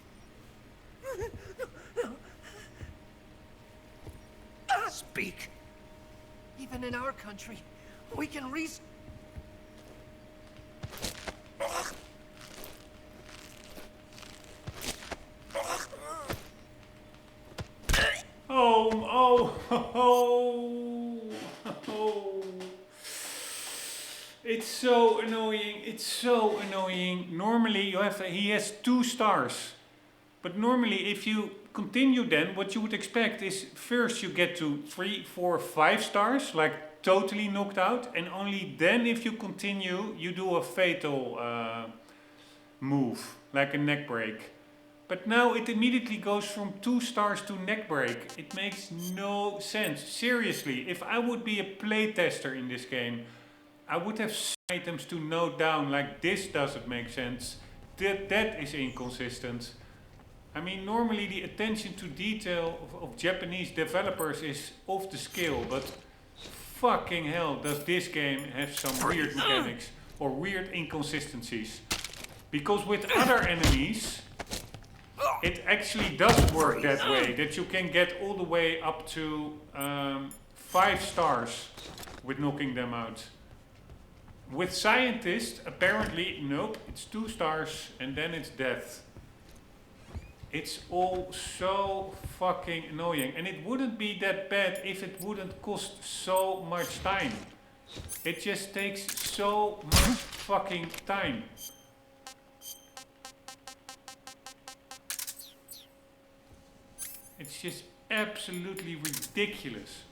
Speak. Even in our country, we can research. Oh. It's so annoying. It's so annoying. Normally he has 2 stars. But normally if you continue then, what you would expect is first you get to 3, 4, 5 stars, like totally knocked out. And only then if you continue, you do a fatal move, like a neck break. But now it immediately goes from 2 stars to neck break. It makes no sense. Seriously, if I would be a playtester in this game, I would have items to note down like this doesn't make sense. That is inconsistent. I mean, normally the attention to detail of Japanese developers is off the scale, but fucking hell does this game have some weird mechanics or weird inconsistencies. Because with other enemies, it actually does work that way, that you can get all the way up to 5 stars with knocking them out. With scientists, apparently, nope, it's 2 stars and then it's death. It's all so fucking annoying. And it wouldn't be that bad if it wouldn't cost so much time. It just takes so much fucking time. It's just absolutely ridiculous.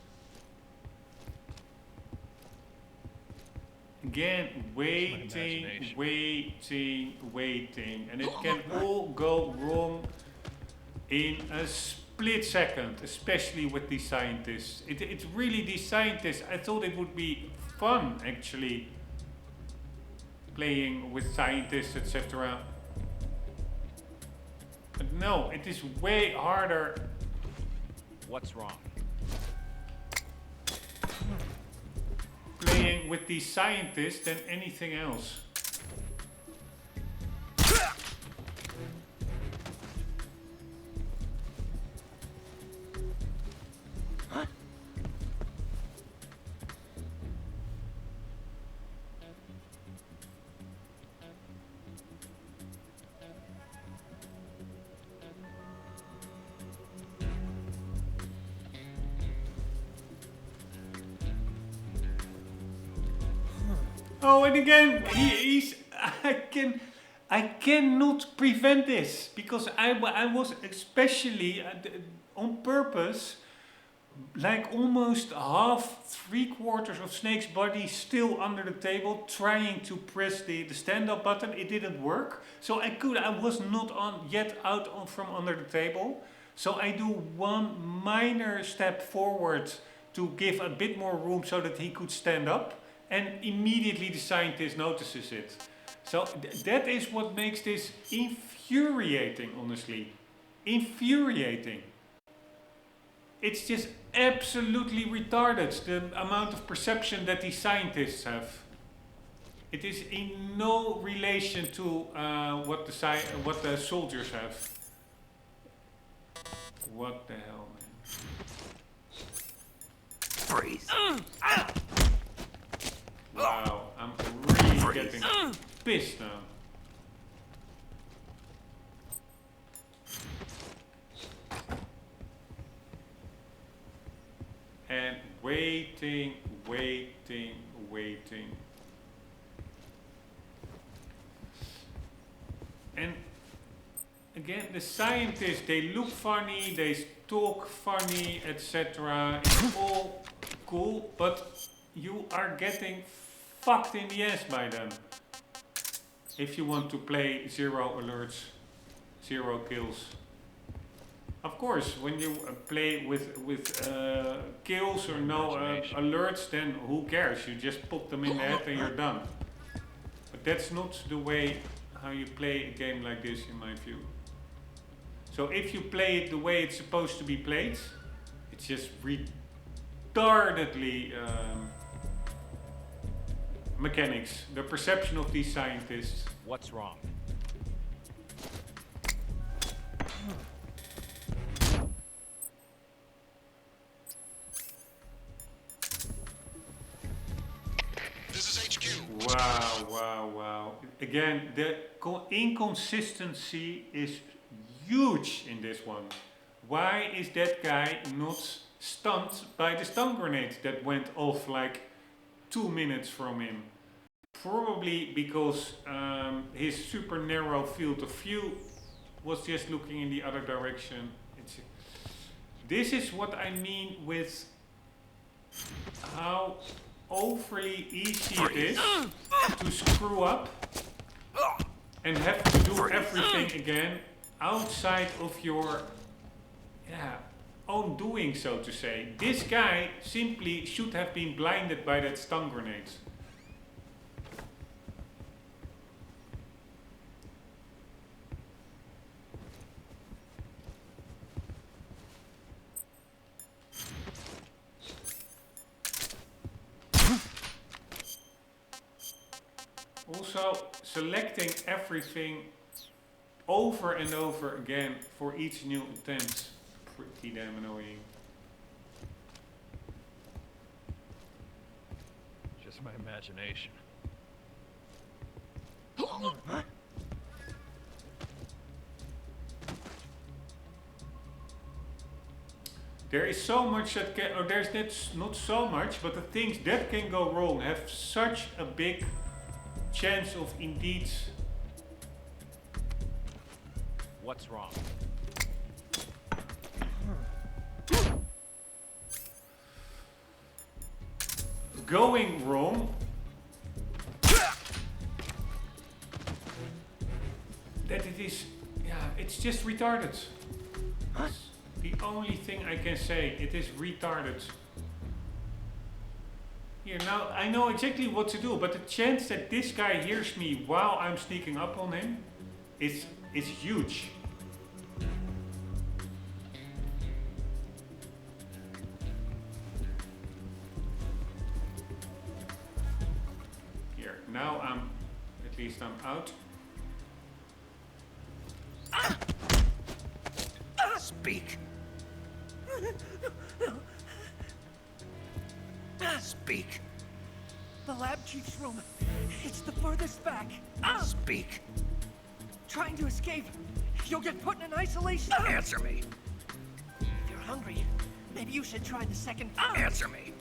Again, waiting, and it can all go wrong in a split second, especially with these scientists. It's really these scientists. I thought it would be fun, actually, playing with scientists, etc. But no, it is way harder. What's wrong? Playing with these scientists than anything else. Oh, and again, he's. I cannot prevent this because I was especially on purpose, like almost half, 3/4 of Snake's body still under the table, trying to press the stand-up button. It didn't work, so I was not from under the table. So I do one minor step forward to give a bit more room so that he could stand up, and immediately the scientist notices it. So that is what makes this infuriating, honestly. Infuriating. It's just absolutely retarded, the amount of perception that these scientists have. It is in no relation to what the soldiers have. What the hell, man? Freeze. Wow, I'm really getting pissed now. And waiting. And again, the scientists, they look funny, they talk funny, etc. It's all cool, but you are getting fucked in the ass by them. If you want to play 0 alerts, 0 kills. Of course, when you play with kills or no alerts, then who cares? You just pop them in the head and you're done. But that's not the way how you play a game like this, in my view. So if you play it the way it's supposed to be played, it's just retardedly mechanics. The perception of these scientists. What's wrong? This is HQ. Wow. Again, the inconsistency is huge in this one. Why is that guy not stunned by the stun grenade that went off like 2 minutes from him? Probably because his super narrow field of view was just looking in the other direction. This is what I mean with how overly easy it is to screw up and have to do everything again outside of your own doing, so to say. This guy simply should have been blinded by that stun grenade. Also, selecting everything over and over again for each new attempt, pretty damn annoying. Just my imagination. There is so much that can, or there's not so much, but the things that can go wrong have such a big chance of indeed. What's wrong? Going wrong. That it is, it's just retarded. That's the only thing I can say. It is retarded. Here, now I know exactly what to do, but the chance that this guy hears me while I'm sneaking up on him is huge. Here, now at least I'm out. Speak. Speak. The lab chief's room. It's the furthest back. Speak. Trying to escape. You'll get put in an isolation. Answer me. If you're hungry, maybe you should try the second. Answer me.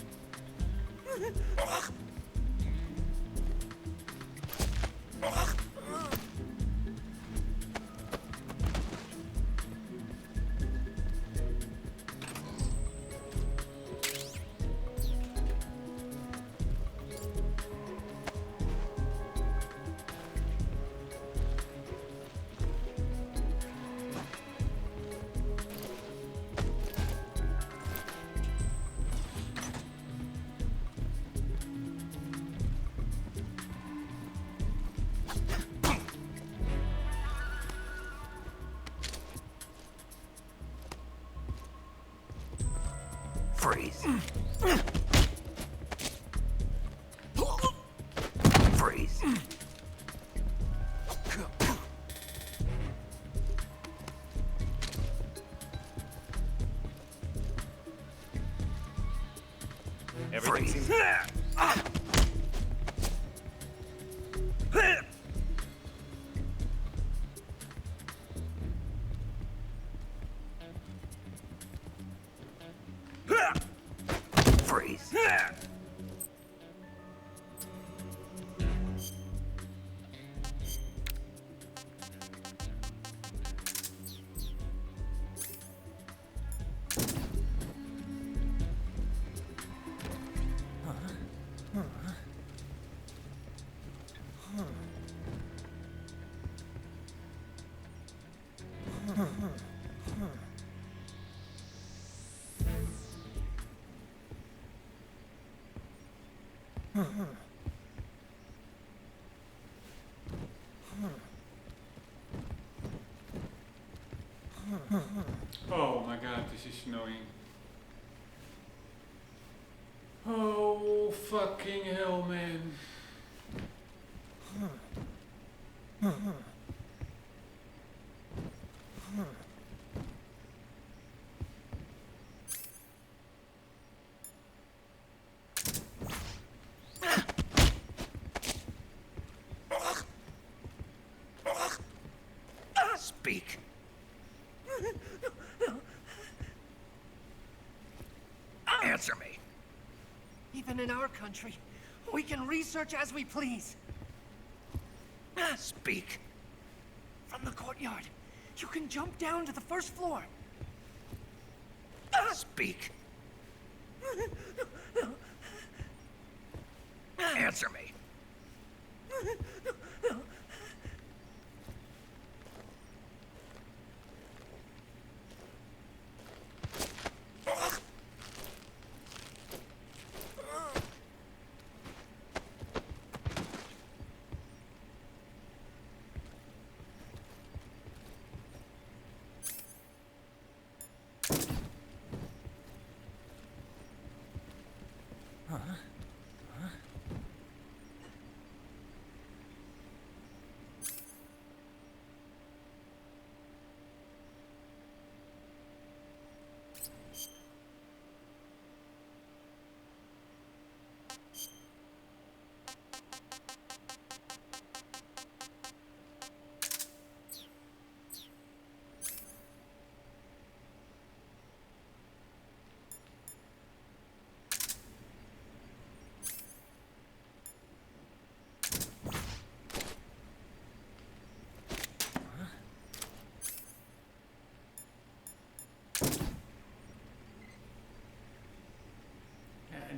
Freeze. Freeze. Everything seems... Freeze. Oh my god, this is annoying. Oh fucking hell, man. Speak. Answer me. Even in our country, we can research as we please. Speak. From the courtyard, you can jump down to the first floor. Speak. Answer me.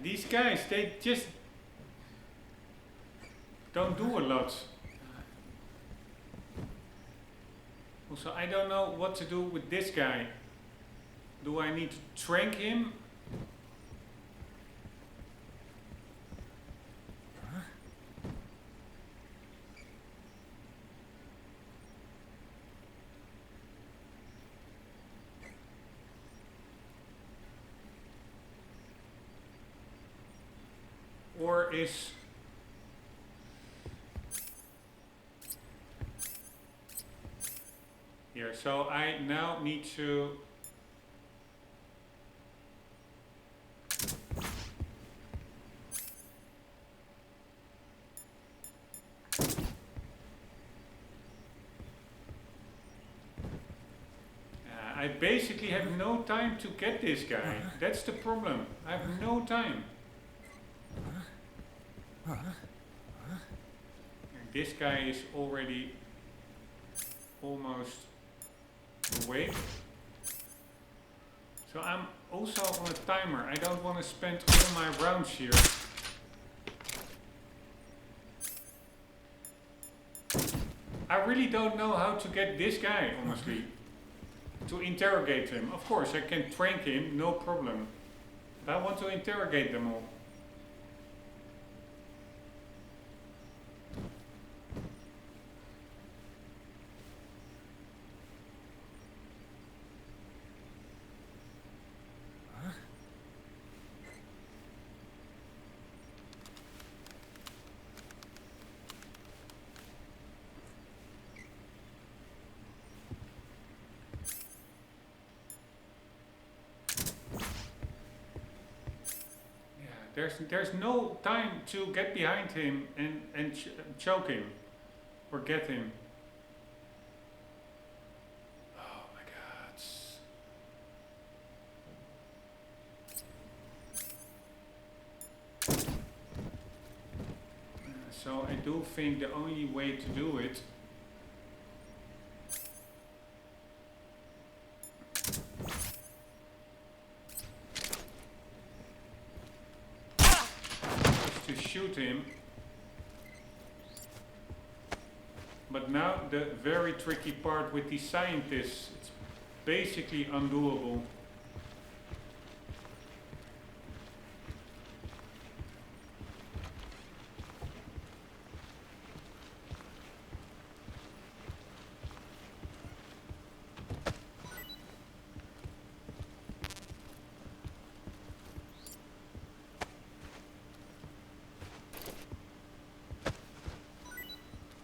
These guys, they just don't do a lot. Also, I don't know what to do with this guy. Do I need to trank him? Or is here, so I now need to I basically have no time to get this guy. That's the problem. I have no time. And this guy is already almost awake. So I'm also on a timer. I don't want to spend all my rounds here. I really don't know how to get this guy, honestly. To interrogate him. Of course, I can trank him, no problem. But I want to interrogate them all. There's no time to get behind him and choke him or get him. Oh my God. So I do think the only way to do it is to shoot him. But now the very tricky part with these scientists, it's basically undoable.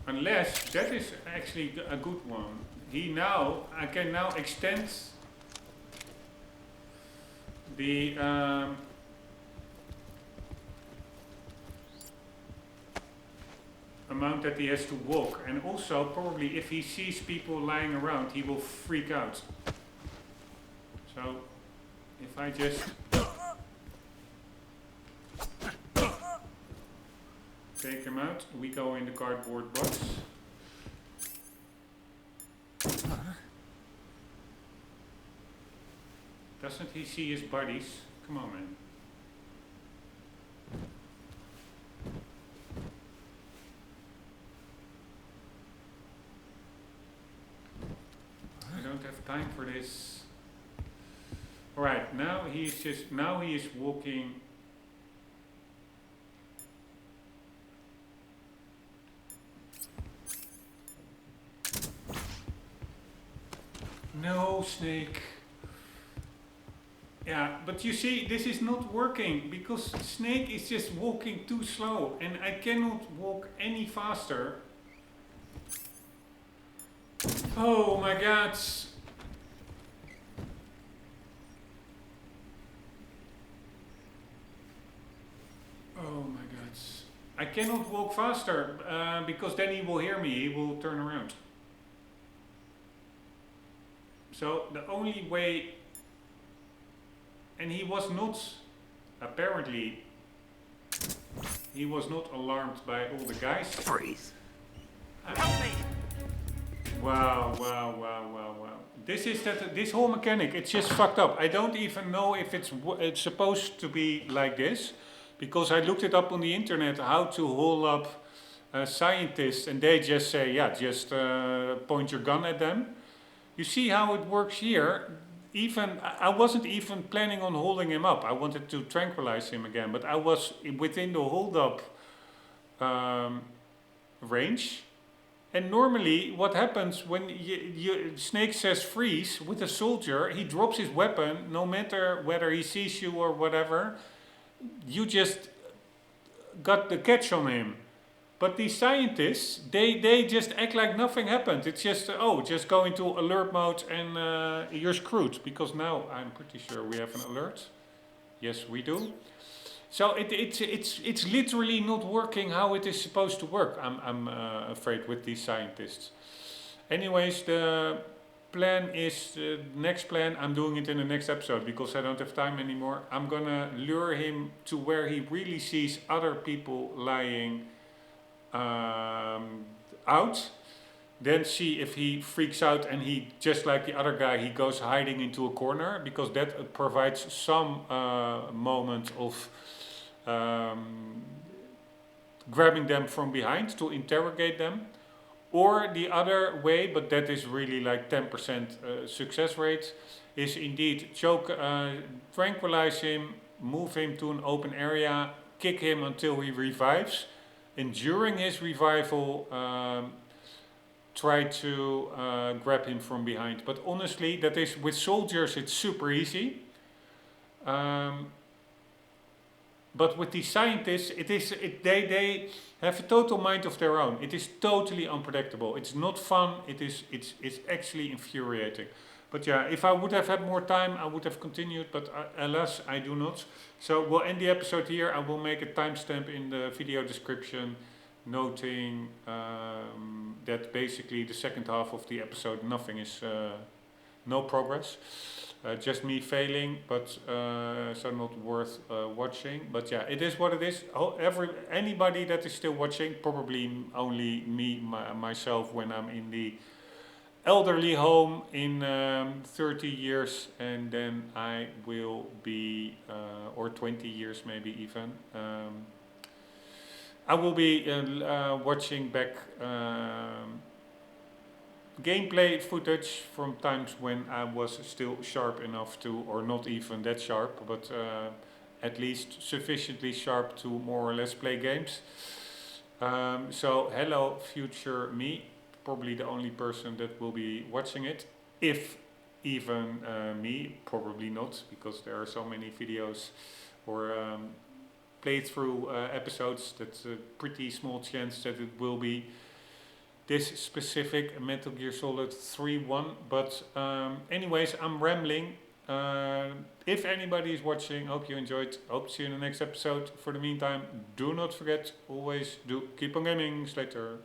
Unless that is actually a good one. I can now extend the amount that he has to walk, and also probably if he sees people lying around, he will freak out. So if I just take him out, we go in the cardboard box. Doesn't he see his buddies? Come on, man. I don't have time for this. Alright, now he is walking. No, Snake. Yeah, but you see, this is not working because Snake is just walking too slow and I cannot walk any faster. Oh my God. Oh my God. I cannot walk faster because then he will hear me, he will turn around. So the only way, and he was not, apparently, he was not alarmed by all the guys. Freeze. Wow. This whole mechanic, it's just fucked up. I don't even know if it's supposed to be like this, because I looked it up on the internet how to hold up scientists, and they just say, yeah, just point your gun at them. You see how it works here. Even I wasn't even planning on holding him up. I wanted to tranquilize him again, but I was within the hold up range. And normally what happens when Snake says freeze with a soldier, he drops his weapon, no matter whether he sees you or whatever, you just got the catch on him. But these scientists, they just act like nothing happened. It's just, just go into alert mode and you're screwed. Because now I'm pretty sure we have an alert. Yes, we do. So it's literally not working how it is supposed to work, I'm afraid, with these scientists. Anyways, the plan is, next plan, I'm doing it in the next episode because I don't have time anymore. I'm gonna lure him to where he really sees other people lying out, then see if he freaks out and he, just like the other guy, he goes hiding into a corner, because that provides some moment of grabbing them from behind to interrogate them. Or the other way, but that is really like 10% success rate, is indeed choke, tranquilize him, move him to an open area, kick him until he revives. And during his revival, try to grab him from behind. But honestly, that is, with soldiers, it's super easy. But with these scientists, they have a total mind of their own. It is totally unpredictable. It's not fun. It's actually infuriating. But yeah, if I would have had more time, I would have continued, but alas, I do not. So we'll end the episode here. I will make a timestamp in the video description, noting that basically the second half of the episode, nothing is, no progress. Just me failing, but so not worth watching. But yeah, it is what it is. Anybody that is still watching, probably only me, myself, when I'm in the elderly home in 30 years, and then I will be, or 20 years maybe even, I will be watching back gameplay footage from times when I was still sharp enough to, or not even that sharp, but at least sufficiently sharp to more or less play games. So hello future me, probably the only person that will be watching it, if even me, probably not, because there are so many videos or playthrough episodes, that's a pretty small chance that it will be this specific Metal Gear Solid 3-1. But anyways, I'm rambling. If anybody is watching, hope you enjoyed. Hope to see you in the next episode. For the meantime, do not forget, always do keep on gaming. Later.